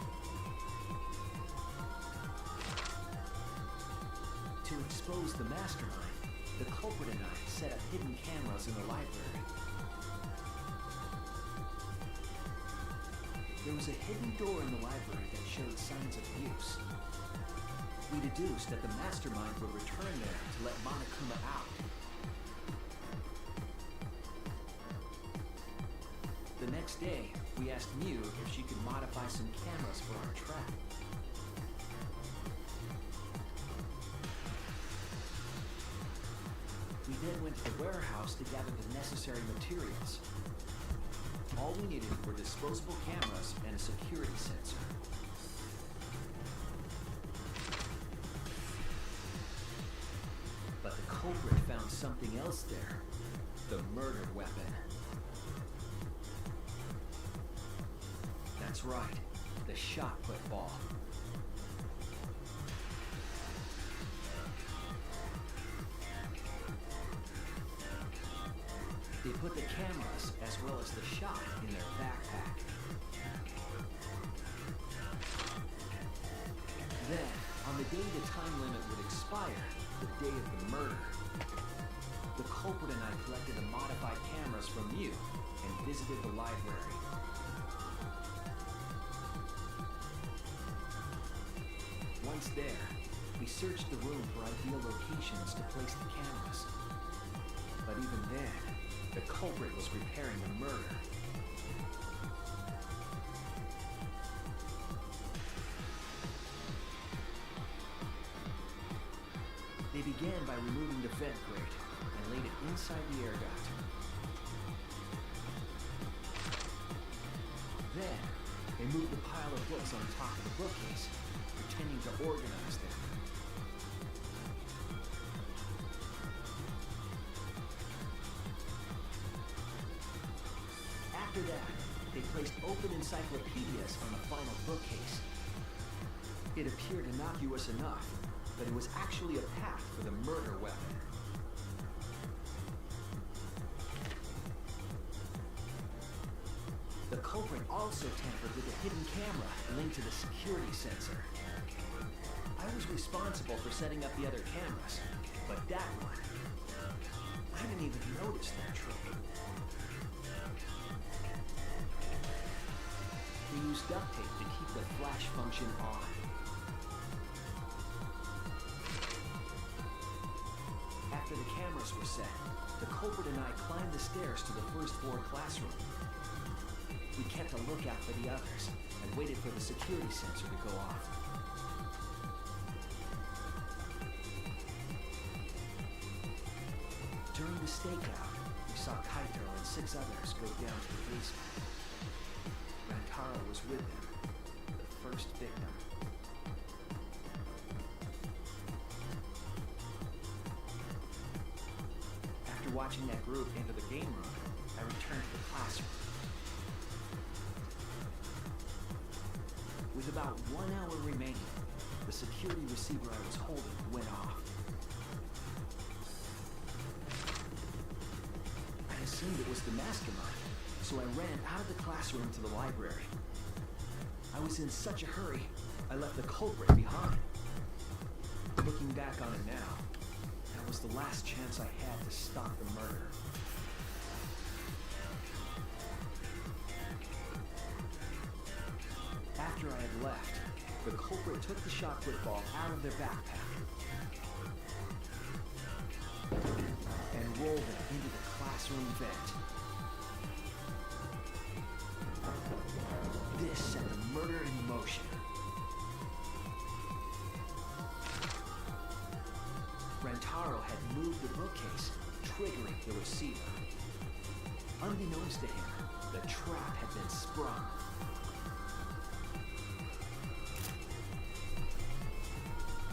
To expose the mastermind, the culprit and I set up hidden cameras in the library. There was a hidden door in the library that showed signs of use. We deduced that the mastermind would return there to let Monokuma out. The next day, we asked Mew if she could modify some cameras for our trap. We then went to the warehouse to gather the necessary materials. All we needed were disposable cameras and a security sensor. But the culprit found something else there. The murder weapon. That's right, the shot put ball. They put the cameras as well as the shot in their backpack. Then, on the day the time limit would expire, the day of the murder, the culprit and I collected the modified cameras from you and visited the library. Once there, we searched the room for ideal locations to place the cameras. But even then, the culprit was preparing the murder. They began by removing the vent grate and laid it inside the air duct. Then, they moved the pile of books on top of the bookcase, pretending to organize them. After that, they placed open encyclopedias on the final bookcase. It appeared innocuous enough, but it was actually a path for the murder weapon. The culprit also tampered with a hidden camera linked to the security sensor. I was responsible for setting up the other cameras, but that one, I didn't even notice that trick. They used duct tape to keep the flash function on. After the cameras were set, the culprit and I climbed the stairs to the first floor classroom. We kept a lookout for the others and waited for the security sensor to go off. During the stakeout, we saw Kaito and 6 others go down to the basement. Rantaro was with them, the first victim. After watching that group enter the game room, I returned to the classroom. With about 1 hour remaining, the security receiver I was holding went off. I assumed it was the mastermind, so I ran out of the classroom to the library. I was in such a hurry, I left the culprit behind. Looking back on it now, that was the last chance I had to stop the murder. I had left, the culprit took the shot football out of their backpack and rolled it into the classroom vent. This set the murder in motion. Rentaro had moved the bookcase, triggering the receiver. Unbeknownst to him, the trap had been sprung.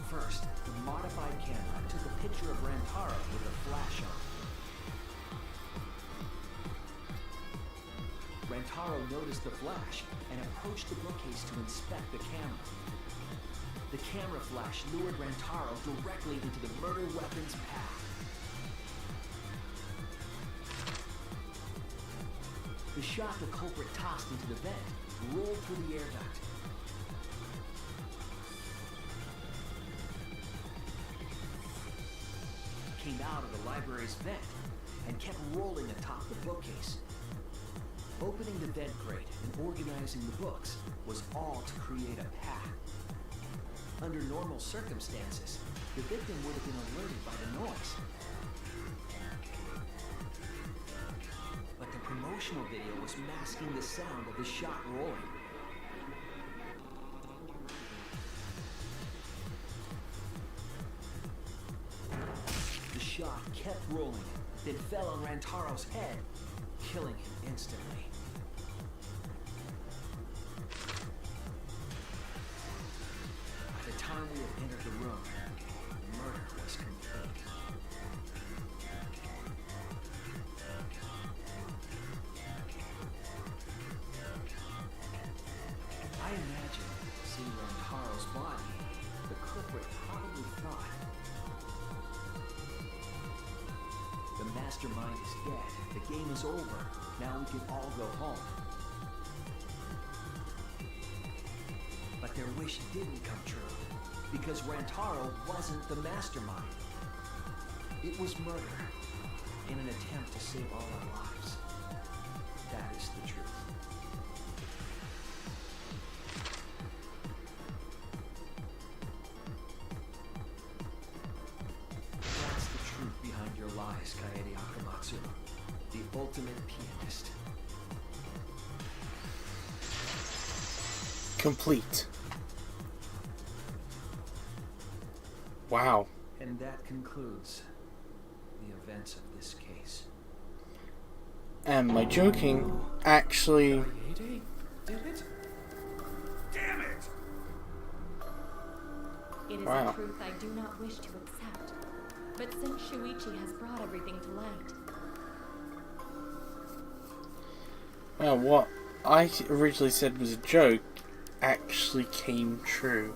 First, the modified camera took a picture of Rentaro with a flash on. Rentaro noticed the flash and approached the bookcase to inspect the camera. The camera flash lured Rentaro directly into the murder weapon's path. The shot the culprit tossed into the vent rolled through the air duct. Came out of the library's vent and kept rolling atop the bookcase. Opening the vent grate and organizing the books was all to create a path. Under normal circumstances, the victim would have been alerted by the noise. But the promotional video was masking the sound of the shot rolling. The shot kept rolling, then fell on Rantaro's head, killing him instantly. By the time we had entered the room, murder was complete. I imagine, seeing Rantaro's body, the culprit probably thought, the mastermind is dead, the game is over, now we can all go home. But their wish didn't come true, because Rantaro wasn't the mastermind. It was murder, in an attempt to save all our lives. That is the truth. That's the truth behind your lies, Kaede Akamatsu, the ultimate pianist. Complete. Wow. And that concludes the events of this case. And my joking actually... Kaede did it? Damn it! It is Wow. a truth I do not wish to accept. But since Shuichi has brought everything to light, Well, what I originally said was a joke actually came true.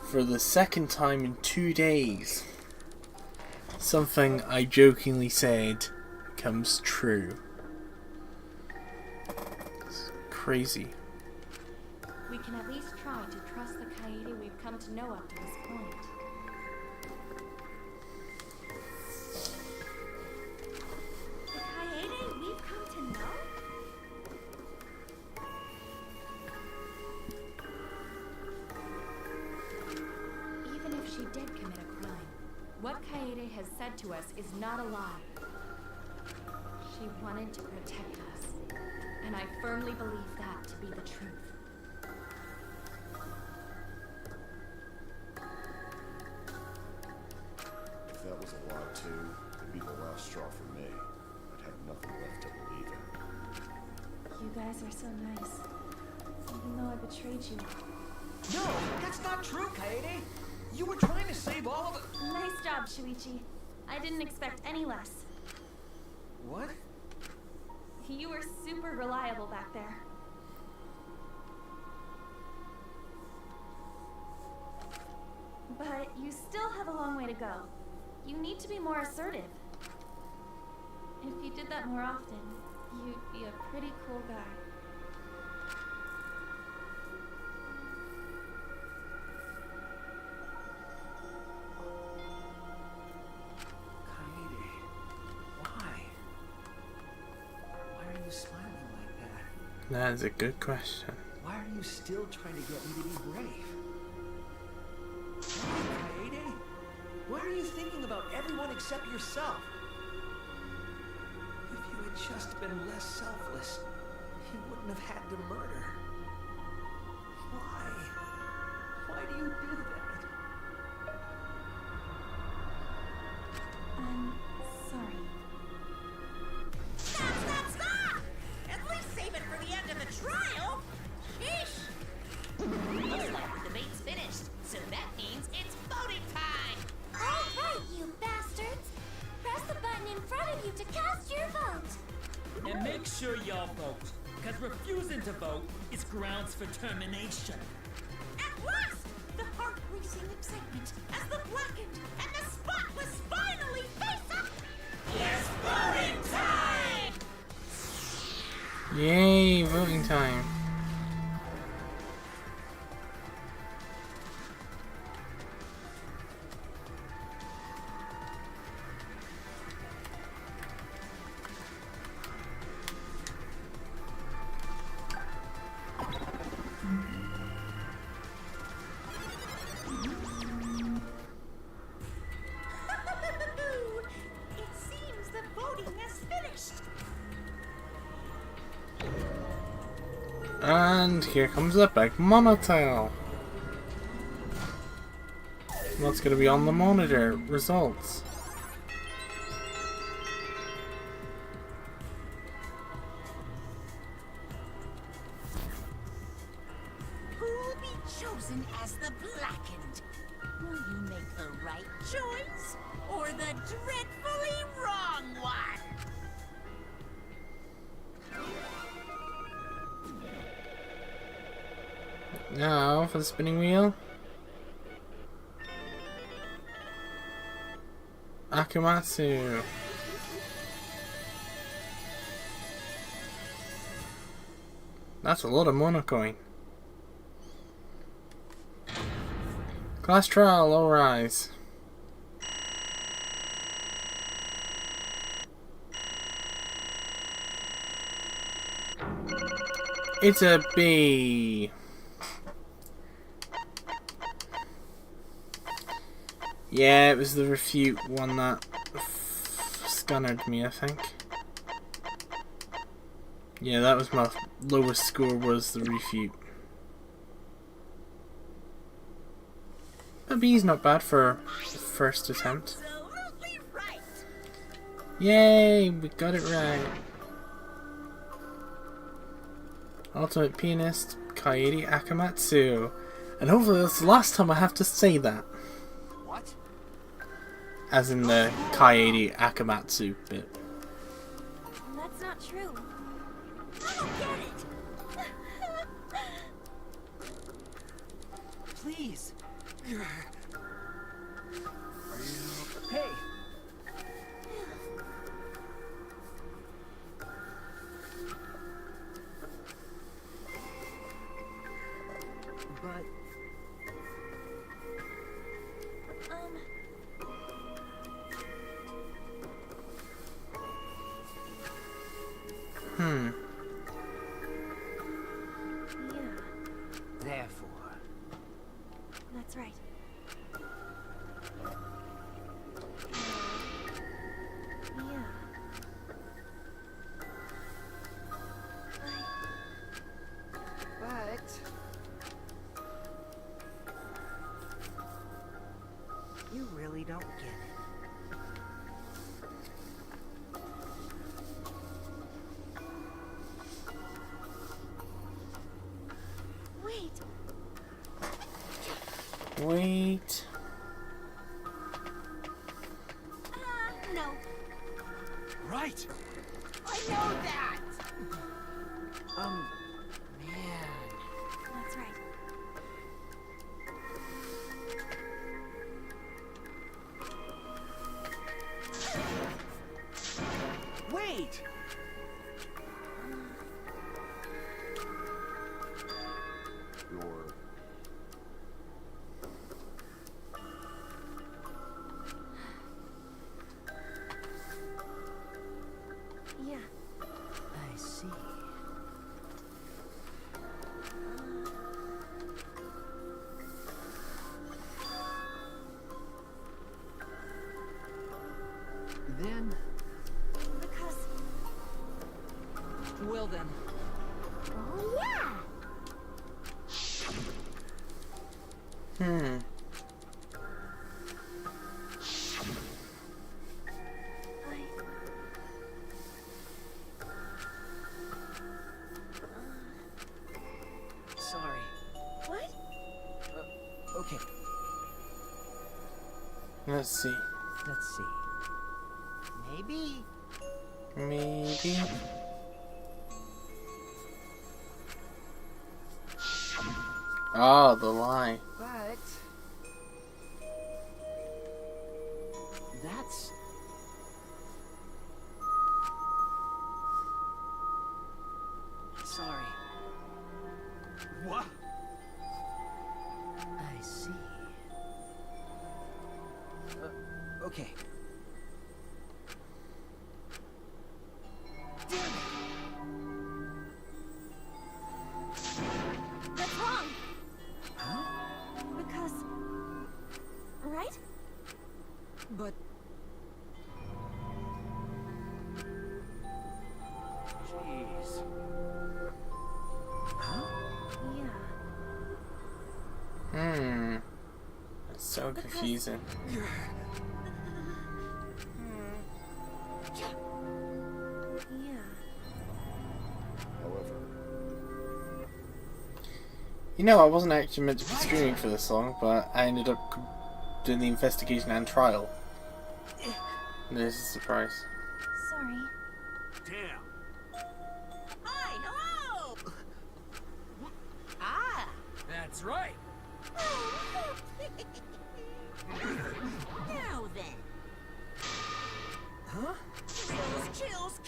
For the second time in 2 days, something I jokingly said comes true. It's crazy. we can at least try to trust the Kaede we've come to know up to this point. The Kaede we've come to know? Even if she did commit a crime, what Kaede has said to us is not a lie. She wanted to protect us, and I firmly believe that to be the truth. If that was a lie too, it'd be the last straw for me. I'd have nothing left to believe in. You guys are so nice. Even though I betrayed you. No, that's not true, Kaede. You were trying to save all of it. Nice job, Shuichi. I didn't expect any less. What? You were super reliable back there. But you still have a long way to go. You need to be more assertive. If you did that more often, you'd be a pretty cool guy. Kaede, why? Why are you smiling like that? That is a good question. Why are you still trying to get me to be brave? Kaede? Why are you thinking about everyone except yourself? If you had just been less selfless, you wouldn't have had to murder. Why? Why do you do that? I'm sorry. Stop, stop, stop! At least save it for the end of the trial. Sheesh! Looks like the debate's finished, so that means it's voting time! All right, you bastards! Press the button in front of you to cast your vote! And make sure y'all vote, because refusing to vote is grounds for termination. At last! The heart-racing excitement as the blackened and the spotless finally face up! It's voting time! Yay, voting time. It seems the voting has finished. And here comes the big monitor. What's going to be on the monitor? Results. Who'll be chosen as the blackened? Will you make the right choice or the dreadfully wrong one? Now for the spinning wheel. Akamatsu. That's a lot of monocoin. Class trial, all rise. It's a B. Yeah, it was the refute one that scunnered me, I think. Yeah, that was my lowest score, was the refute. A B's not bad for first attempt. Absolutely right. Yay, we got it right. Ultimate Pianist, Kaede Akamatsu. And hopefully that's the last time I have to say that. What? As in the Kaede Akamatsu bit. That's not true. I don't get it. Please. Hey. But Yeah. therefore, That's right. Yeah. But you really don't get it. Wait. Wait. No. right. I know that. Man. That's right. Wait. Your Yeah. I see. then? Because... Well then. Oh, yeah. Sorry. What? Okay, Let's see. let's see. Maybe. Maybe. Oh, the lie. But that's sorry. What? I see. Okay. That's wrong. Huh? Because... Right? But Jeez. huh? Yeah. It's so confusing. Yeah. However, You know, I wasn't actually meant to be streaming for this long, but I ended up doing the investigation and trial. There's a surprise. Sorry. Damn. Hi, hello! Ah! That's right. Now then. Huh? Kills!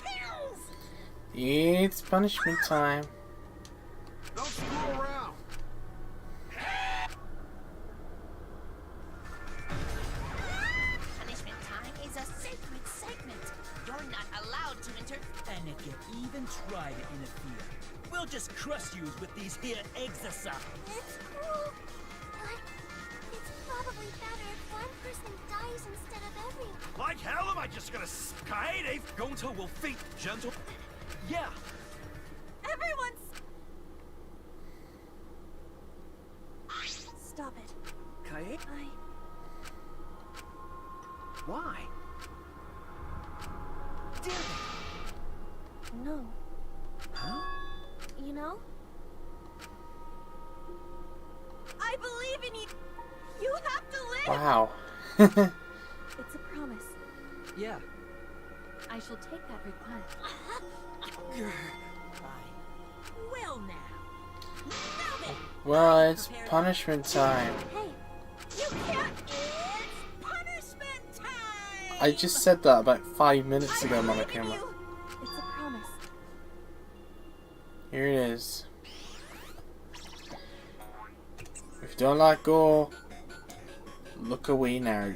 It's punishment time. Don't screw around. Punishment time is a sacred segment. You're not allowed to enter. And if you even try to interfere, we'll just crush you with these here eggs or something. It's cruel. But it's probably better if one person dies instead of everyone. Like hell, am I just gonna Kaede? Go until we'll feet gentle. Yeah. Everyone's... Stop it. Kae? I... Why? Damn it! No. Huh? You know? I believe in you! You have to live! Wow. It's a promise. Yeah. I shall take that request. Well now. Now then. Well, it's punishment time. Hey, You can't. It's punishment time. I just said that about 5 minutes ago, Mama Camera. it's a promise. Here it is. If you don't let go, look away now.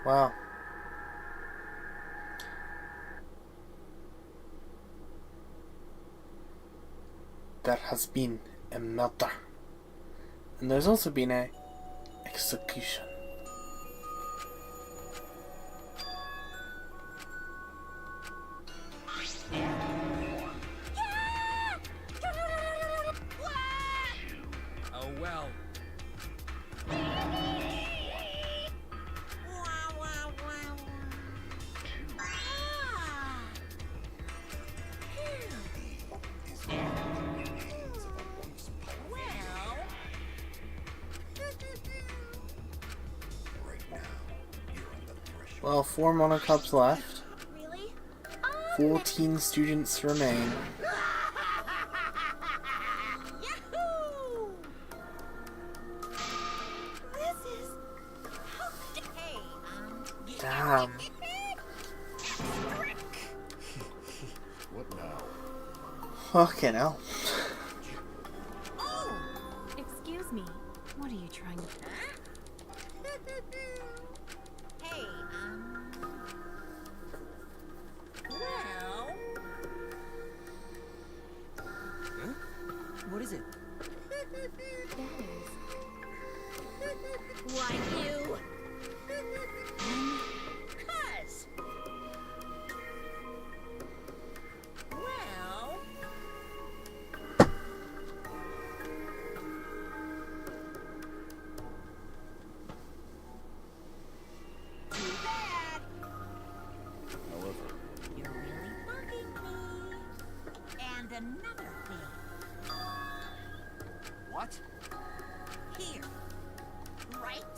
Wow. There has been a murder. And there's also been a execution. Oh well. Well, 4 monocups left. Really? 14 students remain. Yahoo! This is... Hey, Damn. What now? Fucking hell. Excuse me. What are you trying to do? Hey, well... What is it? Why, you... Cuz... Well... Too bad. However, You're really bugging me. And another thing. What? Here. Right?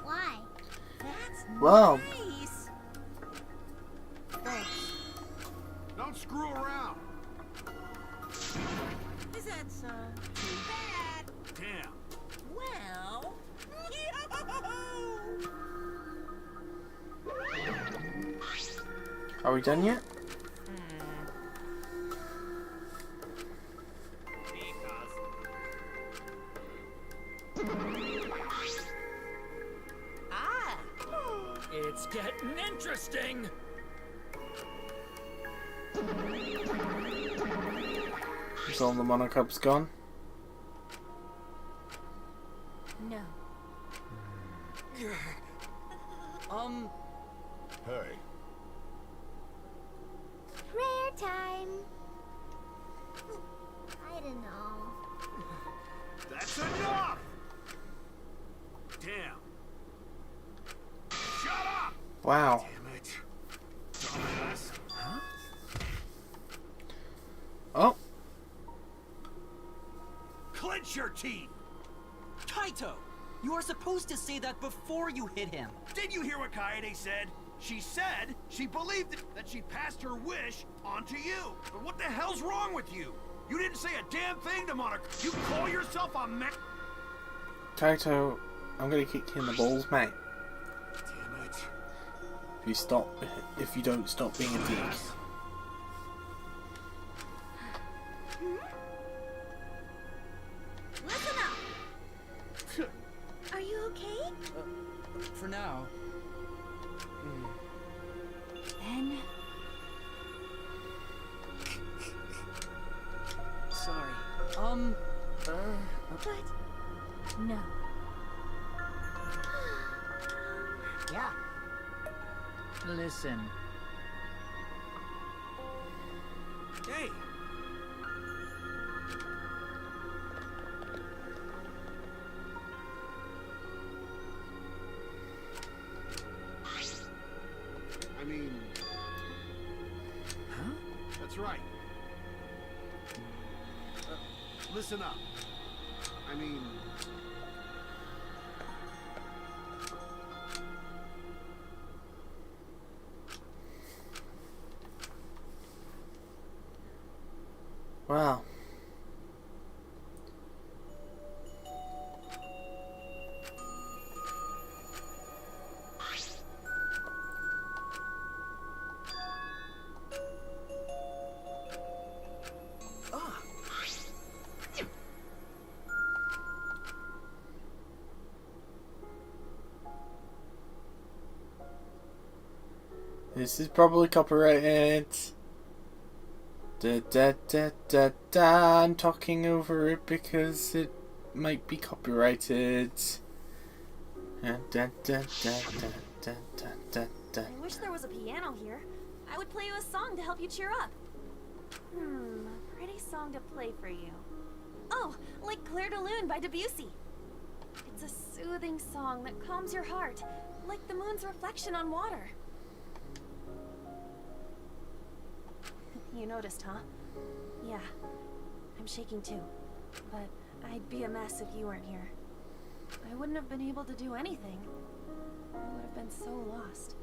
Why? That's Wow. nice. Thanks. Don't screw around. Is that so? Too bad. Damn. Well... Are we done yet? Ah! It's getting interesting. Is all the monocups gone? No. hey, Prayer time. I don't know. That's enough! Damn. Shut up! Wow. Damn it. Dumbass. Huh? Oh. Clench your teeth! Kaito! You are supposed to say that before you hit him. Did you hear what Kaede said? She said she believed that she passed her wish on to you. But what the hell's wrong with you? You didn't say a damn thing to Monaco. You call yourself a man? Kaito, I'm gonna kick you in the balls, mate. Damn it. If you don't stop being a dick. Listen up! Are you okay? For now. Then... Sorry. But... No. Yeah. Listen. Hey. I mean... Huh? That's right. Listen up. I mean... Wow. This is probably copyrighted. Da da da da da. I'm talking over it because it might be copyrighted. Da da da da da da da da. I wish there was a piano here. I would play you a song to help you cheer up. A pretty song to play for you. Oh, like Clair de Lune by Debussy. It's a soothing song that calms your heart, like the moon's reflection on water. You noticed, huh? Yeah, I'm shaking too. But I'd be a mess if you weren't here. I wouldn't have been able to do anything. I would have been so lost.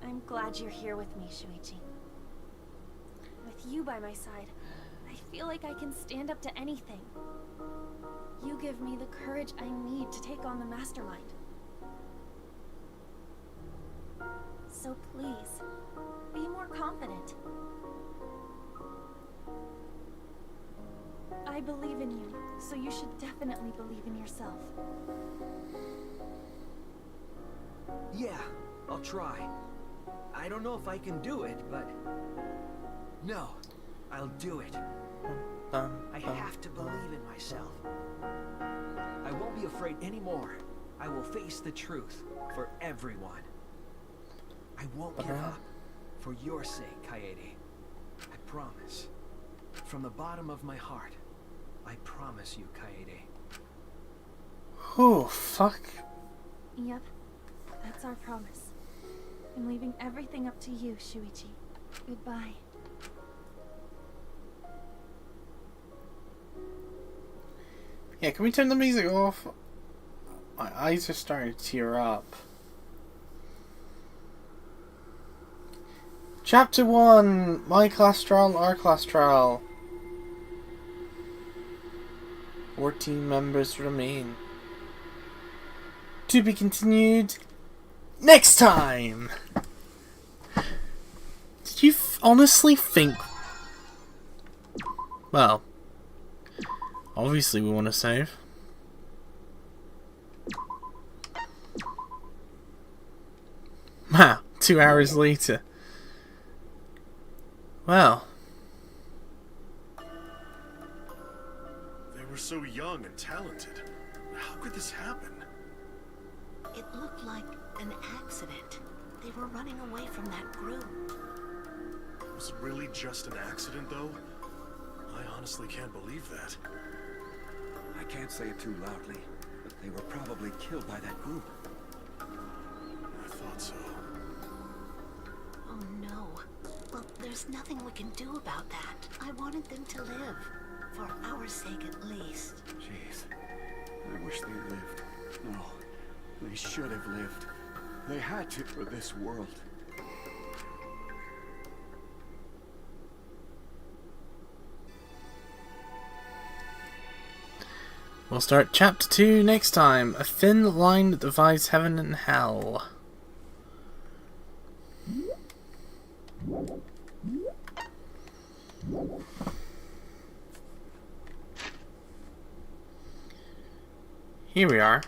I'm glad you're here with me, Shuichi. With you by my side, I feel like I can stand up to anything. You give me the courage I need to take on the mastermind. So please, be more confident. I believe in you, so you should definitely believe in yourself. Yeah, I'll try. I don't know if I can do it, but... No, I'll do it. I have to believe in myself. I won't be afraid anymore. I will face the truth for everyone. I won't give up. For your sake, Kaede. I promise. From the bottom of my heart, I promise you, Kaede. Oh, fuck. Yep, that's our promise. I'm leaving everything up to you, Shuichi. Goodbye. Yeah, can we turn the music off? My eyes are starting to tear up. Chapter 1, My Class Trial, Our Class Trial. 14 members remain. To be continued next time! Did you honestly think... Well, obviously we want to save. Wow, 2 hours later. Well. They were so young and talented. How could this happen? It looked like an accident. They were running away from that group. Was it really just an accident, though? I honestly can't believe that. I can't say it too loudly, but they were probably killed by that group. I thought so. Oh no. Well, there's nothing we can do about that. I wanted them to live. For our sake at least. Jeez. I wish they lived. No. They should have lived. They had to for this world. We'll start chapter 2 next time. A thin line that divides heaven and hell. Here we are.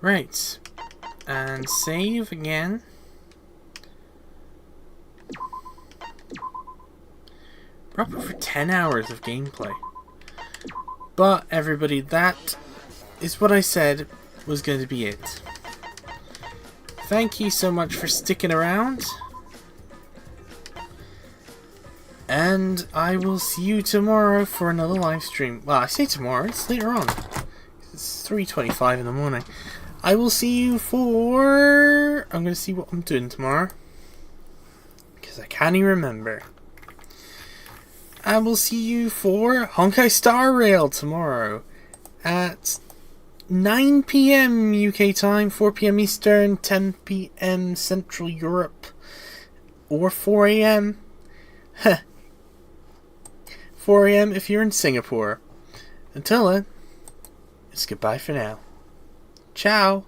Right. And save again. We're up over 10 hours of gameplay. But everybody, that is what I said was going to be it. Thank you so much for sticking around. And I will see you tomorrow for another live stream. Well, I say tomorrow, it's later on. It's 3:25 in the morning. I will see you for... I'm going to see what I'm doing tomorrow. Because I can't even remember. I will see you for Honkai Star Rail tomorrow. At 9 PM UK time, 4 PM Eastern, 10 PM Central Europe. Or 4 AM. 4 AM if you're in Singapore. Until then, it's goodbye for now. Ciao!